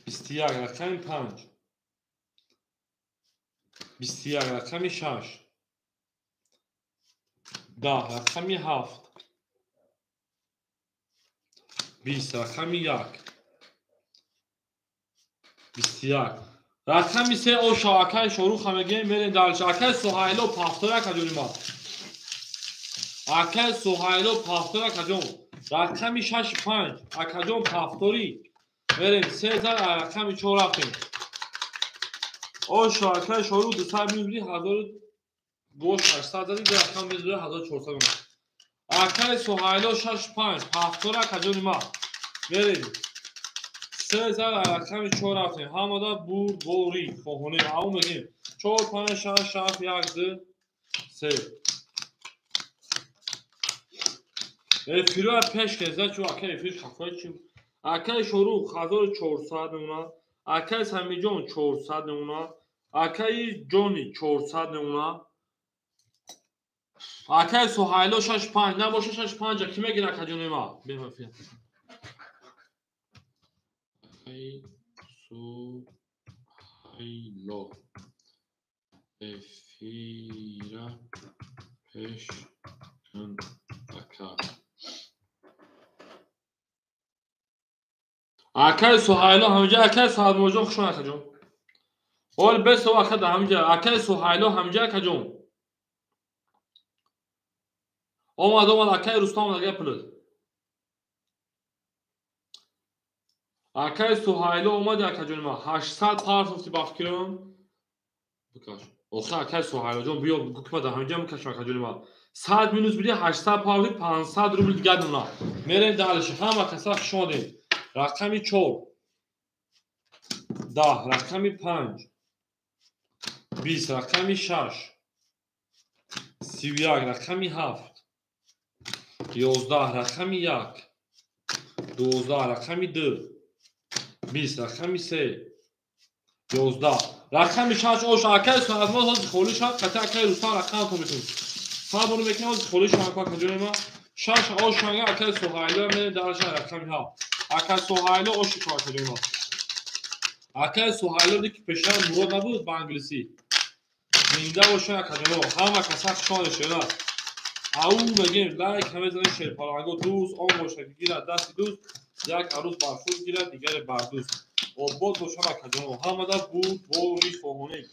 21 рақами 5 21 рақами 6 ده رقمی 7 20 رقمی 1 21 رقمی 3 او شاکای شروع همگی میرین در شاکای Суҳайлов پافتورا کجونی ما اکای Суҳайлов پافتورا کجون رقمی 6 5 اکجون پافتوری میرین 3000 رقمی 4 رفتیم او شاکای شروع 200 میبری 1000 گوش 800 دادی در رقم میذاره 1400 میشه اکای Суҳайлов 6 5 پافتورا کجونی ما میرین 3000 رقم 4 رفتیم همادا بور بوری خونه او میگیم 4 5 6 7 1 2 3 افیرو پیش کنزد چون اکای افیر خفای چیم اکای شروع 1400 نمونه اکای سمی جون 400 نمونه اکای جونی 400 نمونه اکای Суҳайлов 6 5 نباشه 6 5 کی میگیره اکای جونی ما بیم افیر اکای Суҳайлов افیرا پیش کن اکای اکای Суҳайлов همجا اکای صاحب موجود خوشون اکای جون اول بس و اکای همجا اکای Суҳайлов همجا اکای جون اومد اکای رستم دیگه پلد اکای Суҳайлов اومد اکای جون ما 800 پارت افتی بافکرم بکاش اوخه اکای Суҳайлov جون بیا گوکما ده همجا میکشم اکای جون ما 100 مینوس بدی 800 پارت 500 روبل دیگه دونا میرین دالش همه کسا شدیم رقمی 4 10 رقمی 5 20 رقمی 6 31 رقمی 7 11 رقمی 1 12 رقمی 2 20 رقمی 3 11 رقمی 6 اوش اکای Суҳайлов خولی شد قطع اکای رستم رقم تو میتون ها برو میکنم خولی شد اکای کجوری ما 6 اوش اکای Суҳайлov میره درش رقمی ها اکای Суҳайлov اوش کار کجوری ما акай суҳайлоде ки пешан мурод набуд ба англисӣ зинда бошен акаҷоно ҳама касак шонешена ау мегем лайк ҳаме зани шерпаранго дӯст он боша ки гирад дасти дӯст як арӯз барфӯз гирад дигаре бардӯст обод бошан акаҷоно ҳамада буд бори хоҳонем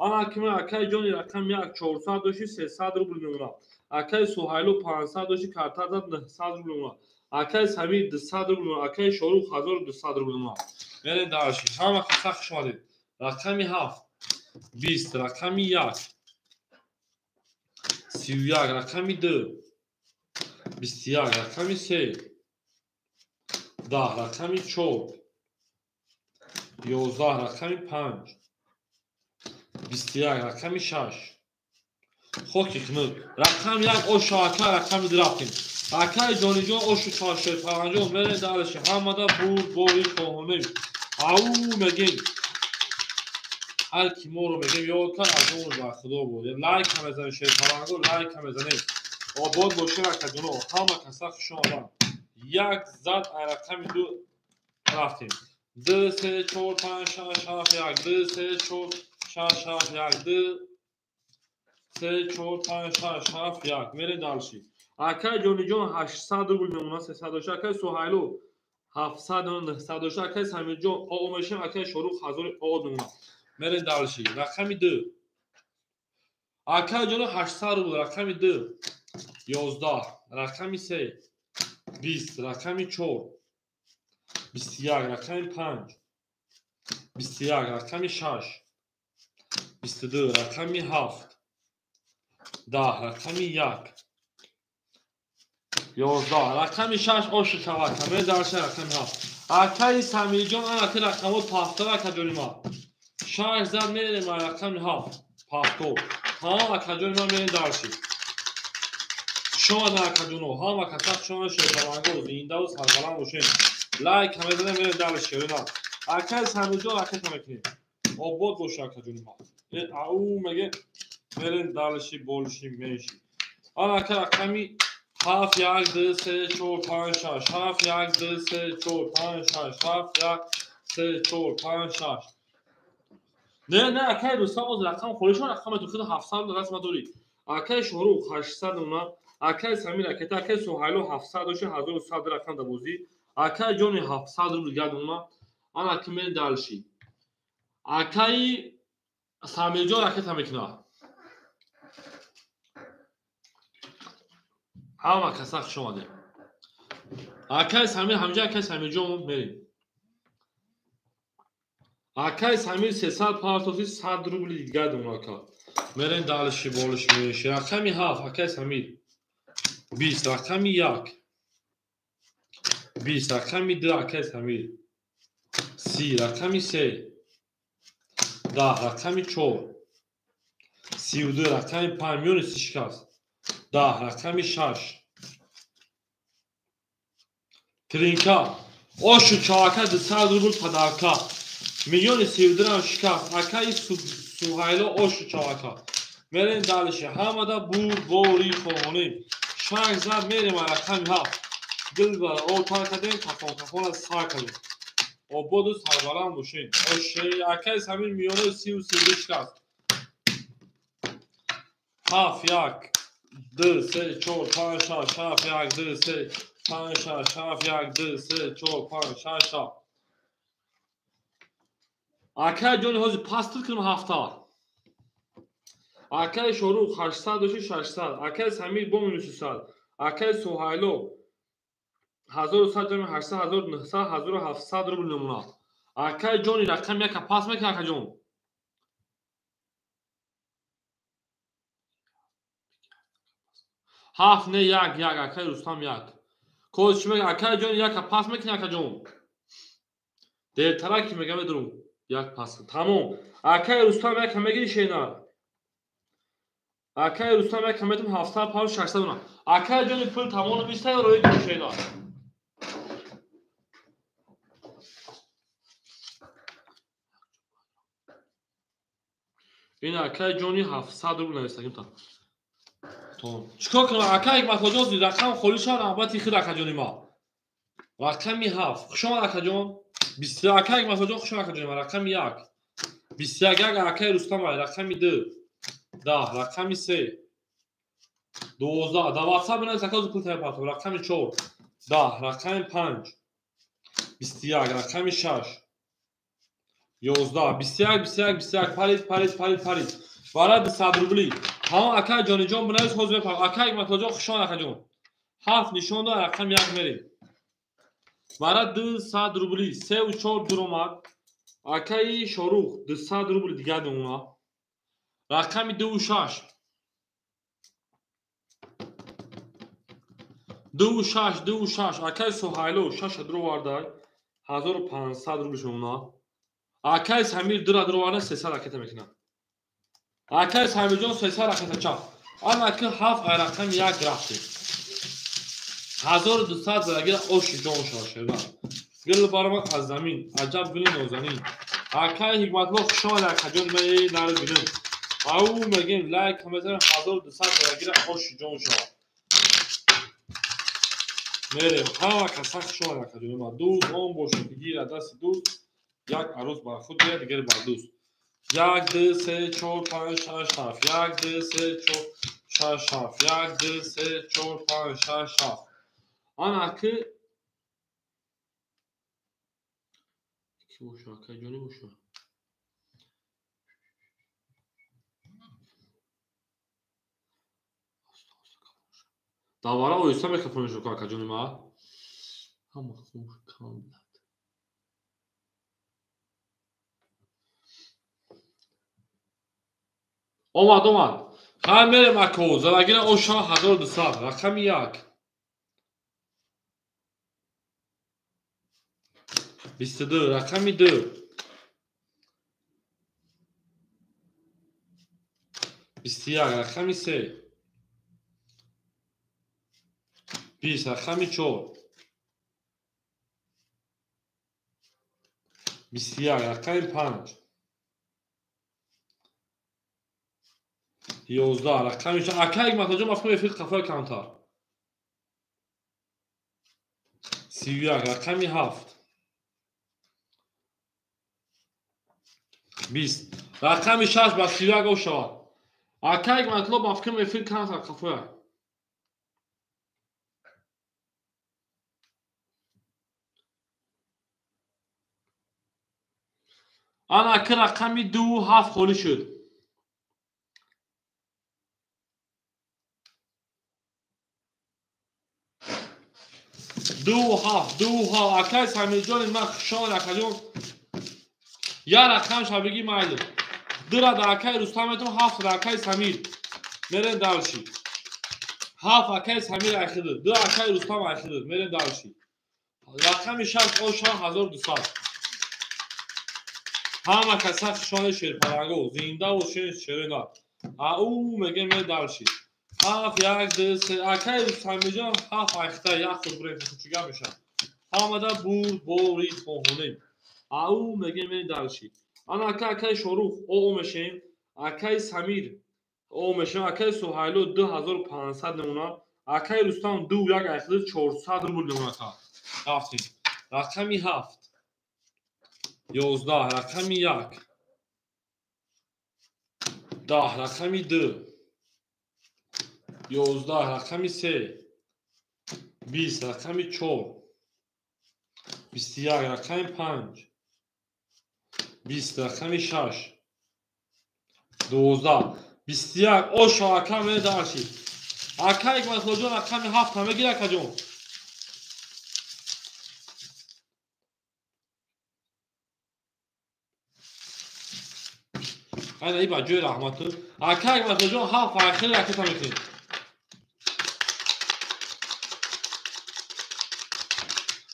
ана киме акай ҷони рақам 1 400 дошти 300 рубл мемонад акай суҳайло 500 дошти карта зад 900 рубл мемонад акай самир 200 рубл мемонад акай шорух 1200 рубл мемонад мерем дарши ҳама каса хуш омадед рақами 7 20 рақами 1 31 рақами 2 21 рақами 3 10 рақами 4 11 рақами 5 21 рақами 6 хоки қимат рақам 1 ош ака рақами 2 рафтем акай ҷониҷон ошу шерпаранҷон мерем дарши ҳамада бур бори хоҳонем ау мегем ҳар ки моро мегем ёд кард аз он ба худо буд лайк ҳам мезанем шерпаранго лайк ҳам мезанем обод бошед акаҷоно ҳама каса хуш омаданд як зад ай рақами 2 рафтем 2 3 4 5 6 7 1 2 3 4 6 7 1 2 3 4 5 6 7 1 мерем далши акай ҷониҷон 800 рубл мемонад 300 дошта акай суҳайло 700 900 дошта акай самирҷон оғо мешем акай шорух 1000 оғо мемонад мерем далши рақами 2 акай ҷоно 800 рубл рақами 2 11 рақами 3 20 рақами 4 21 рақами 5 21 рақами 6 22 рақами 7 10 рақами 1 11 рақами 6 ошу шавака мерем далши рақами 7 акай самирҷон аки рақамот пафтор акаҷони ман 6 зад мерем ай рақами 7 пафтор ҳама акаҷони ман мерем далши шомада акаҷоно ҳама каса шона шерпаранго зиндаву сарбаланд бошем лайк ҳаме зада мерем далши шерина акай самирҷон ракета мекунем обод боша акаҷони ман ау меге мерем далши болши меши ана акай рақами 7 1 2 3 4 5 6 7 1 2 3 4 5 6 7 1 3 4 5 6 не акай дӯстон оз рақам холишон рақаме духида 700 расма дорӣ акай шорух 800 мемонад акай самир ракета акай суҳайло 700 дошти 1100 рақам да бозӣ акай ҷони 700 рубл гад мемонад ана ки мерем далши акай самирҷон ракета мекунад ҳама каса хуш омадем акай самир ҳамҷа акай самирҷон мерем акай самир 300 партофи 100 рубли дигар думака мерем далши болиш меши рақами 7 акай самир 20 рақами 1 20 рақами 2 акай самир 30 рақами 3 10 рақами 4 32 рақами 5 миёни шикаст 10 рақами 6 тринка ошу чавака 200 рубл падарка миёни 32 шикаст акай суҳайло ошу чавака мерем далши ҳамада бур бори хоҳонем 6 зад мерем ай рақами 7 дилбара отар кадем кафон сар кадем ободу сарбаланд бошем оше акай самир миёни 32 шикаст 7 1 2 3 4 5 6 7 1 2 3 5 6 7 1 2 3 4 5 6 7 акай ҷони ҳозир пастир кунем 7 акай шорух 800 дошти 600 акай самир бомини 300 акай суҳайло 1100 ҷами 800 1900 1700 рубл мемонад акай ҷони рақами яка пас мекунад акаҷон ҳафт не як акай рустам як коз чӣ мега акай ҷони яка пас мекунад акаҷон дертара ки мегам медурум як пас тамом акай рустам яка мегири шена акай рустам яка метум 700 пар 600 мемонад акай ҷони пул тамоми 20 рои шена ин акай ҷони 700 рубл навистагим та чикор кунам акай ҳикматҳоҷоз рақам холишан албатти хир акаҷони ма рақами 7 хушомад акаҷон 21 مساجون خوش نکنیم رقم 1 21 اکای رستم رقم 2 10 رقم 3 12 دوازده بنای زکات پول تایپاتو رقم 4 10 رقم 5 21 رقم 6 11 21 پرید وارد 100 روبلی ها اکای جانی جان بنای خوز بپا اکای مساجون خوش نکنیم 7 نشون داد رقم 1 میریم وارد 200 روبلی 3 و 4 درآمد اکای شاروخ 200 روبلی دیگه دونا رقم 2 و 6 2 و 6 اکای سوهایلو 6 درو وارده 1500 روبلی شونا اکای سمیر درو وارده 300 رکت میکنه اکای سمیر جان 300 رکت چاپ آن اکای 7 رقم 1 رفته 1200 درگیر اوش جان شاشرنا گل بارم از زمین عجب گل نوزنین اکای حکمت الله خوشحال اکجون می نار بینم او میگن لایک کامنت 1200 درگیر اوش جان شا میره ها کسا خوشحال اکجون ما دوست اون باشه بگیر دست دوست یک عروس با خود بیاد دیگه با دوست 1 2 3 4 5 6 7 1 2 3 4 6 7 1 2 3 4 5 6 7 آن اکی کی باشه اکی جانی باشه دوباره اویستا میکروفونش رو اکی جانی ما هم خوب کامل اومد خواهیم بریم اکو زدگیر اوشا 1200 رقم 1 22 رقم 2 21 رقم 3 20 رقم 4 21 رقم 5 11 رقم 6 اکای متوجه مفهوم فیل قفای کانتر 31 رقم 7 20 رقم 6 با 31 اوشا اکای مطلب مفهوم فیل کانتر قفای آن اکی رقم 2 7 خولی شد 2 اکای سمیر جان من خشان اکجون یا رقم شبگی مایل دو را اکای رستمتون 7 اکای سمیر میرن دالشی 7 اکای سمیر اخیده 2 اکای رستم اخیده میرن دالشی رقم 6 اوشا 1200 همه کسا خشان شیر پرنگو زنده و شیرنا او میگه میرن دالشی 7 1 2 3 اکای رستم جان 7 اخیده یا خود برای کوچیکا میشن آمده بورید فهونه او میگه میرن دالشی آن اکای شاروخ او میشین اکای سمیر او میشین اکای سوهایلو 2500 نمونه اکای رستم 2 1 اخیده 400 روبل نمونه تا رفتیم رقمی 7 11 رقمی 1 10 رقمی 2 11 رقمی 3 20 رقمی 4 21 رقمی 5 20 رقمی 6 12 21 اوشا اکا میره دارشی اکا یک مسئله رقمی 7 همه گیر اکا جون این ای با جوی رحمتون اکا یک مسئله 7 اخیر رکت هم میکنیم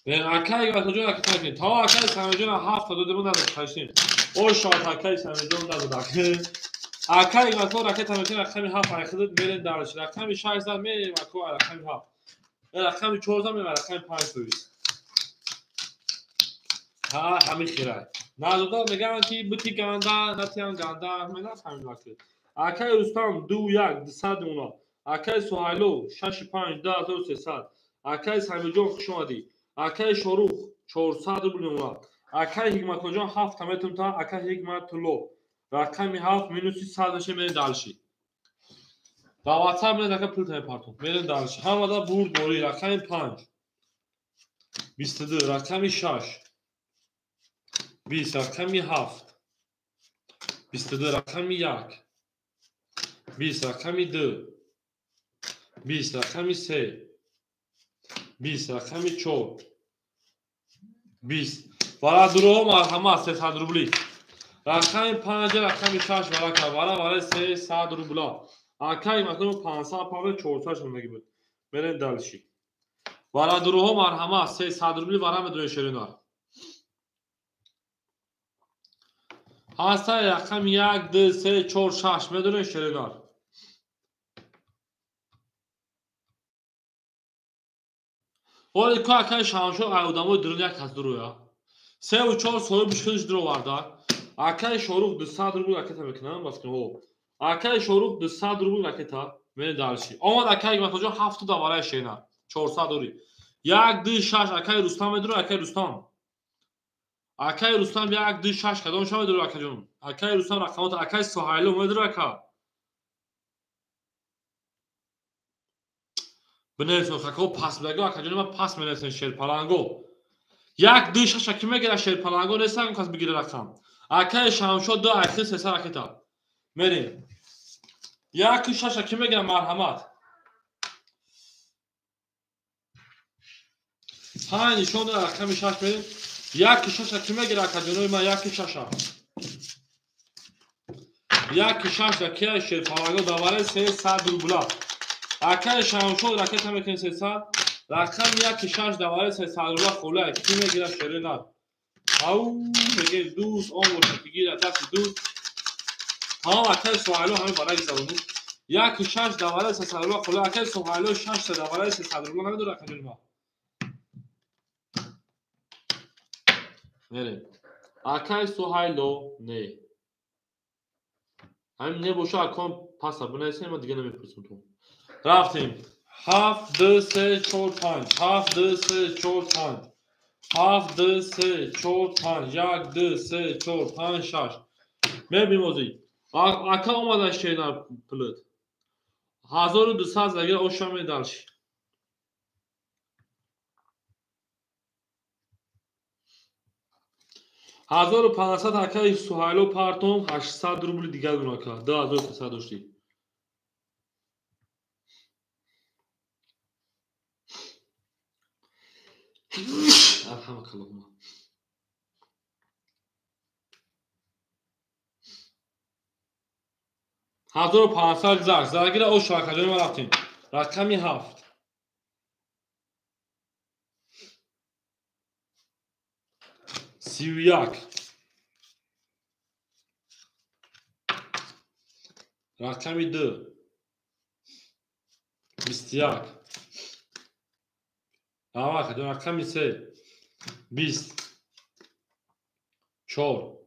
بین اکا یک مسئله رکت هم میکنیم تا اکا سمیجون 7 تا دو دمون ندارد خشیم اوشا اکا سمیجون ندارد اکا یک مسئله رکت هم میکنیم رقمی 7 اخیر میرین دارشی رقمی 6 زن میریم اکا رقمی 7 رقمی 14 میریم رقمی 5 تویست ها همین خیره نازودا میگن که بوتی گنده نتیان گنده من نفهمیم وقت اکای رستم 2 1 200 اونا اکای سوهایلو 6 5 10300 اکای سمیجون خوشمادی اکای شاروخ 400 روبل اونا Akay Hikmatojon 7 tametun ta Akay Hikmatullo. Rakami 7 minusi 100 meni dalshi. Da WhatsApp meni daka pul pardon. Meni dalshi. Hamada burd bori rakami 5. 22 rakami 6. 20 rakami 7. 22 rakami 1. 20 rakami 2. 20 rakami 3. 20 rakami 4. 20 Vara durum marhamat 300 rubli. Rakami 5 rakami 6 vara 300 rubla. Akay मतलब 500 पावे 400 şundaki bu. Menen dalshi. Vara durum marhamat 300 rubli vara medun şerinar. Hasta rakam 1 2 3 4 6 medun şerinar. Ola ki akay şanşo ayudamo duracak hazır ya. 3 و 4 soyu bişkiliş duru var da. Akay şoruk 200 rubli raketa mekanam baskin o. Akay şoruk 200 rubli raketa meni dalshi. Omad akay gmatojo 7 da vara şena. 400 duri. 1 2 6 akay Rustam medun akay Rustam. Akay Rustam 1 2 6 kadon şama duru akajon. Akay Rustam rakamat akay Sohaylo medun aka. Beneso khako pas bego akajon ma pas menesen şer palango. 1 2 6 kime gele şer palango nesan kas bigire rakam. Akay şamşo 2 akhi 300 raketa. Meri. 1 2 6 kime gele marhamat. Hani şonu rakam 6 meri. 1 2 6 kime gele akajon ma 1 2 6. 1 2 6 ki şer palango davare 300 rubla. Akay şamşo raketa mekan 300. Rakam 1 2 6 davare 300 rubla khola kime gele şerinar. Au bege دوست آموز بگیر دست دوست ها اکل سوالو همه برای زبونو یک شش دواره سه سالو خلا اکل سوالو شش دواره سه سالو نمیدونه اکل ما نره اکل سوالو نه همین نه boşa akon pasa bu neyse ama دیگه نمیپرسم تو رفتیم 7 2 3 4 5 7 2 3 4 5 7 2 3 4 5 1 2 3 4 5 6 مبین موزی اکا اومدن şeyler pılıt 1200 اگر oşam dalshi 1500 akay Suhaylo partom 800 rubli digar gunaka 2300 doshti Alhamdulillah 1500 گذشت درگیر او شاکجانی ما رفتیم رقمی 7 31 رقمی 2 21 رقمی 3 20 4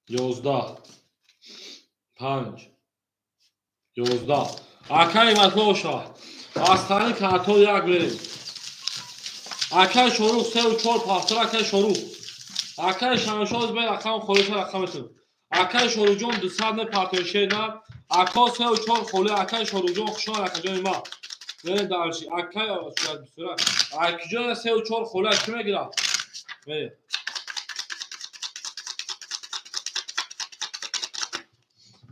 11 5 11 akay matlo شاه آستانی کارتو یک بریم akay شروع 3 و 4 پاستر akay شروع akay شانشوز به رقم خودش رقمتون akay شروع جون 200 نه پارتون شینا akay 3 و 4 خوله akay شروع جون خوشا رقم ما نه دارشی akay شاید بسرعه akay جون 3 و 4 خوله کی میگیره نه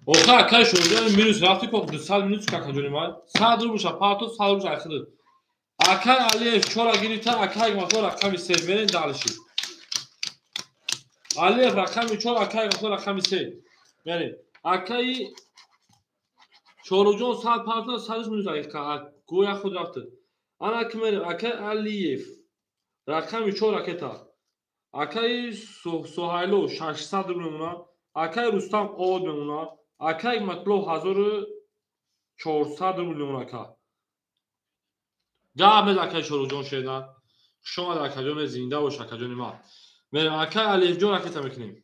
Oxa akay şurada minus rafti kok 200 minus kakajoni ma sadru busha parto sadru busha akhid akay Aliyev chora girita akay motor raqami 3 menen dalshi Aliyev raqami 4 akay motor raqami 3 yani akay chorujon sad parto sadru minus akay goya khud rafti ana kmer akay Aliyev raqami 4 raketa akay Sohaylo 600 memuna akay Rustam od memuna akay matlo 1400 میلیون کا گام دکای شروجون شدن شما دکایون زنده و شکایون ما من akay الف جون راکت میکنیم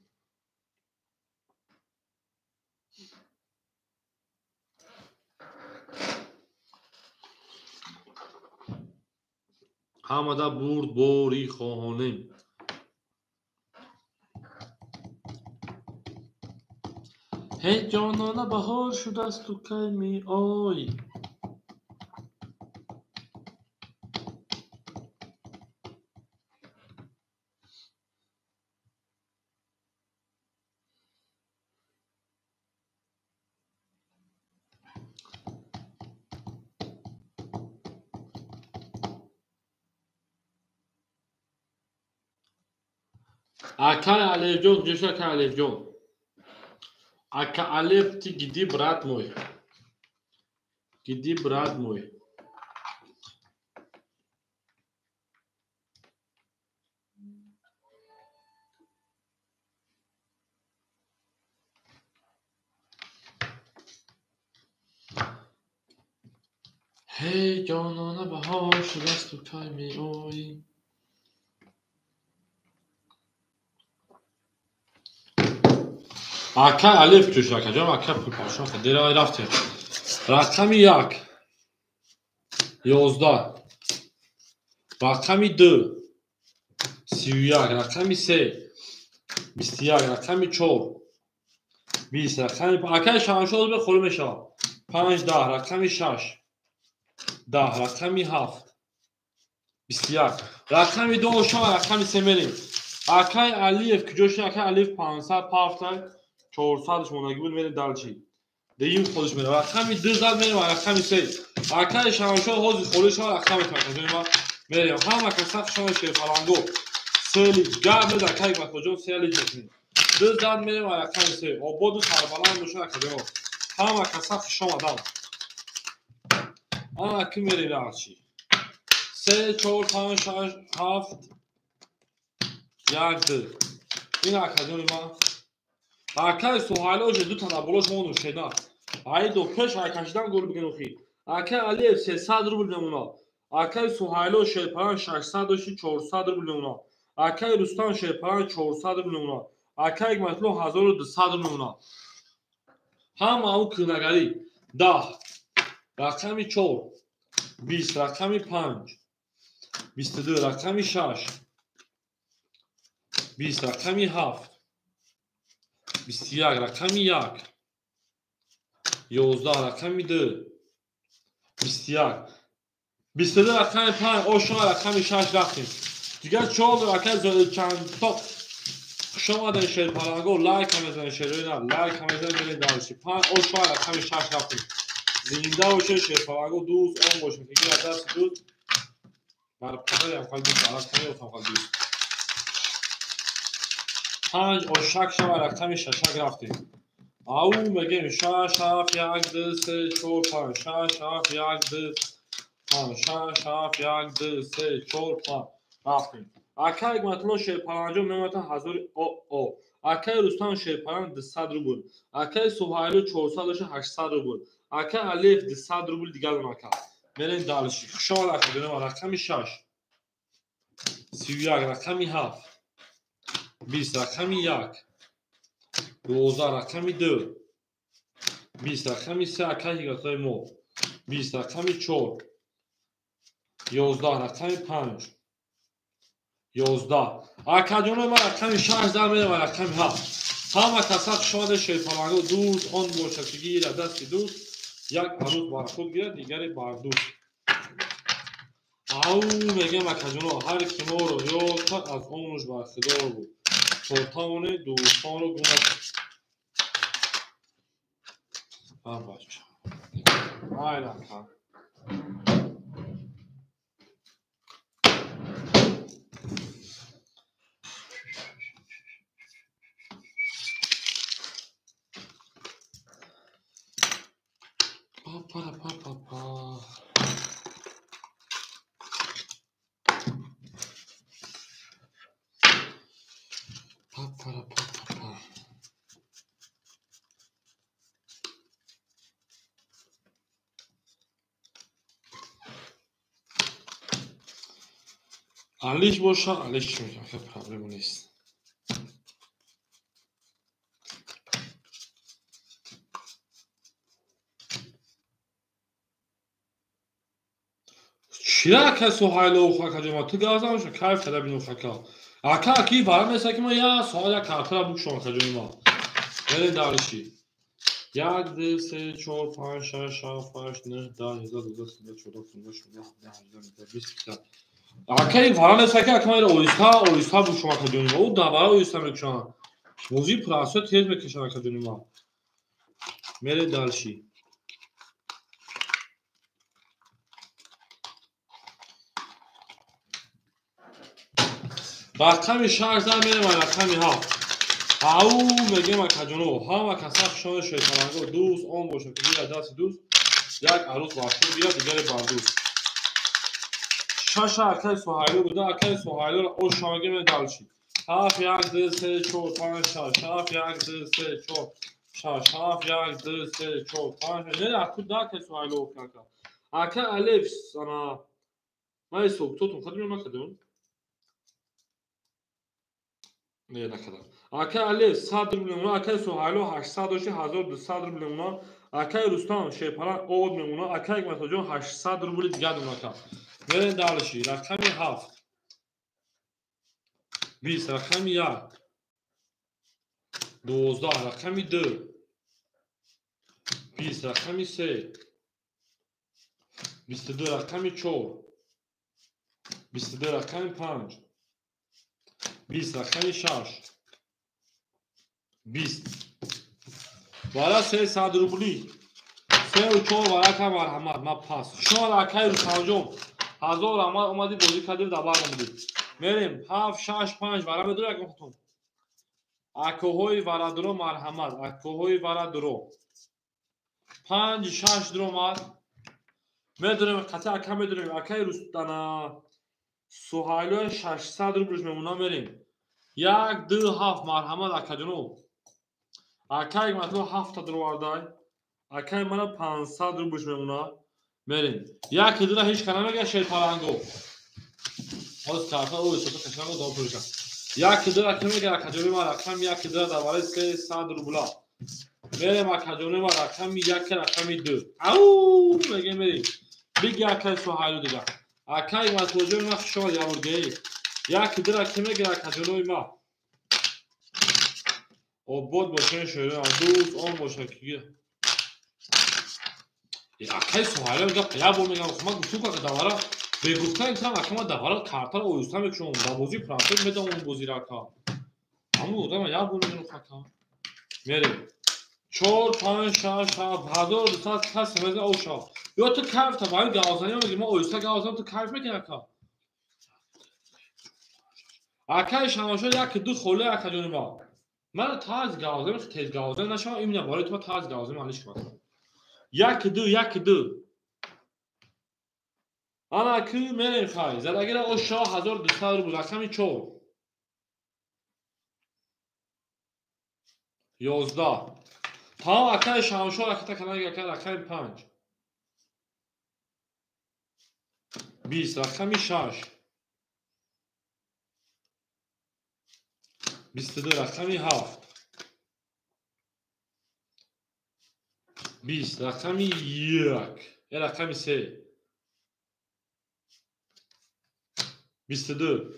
همدا برد بوری خواهانیم هی جانانه بهار شده است تو کی می آی. Aka Alef Jok Joshua Aka Alef Jok. Aka Alef ti gidi brat moj. Gidi brat moj. Hey canana bahar şuraz tutay mi oy. Aka Alef Joshua Aka Jok Aka Pulpashan Dera raftem. رقم یک 11 رقم 2 31 رقم 3 21 رقم 4 20 رقم اکای شانشو به خورم شا 5 10 رقم 6 10 رقم 7 21 رقم 2 شا رقم 3 میریم اکای الیف که جوش اکای الیف 500 پافتای 400 شمونگی بود میریم دلچی دیگه خودش میره رقم 2 زد میریم رقم 3 اکای شانشو حوزی خورش ها رقم میکنه میریم همه کساق شانش فلانگو سیلی گرد در کاری با کجا سیلی جسمی دو زد میریم و رقم 3 آباد و سربلند روشن نکده همه کساق شما دم آن اکی میریم درچی 3 4 5 6 7 1 2 این اکادمی ما اکای سوحالا اوجه دو تا نبولوش مونو شیدن ای دو پش اکاشیدن گل بگن اخی اکای علیف 300 روبل نمونا اکای سوحالا شیپران 600 داشتی 400 روبل نمونا اکای رستان شیپران 400 روبل نمونا اکای مطلو 1200 روبل نمونا هم او کنگری 10 رقم 4 20 رقم 5 22 رقم 6 20 رقم 7 21 رقم 1 11 رقم 2 21 22 رقم 5 او شما رقم 6 رفتیم دیگه 4 رقم چند تا شما در شیر پرانگو لایک هم بزنید شیر نه لایک هم بزنید برید دارشی 5 او شما رقم 6 رفتیم زنده باشه شیر پرانگو دوست اون باشه که از دست دوست برای پدر هم خواهد دوست عرض کنید و خواهد دوست 5 او شک شما رقم 6 رفتیم او میگیم 6 7 1 2 3 4 5 6 7 1 2 5 6 7 1 2 3 4 5 رفتیم اکای مطلو شیرپرانجو میمتن هزار او اکای رستان شیرپران 200 روبل اکای سوحایلو 400 800 روبل اکای الیف 200 روبل دیگر اوناکا میرین دالشی خشال اکادمی و رقم 6 31 رقم 7 20 رقم 1 12 رقم 2 20 رقم 3 اکای هیگاتای مو 20 رقم 4 11 رقم 5 11 اکادمی ما رقم 6 در میره و رقم 7 همه کسات شده شیطانگو دوست آن باشه که گیره دست دوست یک عروض بر خود گیره دیگری بر دوست او میگم اکادمی هر کی ما رو یاد کرد از اونش برخدار بود سلطان دوستان رو گونه بچه aynen kanka. Pa pa pa pa pa. Pa pa pa pa pa. Aliş boşa, Aliş mi? Problemi نیست. چرا کسو حال او خاک جمع تو گازم شو کار فدا بینو خاکا اکا کی وارم مثلا که ما یا سوال کارتر بوک شما کجوی ما بریم دارشی یک دو سه چهار پنج شش هفت هشت نه 10 11 12 13 14 15 16 17 18 20 акай варане саки акамайро оиста бушум акадёнима ӯ давара оиста мекушанд бозии пурасиё тез мекашанд акадёнима мере далши ба рақами 6 дар мерем ай рақами 7 ау мегем акаҷоно ҳама каса шои шойтаранго дӯст он бошад ки гира дасти дӯст як арӯз бахшур гирад дигаре бардӯст шаша акаи соҳайло буда акаи соҳайлоро ошамагем далши 7 1 2 3 4 5 6 7 1 2 3 4 6 7 1 2 3 4 5 не аку дака соҳайло кака ака алеф ана майсо тотун хадмё накадем не накадам ака алеф 100 рубл мемона акаи соҳайло 800 дошти 1200 рубл мемона акаи рустам шепаран од мемона акаи матоҷон 800 рубли дигар мемона мерем далши рақами 7 20 рақами 1 12 рақами 2 20 рақами 3 22 рақами 4 22 рақами 5 20 рақами 6 20 бара 300 рубли 3 و 4 барака марҳамат ма пас шумо ракаи рустамҷон 1000 рамад омади бозӣ кардем дабар омадем мерем 7 6 5 вара медор як хотон акоҳои варадро марҳамат акоҳои варадро 5 6 дромад медорем қати ака медорем акаи рустана соҳайлои 600 рублиш мемона мерем 1 2 7 марҳамат акаҷоноб акаи матло 7 дровардай акаи мана 500 рублиш мемона мерем як дира ҳеҷ кана мега шерпаранго ҳоз кафа ӯ исота кашанго дом пурика як дира ки мега акаҷони ма рақам як дира давари 300 рубла мерем акаҷони ма рақами 1 рақами 2 ау мега мерем биги акаи соҳайло дига акаи матлоҷои ма хушо явургаи як дира ки мега акаҷонои ма обод бошен шӯрон дӯст он бошад ки акаи соҳайло мега як бор мегам ма гуфтум ка давара бегуфтан там акама давара картаро оиста мекушон ба бозии франсуз медам он бозирака аммо одама як бор мегам фака мерем 4 5 6 7 1200 кас меза оша ё ту кайф та баи гавзани меги ма оиста гавзан ту кайф мекунӣ ака акаи шамашо як ду холе акаҷони ма ман таз гавзан тез гавзан нашава имна бори ту таз гавзан маниш кас як ду ана ки мерем хай задагира оша 1200 рубл рақами 4 11 تا акаи шамшо рахта канаги ака рақами 5 20 рақами 6 22 рақами 7 20 рақами 1 рақами 3 22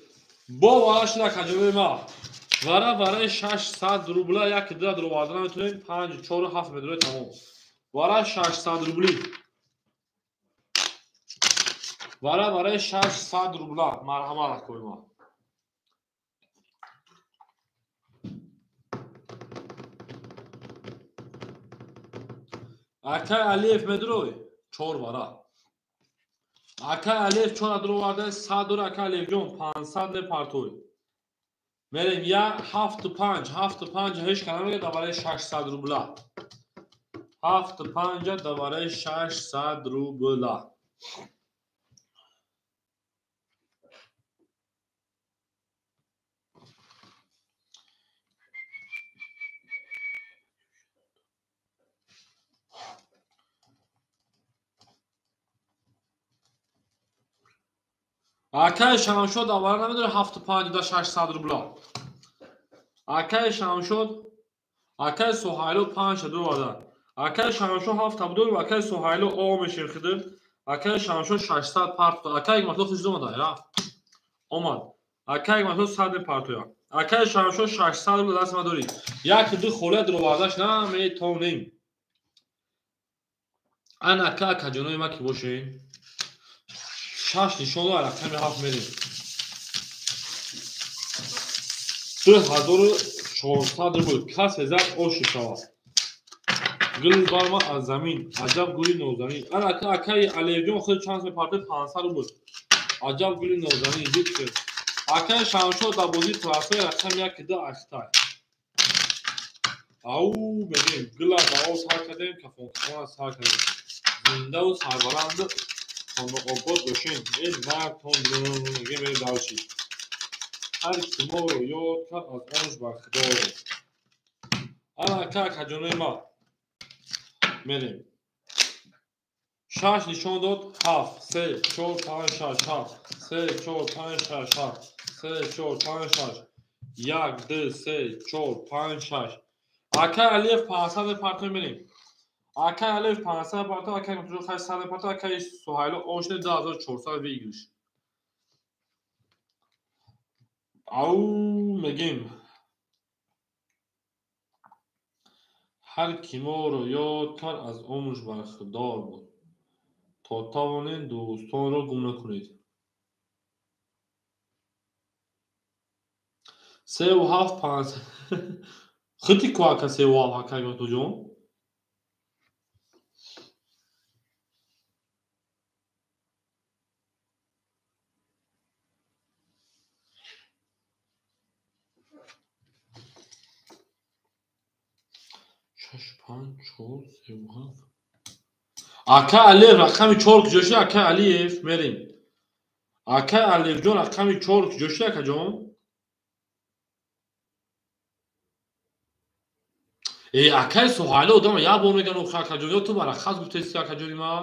бо вара шуда каҷои ма вара вараи 600 рубла як дира дроварда наметонем 5 4 7 медоре тамом вара 600 рубли вара вараи 600 рубла марҳамат акои ма акаи алеф медорой 4 вара акаи алеф 4 дроварда 100 дор акаи алефҷон 500 не партои мерем я 7 5 ҳеҷ кана мега давараи 600 рубла 7 5 давараи 600 рубла акаи шамшод давара намедоре 7 5 да 600 рубла акаи шамшод акаи соҳайло 5 дроварда акаи шамшо 7 будем акаи соҳайло о мешерхидем акаи шамшо 600 парто акаи матло хизд омада раф омад акаи матло 100 партоя акаи шамшо 600 рубла даст ма дорӣ як ду холе дровардаш наметонем анака акаҷонои ма ки бошем 6 нишонро рақами 7 мерем 2400 рубл кас ҳезар оши шавад гули барма аз замин аҷаб гули нозанин анака акаи алиевҷон худ чанд мепарте 500 рубл аҷаб гули нозанин бикр акаи шамшод дар бозии пластои рақами 1 ахтай ау мегем гула ба об сар кардем кафонкашона сар кардем зиндаву сарбаланду хонобод бошем мардтон мегем мерем давчи ҳар ки моро ёд кард аз онш бахтидор анака акаҷонои ма мерем 6 нишон дод 7 3 4 5 6 7 3 4 5 6 7 3 4 5 6 1 2 3 4 5 6 акаи алиев 500 мепартем мерем акаи алиев 500 мепартем акаи мутуҷо хай 100 мепартем акаи суҳайло ошне 2400 вигриш ау мегем ҳар ки моро ёд кард аз омӯш бархудор буд то тавонед дӯстонро гум накунед 37 5 хити кӯака 37 акаи мутуҷон 6 5 4 37 акаи алиев рақами 4 ки ҷоши акаи алиев мерем акаи алиевҷон рақами 4 ки ҷоши акаҷон акаи суҳайло одама як бор меган охир акаҷон ё ту барахас гуфтеси акаҷони ма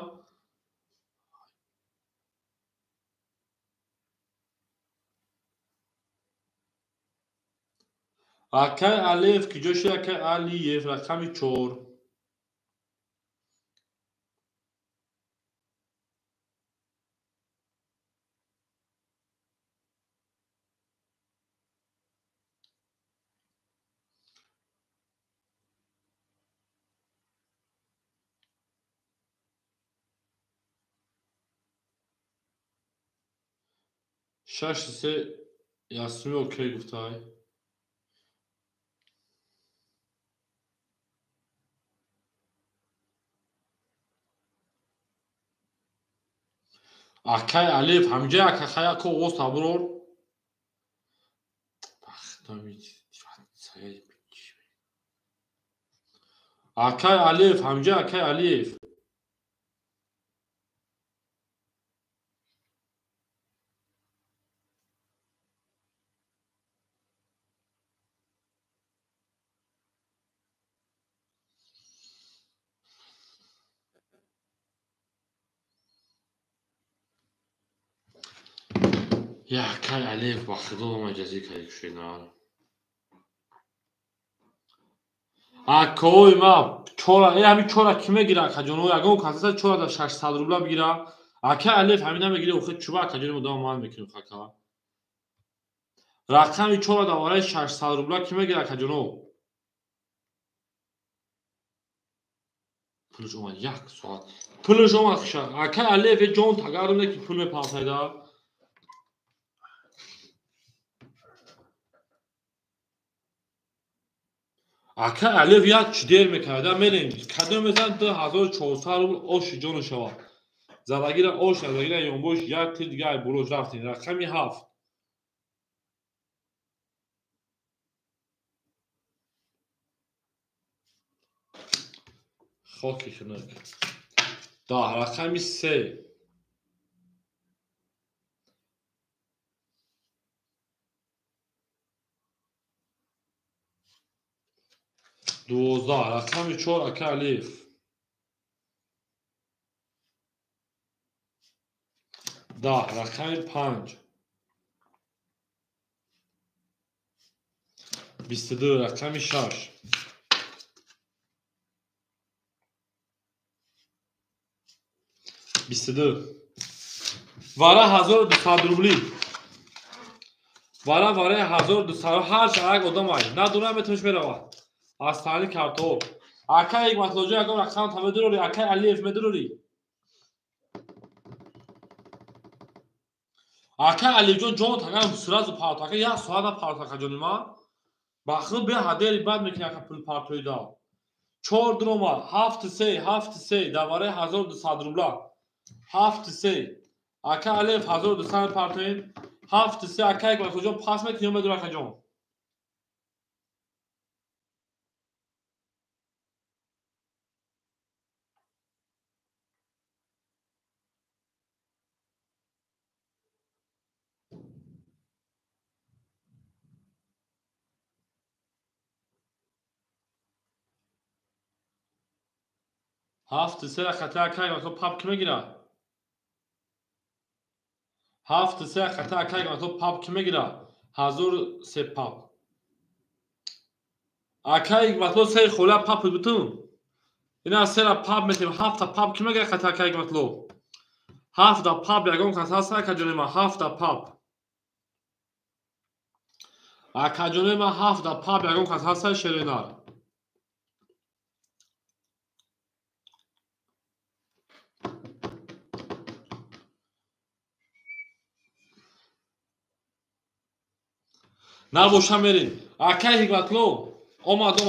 акаи алиев ки ҷоши акаи алиев рақами 4 6 3 ясми окей гуфтай акаи алиев ҳамҷа акахая ко оғоз табурор акаи алиев ҳамҷа акаи алиев акаи алиев ба худо маҷазӣ карди кушенар акаои ма ҳамин 4 ки мегира акаҷоно ягон каса 4 600 рубла бигира акаи алиев ҳамина мегири охир чуба акаҷони мудом ман мекунем хака рақами 4 давараи 600 рубла ки мегира акаҷоно пулш омад 1 соат пулш омад хуша акаи алиев ҷон тагарумне ки пул мепартайда акаи алиев як чӣ дер мекарда мерем кадом мезан 2400 рубл оши ҷону шавад задагира ош задагира ёнбош як тир дигар бурӯш рафтем рақами 7 хоки хунак 10 рақами 3 12 рақами 4 акаи алиев 10 рақами 5 22 рақами 6 22 вара 1200 рубли вара 1200 ҳар як одам ай надона метониш меравад аз таҳли картор Aka یک مطلب جا اگه رقم تمه دروری aka الف مدروری aka الف جون تاگم سراز پارت aka یا سواد پارت aka جونما باخر به هدیری بعد میکنه aka پول پارتوی دا 4 دروما 7 3 دواره 1200 روبلا 7 3 aka الف 1200 پارتوی 7 3 aka یک مطلب جون پاس میکنه مدرو aka جون 7 3 خطا aka یک مطلب پاپ کime girer 7 3 خطا aka یک مطلب پاپ kime girer hazır se pap aka یک مطلب سه خوله پاپ بتون اینا سه پاپ میتیم 7 پاپ kime girer خطا aka یک مطلب 7 پاپ یگان خطا سه aka جونما 7 پاپ aka جونما 7 پاپ یگان خطا سه شرینار نباشم میرین aka یک مطلب اومد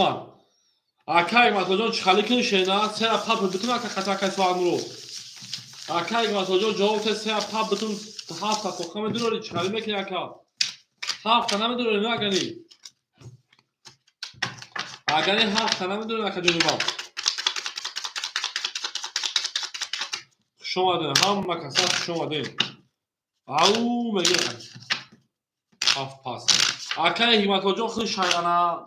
aka یک مطلب جون چالی کن شرینا سه پاپ بتون aka خطا aka سوال مرو aka یک مطلب جون جواب سه پاپ بتون 7 تا کوکم دروری چالی میکنه aka 7 تا نمیدونی نه اگری 7 تا نمیدونی aka جونما شما دین هم کسا شما دین او میگه 7 پاس aka یک جون خیلی شایانه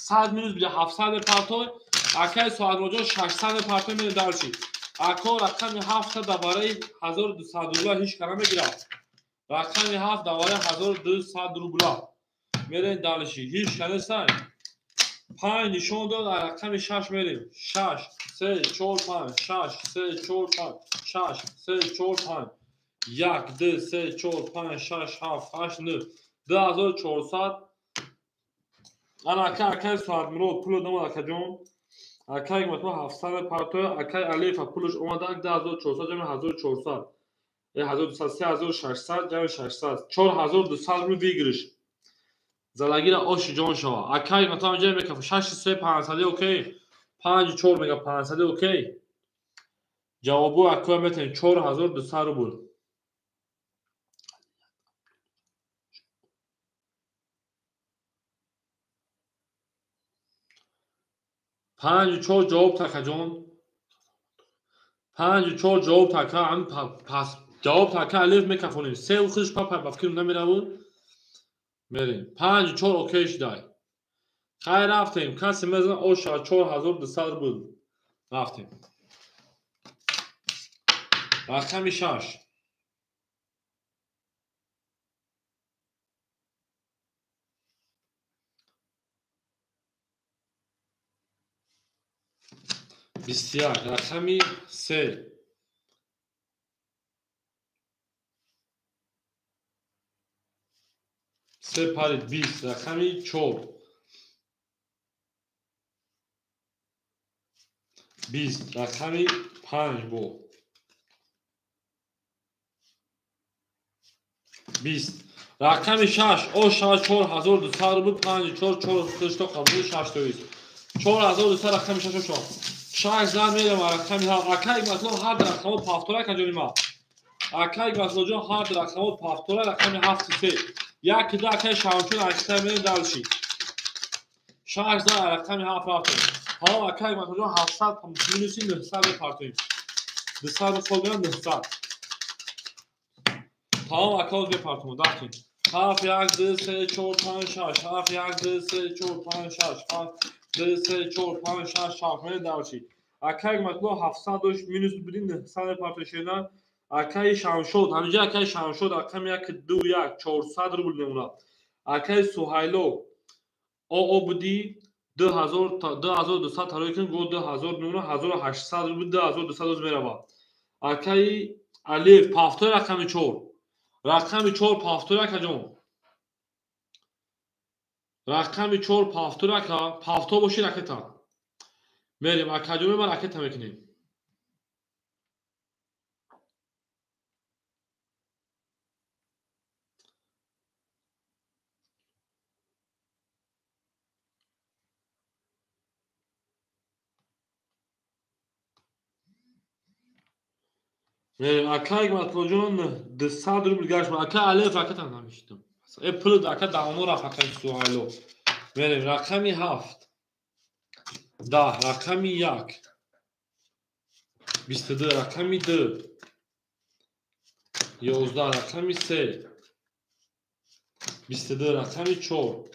100 minus bile 700 پارتوی aka سوال جون 600 پارتوی میره دارشی اکو رقم 7 دوباره 1200 روبلا هیچ کار نمیگیره رقم 7 دوباره 1200 روبلا میره دارشی هیچ کار نیست 5 نشون داد رقم 6 میریم 6 3 4 5 6 3 4 5 6 3 4 5 1 2 3 4 5 6 7 8 9 2400 انا aka ساعت مرو پول دم aka جون aka یک مطلب 700 پارتو aka الف پولش اومد 2400 جمع 1400 1200 3600 جمع 600 4200 رو بگیرش زلاگیر آش جان شما aka یک مطلب جمع میکنه 6 3 500 اوکی 5 4 میگه 500 اوکی جوابو aka میتونیم 4200 رو بود 5 4 جواب تاکا جون 5 4 جواب تاکا هم پس جواب تاکا الف میکفونیم 3 و خودش پاپ بفکر نمیره بود میریم 5 4 اوکی شده خیر رفتیم کسی مثل اوشا 4200 بود رفتیم رقم 6 بسیار رقم 3 3 پارید 20 رقم 4 20 رقم 5 بو 20 رقم 6 اوشا 4200 بود 5 4 4 خودش تو قبول 6 تا 4200 رقم 6 شد 6 زن میرم رقم ها اکای مطلب هر رقم پافتورا کجوریما اکای مطلب جو هر رقم پافتورا رقم 7 3 یک دا که شانچون اکثر میرم دالشی 6 زن رقم 7 رفت ها اکای مطلب جو 700 مینوسی 900 پارتوی 200 فولگان 900 ها اکاوز به پارتوم داشتیم 7 1 2 3 4 5 6 7 1 2 3 4 5 6 7 2 3 4 5 6 7 من داشتی اکای مطلب 700 دوش مینوس بدین 900 پارتوشینا اکای شام شد همینجا اکای شام شد رقم 1 2 1 400 رو بود نمونه اکای سوهایلو او بودی 2000 تا 2200 تا روی گو 2000 نمونه 1800 رو بود 2200 روز میره با اکای الف پافتو رقم 4 رقم 4 پافتورا کجون رقم 4 پافتورا کا پافتو باشی رکتا میریم اکادمی من اکت میکنیم. میریم اکای مطلوب جون 200 روبل گشت اکا الف اکت هم نمیشتم. اپل اکت دامو رفت اکت سوالو. میریم رقمی 7 10 رقمی 1 22 رقمی 2 11 رقمی 3 22 رقمی 4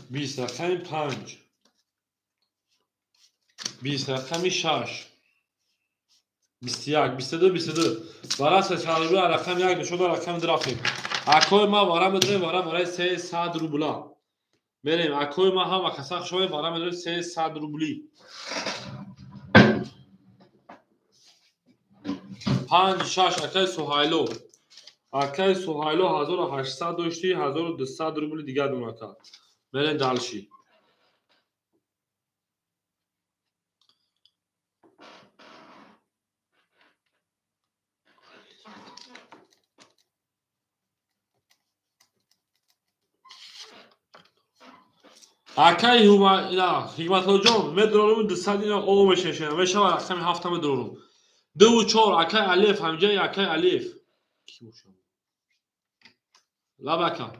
20 رقمی 5 20 رقمی 6 21 22 برای سه رقم 1 نشون رقم درافیم. اکوی ما وارا میدونیم برای 300 روبلا. میریم اکوی ما هم کساخ شوی وارا میدونیم 300 روبلی. 5 6 اکای سوهایلو. اکای سوهایلو 1800 داشتی 1200 روبل دیگه دونه تا. برین دالشی. اکای حکمت الله جان مدرالو 200 اینا او میشه میشه رقم 7 مدرالو 2 و 4 اکای الف همجای اکای الف کی باشه لا بکا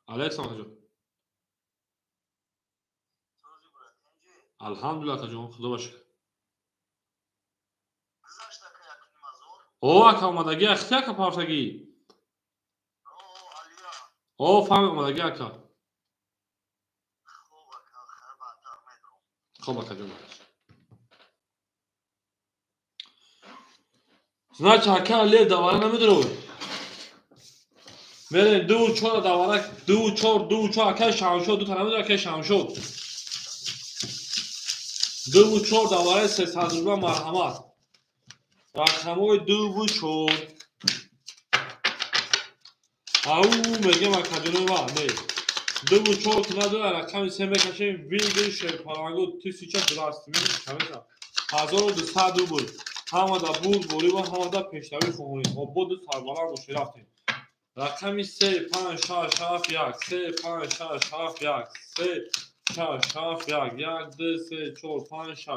علیکم جان الحمدلله جان خدا باشه او اکا اومدگی اختیا که پارتگی او فهم اومدگی اکا خوب اکا جان значит اکا الف دواره نمیدرو بریم 2 و 4 دواره 2 و 4 2 و 4 اکای شامشو دو تا نمیدرو اکای شامشو 2 و 4 دواره 300 روبه مرحمت رقمای 2 و 4 او میگم اکادمی ما نه 2 و 4 که نداره رقم 3 بکشیم ویدیو شیرپارانگو تیسیچه درست میشه 1200 روبل همه دا بود بوری و همه دا پیشتوی خونی و بود سربالان گوشی رفتیم رقمی 3 5 6 7 1 3 5 6 7 1 3 6 7 1 1 2 3 4 5 6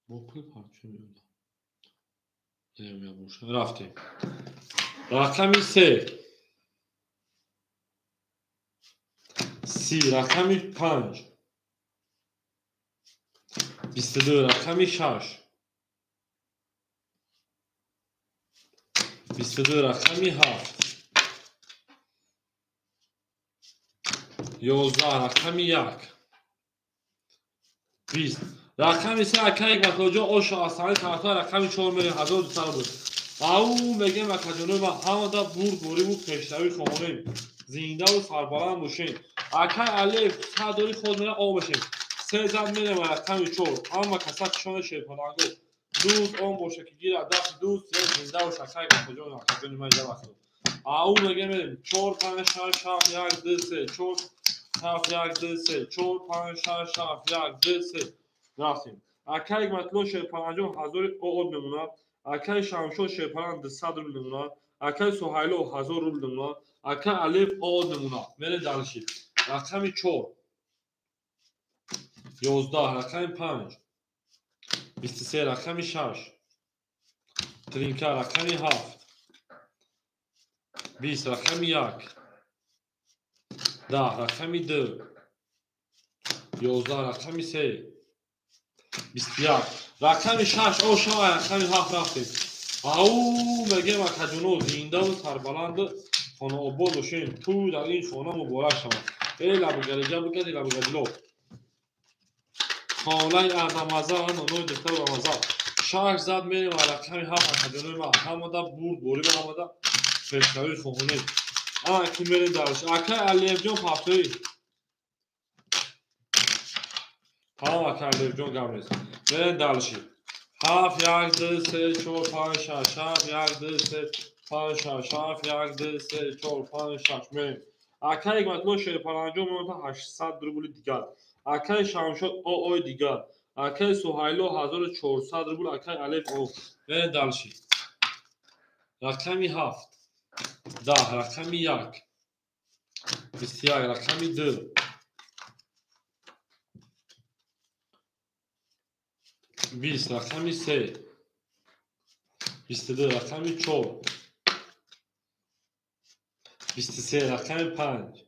بکل پارچه میونم رفتیم رقمی 3 30 رقمی 5 22 رقمی 6 22 رقمی 7 11 رقمی 1 20 رقمی 3 اکای مکاجا اوش آسانی طرفا رقمی 4 میره 1200 بود او میگه مکاجانو ما همه دا بوری بود پیشتوی خونیم زنده و سربالان باشین اکای الف صدوری خود میره او بشین 3 زد میره رقمی 4 اما کسا کشان شیرپانانگو دوست اون باشه که گیر دست دوست زنده و شکای مکاجانو من جواب او میگه میریم 4 5 6 7 1 2 3 4 7 1 2 3 4 5 6 7 1 2 3 رفتیم اکای مطلوب شیرپانانجو هزار او میمونه اکای شامشو شیرپانان 200 روبل میمونه اکای سوهایلو 1000 روبل میمونه اکای الف او میمونه میره دالشی رقمی 4 11 رقمی 5 23 رقمی 6 ترینکا رقمی 7 20 رقمی 1 10 رقمی 2 11 رقمی 3 21 رقمی 6 او شما رقمی 7 رفتیم او میگه مکاجونو زنده و سربلند خانه آباد باشین تو در این خانه مبارک شما ای لبگریجه بگردی لبگریلو خانه اعظمزه و نونوی دختر و مزه 6 زد میریم و رقمی 7 مکاجونوی ما همه دا بوری و همه دا پیشتوی خونه اکی میریم درش اکی علیف جون پافتوی همه اکی علیف جون گمریز میریم درشی 7 1 2 3 4 5 6 7 1 2 3 5 6 7 1 2 3 4 5 6 بریم. اکای مطلب شیر پالانجو منو 800 روبل دیگر. اکای شمشاد او دیگر. اکای سهیلو 1400 روبل. اکای الف او. بریم دالشی. رقمی 7 10 رقمی 1 بسیار رقمی 2 20 رقمی 3 22 رقمی 4 23 رقمی 5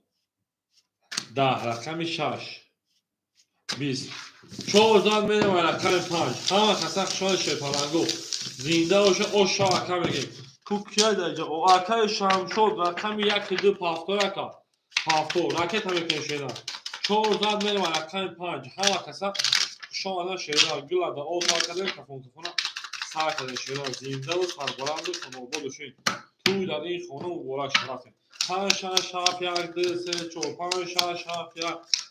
10 رقمی 6 20 4000 میلیون رقم 5 همه خسخ شان شپالنگو زنده او شاکه بگیم تو کیه درجه او اکای شمشد رقم 1 2 پافتو رکا پافتو رکت همه کنشینا 4000 میلیون رقم 5 همه خسخ شان شینا گلا دا او تاکده کفون کفونا ساکده شینا زنده و سربلند و سنوبو دشوین توی در این خونه و بولا شرفه 5 6 7 1 2 3 4 5 6 7 1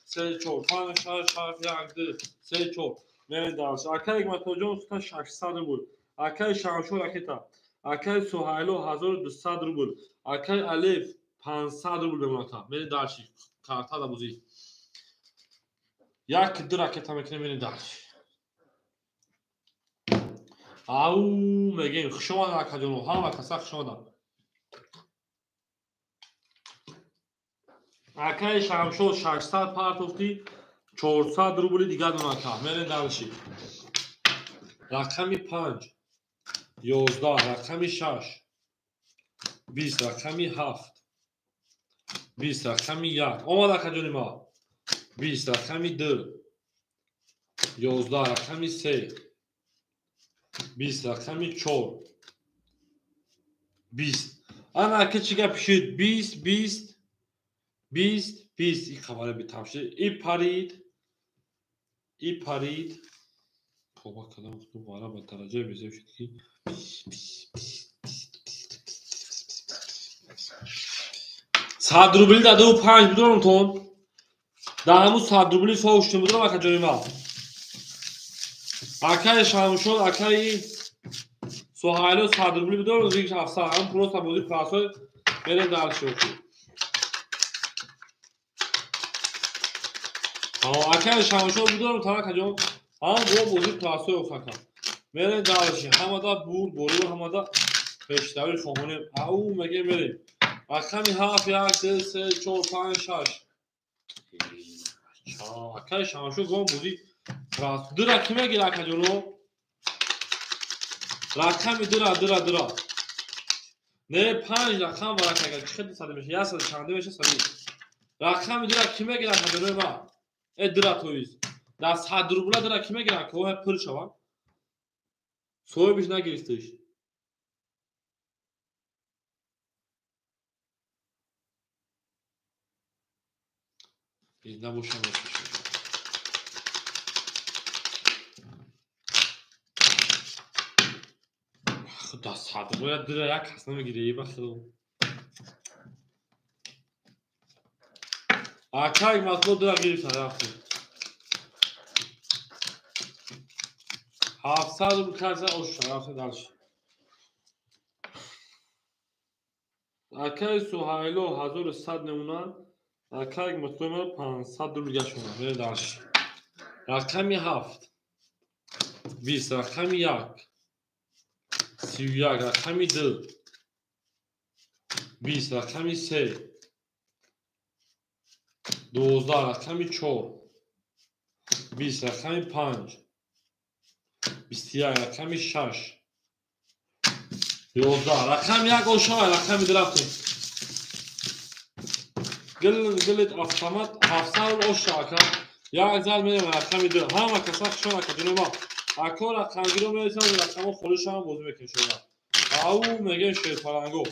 3 4 5 6 7 1 2 3 4 بریم دالش اکای متوجون ستا 600 روبل اکای شمشو رکتا اکای سهیلو 1200 روبل اکای الف 500 روبل بمونتا بریم دالشی کارتا دا بوزی یک دو رکتا میکنه بریم دالش او میگیم شما رکتا جونو همه کسا شما دا اکای شمشو 600 پارتوفتی 400 روبل دیگر دوناتا بریم دالشی رقمی 5 11 رقمی 6 20 رقمی 7 20 رقمی 1 اومد کجونی ما 20 رقمی 2 11 رقمی 3 20 رقمی 4 20 انا که چیگه پیشید 20 20 20 20 این خبره بیتمشه ای پارید بابا کلام تو بارا با درجه بیزه شد که 100 روبلی داده و 5 بدونم تون در همون 100 روبلی فوشتیم بدونم اکا جایی ما اکای شمشون اکای سهیلو 100 روبلی بدونم ریش 700 هم پروست هم بودی پراسوی بریم در شوکی اکای شمشون بدونم تا اکا جون هم بودی پراسوی افکا بریم در شی همه دا بوری و همه دا پشتوی خواهونیم او مگه بریم رقمی 7 1 2 3 4 5 6 اکای شمشون گم بودی پراسوی دو رقمی گیر اکا جونو رقمی درا نه 5 رقم ورک اگر چقدر ساده میشه یا ساده چنده میشه ساده رقمی درا کیمه گیر اکا جونو ما درا تویز در 100 روبلا درا کیمه گیر اکا او پل شوان سوی بیش نگیرستش این نبوشم باشش خدا 100 روبلا درا یک کس نمیگیره یه بخیرم اکای مطلب درا گیرستن رفتیم 700 روبل کارزه اوش رفتیم دارش اکای سهیلو 1100 نمونه اکای مطلب 500 روبل گشونه بریم دارش رقمی 7 20 رقمی 1 31 رقمی 2 20 رقمی 3 12 رقمی 4 20 رقمی 5 21 رقمی 6 11 رقم 1 اوشای رقمی درفتیم گلت افخامت 700 اوشاکا یا زال میدیم رقمی 2 همه کسا شما کدونه ما اکا رقم گیرو میرسیم رقم خودش هم بوزی میکن شما او میگه شیر پالانگو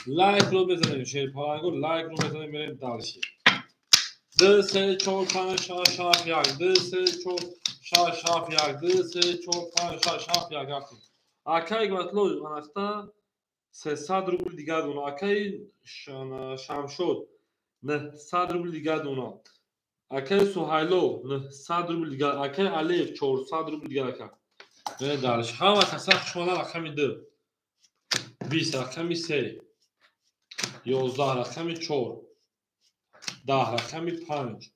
لایک رو بزنیم شیر پالانگو لایک رو بزنیم بریم دالشی 2 3 4 5 6 7 1 2 3 4 6 7 1 2 3 4 5 6 7 1 رفتیم اکای مطلوب منختا 300 روبل دیگر دونه اکای شمشد 900 روبل دیگر دونه اکای سهیلو 900 روبل دیگر اکای الف 400 روبل دیگر اکا بریم دارش. همه کسا شما رقمی 2 20 رقمی 3 11 رقمی 4 10 رقمی 5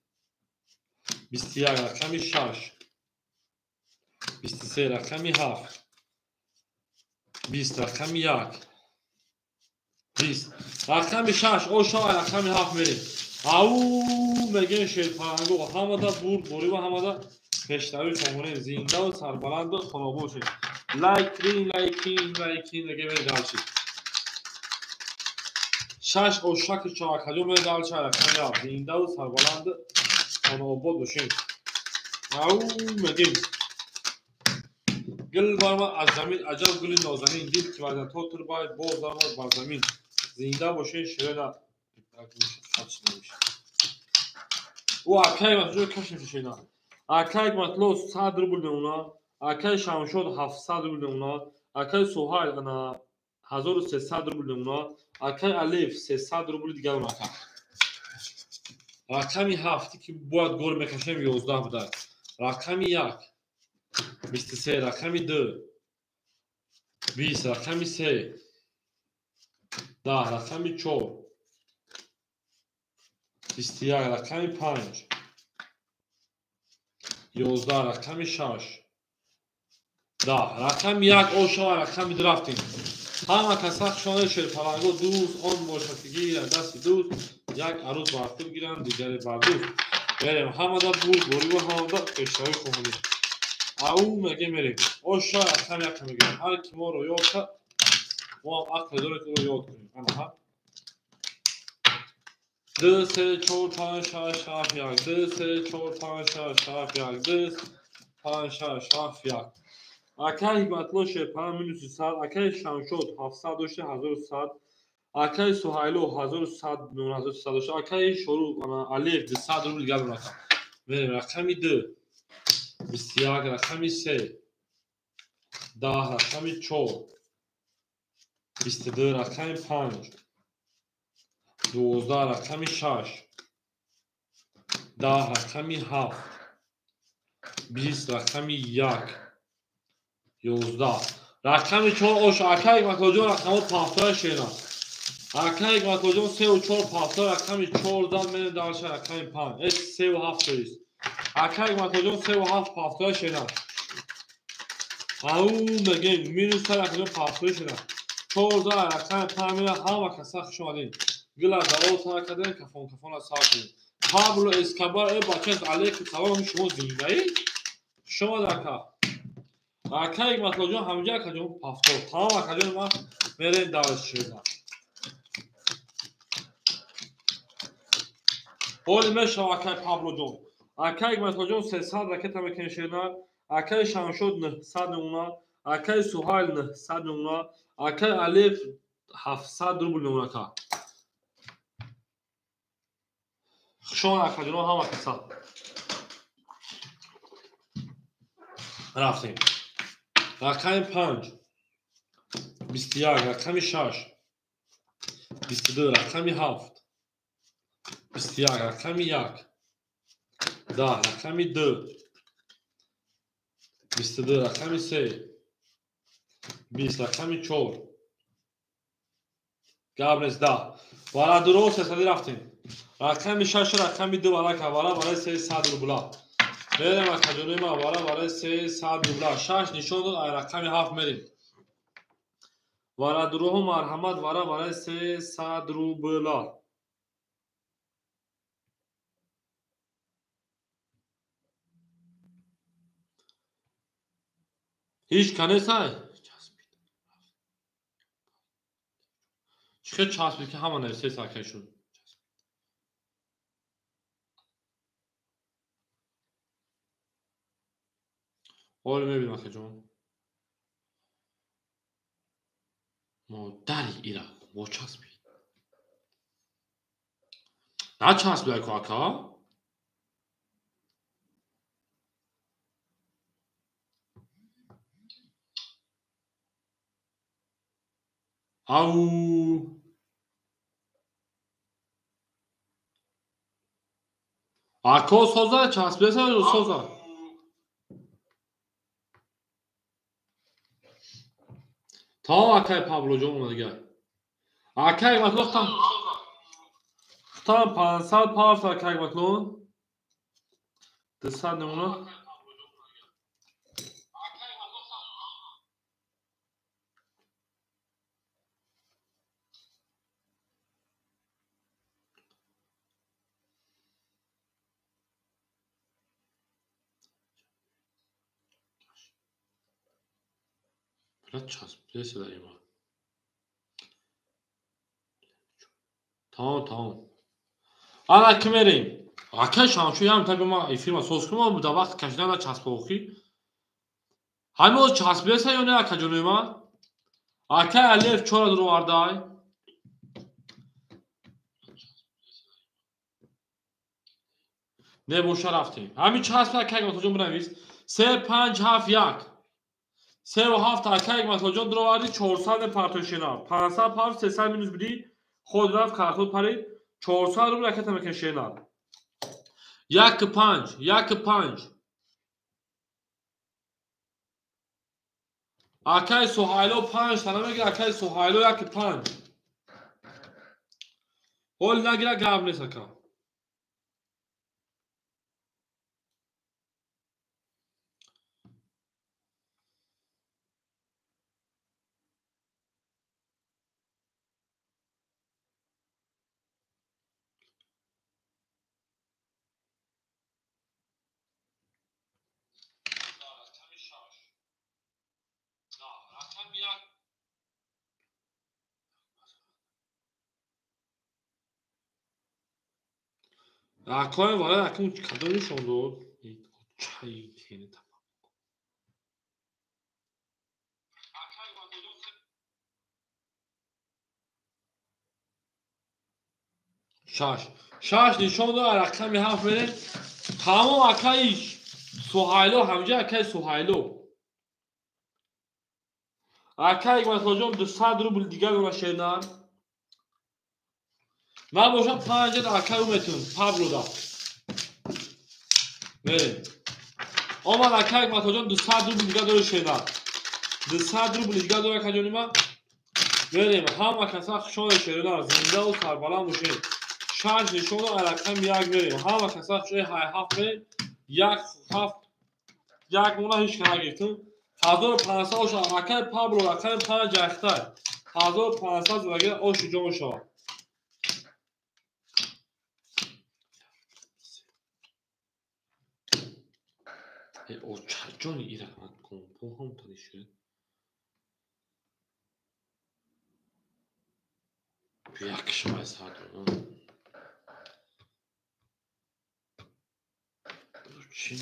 21 رقمی 6 23 رقمی 7 20 رقمی 1 20 رقمی 6 او شما رقمی 7 میریم. او میگن شیر پرنگو همه دا بوری و همه دا پیشتری کنونه زنده و سربلند و خرابو شد. لایکین دیگه میره دالشید. 6 او شاکی چاک هجو میره دالشید رقمی 7 زنده و سربلند خرابو بشین. او میگیم گل بارما از زمین عجب گلی نازنین دید که بعدن تو تر باید باز دارماد بر زمین زنده باشین شیرنا او اکای مطلوب کشف شینا اکای مطلوب 100 روبل اونا اکای شمشاد 700 روبل اونا اکای سوهایل انا 1300 روبل اونا اکای الف 300 روبل دیگه اونا رقمی 7 که باید گل میکشیم 11 بوده رقمی 1 23 رقمی 2 20 رقمی 3 10 رقمی 4 21 رقمی 5 11 رقمی 6 10 رقمی 1 او شما رقمی درفتیم همه کسا شانه شیر پرنگو دوست آن مرشدگی دست دوست یک عروض برطب گیرن دیگری بردوست بریم همه دا بوری و همه دا اشتراک کنیم او میگه میریم او شما رقمی 1 میگیم هر کی ما رو یاد کرد ما هم عقل داره که رو یاد کنیم اما 2 3 4 5 6 7 1 2 3 4 5 6 7 1 2 5 6 7 1 اکای مطلوب شپان مینوسی 100 اکای شمشاد 700 داشته 1100 اکای سوهایلو 1100 9100 داشته اکای شروع انا الف 200 روبل گل رقم بریم رقمی 2 21 رقمی 3 10 رقمی 4 22 رقمی 5 12 رقمی 6 10 رقمی 7 20 رقمی 1 11 رقمی 4 اوش اکای مطلوب رقم پافتار شینا اکای مطلوب 3 و 4 پافتار رقمی 14 من دارش رقمی 5 اچ 3 و 7 شویست اکای مطلوب 3 و 7 پافتار شینا او میگیم مینوس رقم پافتار شینا 14 رقم 5 میره همه کسا شما دین گلا دارو تا کردن کفون از ساکن پابلو اسکابار ای بچه علیکم سلام شما زنده ای شما دکا اکای مطلوب همجا کجون پافتار تمام کجون ما میره دارش شینا اول میشه اکای پابلو جون اکای مطلوب جون 300 رکت هم کنشینا اکای شمشاد 900 اونا اکای سوهایل 900 اونا اکای الف 700 روبل اونا کا شما اکجون هم کسا رفتیم رقمی 5 21 رقمی 6 22 رقمی 7 21 رقمی 1 10 رقمی 2 22 رقمی 3 20 رقمی 4 قبل 10 والا درست حسابی رفتیم رقمی 6 رقمی 2 والا برای 300 روبلا بریم اکجونی ما والا برای 300 روبلا 6 نشون داد رقمی 7 میریم والا دروه مرحمت والا برای 300 روبلا هیچ کنه سای چه چسبید که همانه 3 ساکه شد حالا میبینم اکجون مادری ایران با چسبید نه چسبید کاکا او اکا سازه چسبید سازه Tamam Akay Pablo'cu olmadı gel. Akay Matlon tam. Tam 500 پارس Akay Matlon. Dışarıda onu. Biraz çarp. Neyse dayım ha. Tamam. Ana kim vereyim? Akay şansı ya tabii ma firma soskuma bu da vaqt kaçdan da çarp oxi. Hani o çarp verse ya ne akacını ma? Akay Alef çora duru varday. Ne boşa رفتیم همین چسب Akay Matlon بنویس 3 5 7 1 3 و 7 Akay Matlon درواری 400 پارتوشینا 500 پار 300 minus biri خود رفت کارتون پرید 400 رو رکت مکشینا یک پنج Akay Suhaylo 5 sana میگه Akay Suhaylo یک 5 هول نگیره قبل نسکا Akay var ya Akay kadını şondu çay teni tamam شاش نشون داد رقم 7 بره تمام Akay Suhaylo همجا Akay Suhaylo Akay Matlon 200 روبل دیگه رو شدن من باشم 5 Akay اومتون پابلو دا بره اما Akay Matlon 200 روبل دیگه رو شدن 200 روبل دیگه رو کجانی ما بریم هم کسا شون شدن زنده و سربلند باشه شارژ نشون داد رقم 1 بریم هم کسا شوی های 7 بریم 1 7 یک مونا هیچ که نگرفتم 1500 اوش Akay Pablo رقم 5 اختر 1500 زدگه اوش جون شو o çarçon iyi rakam kompo ham tanışıyor. Bir yakışmaz hadi. Çin.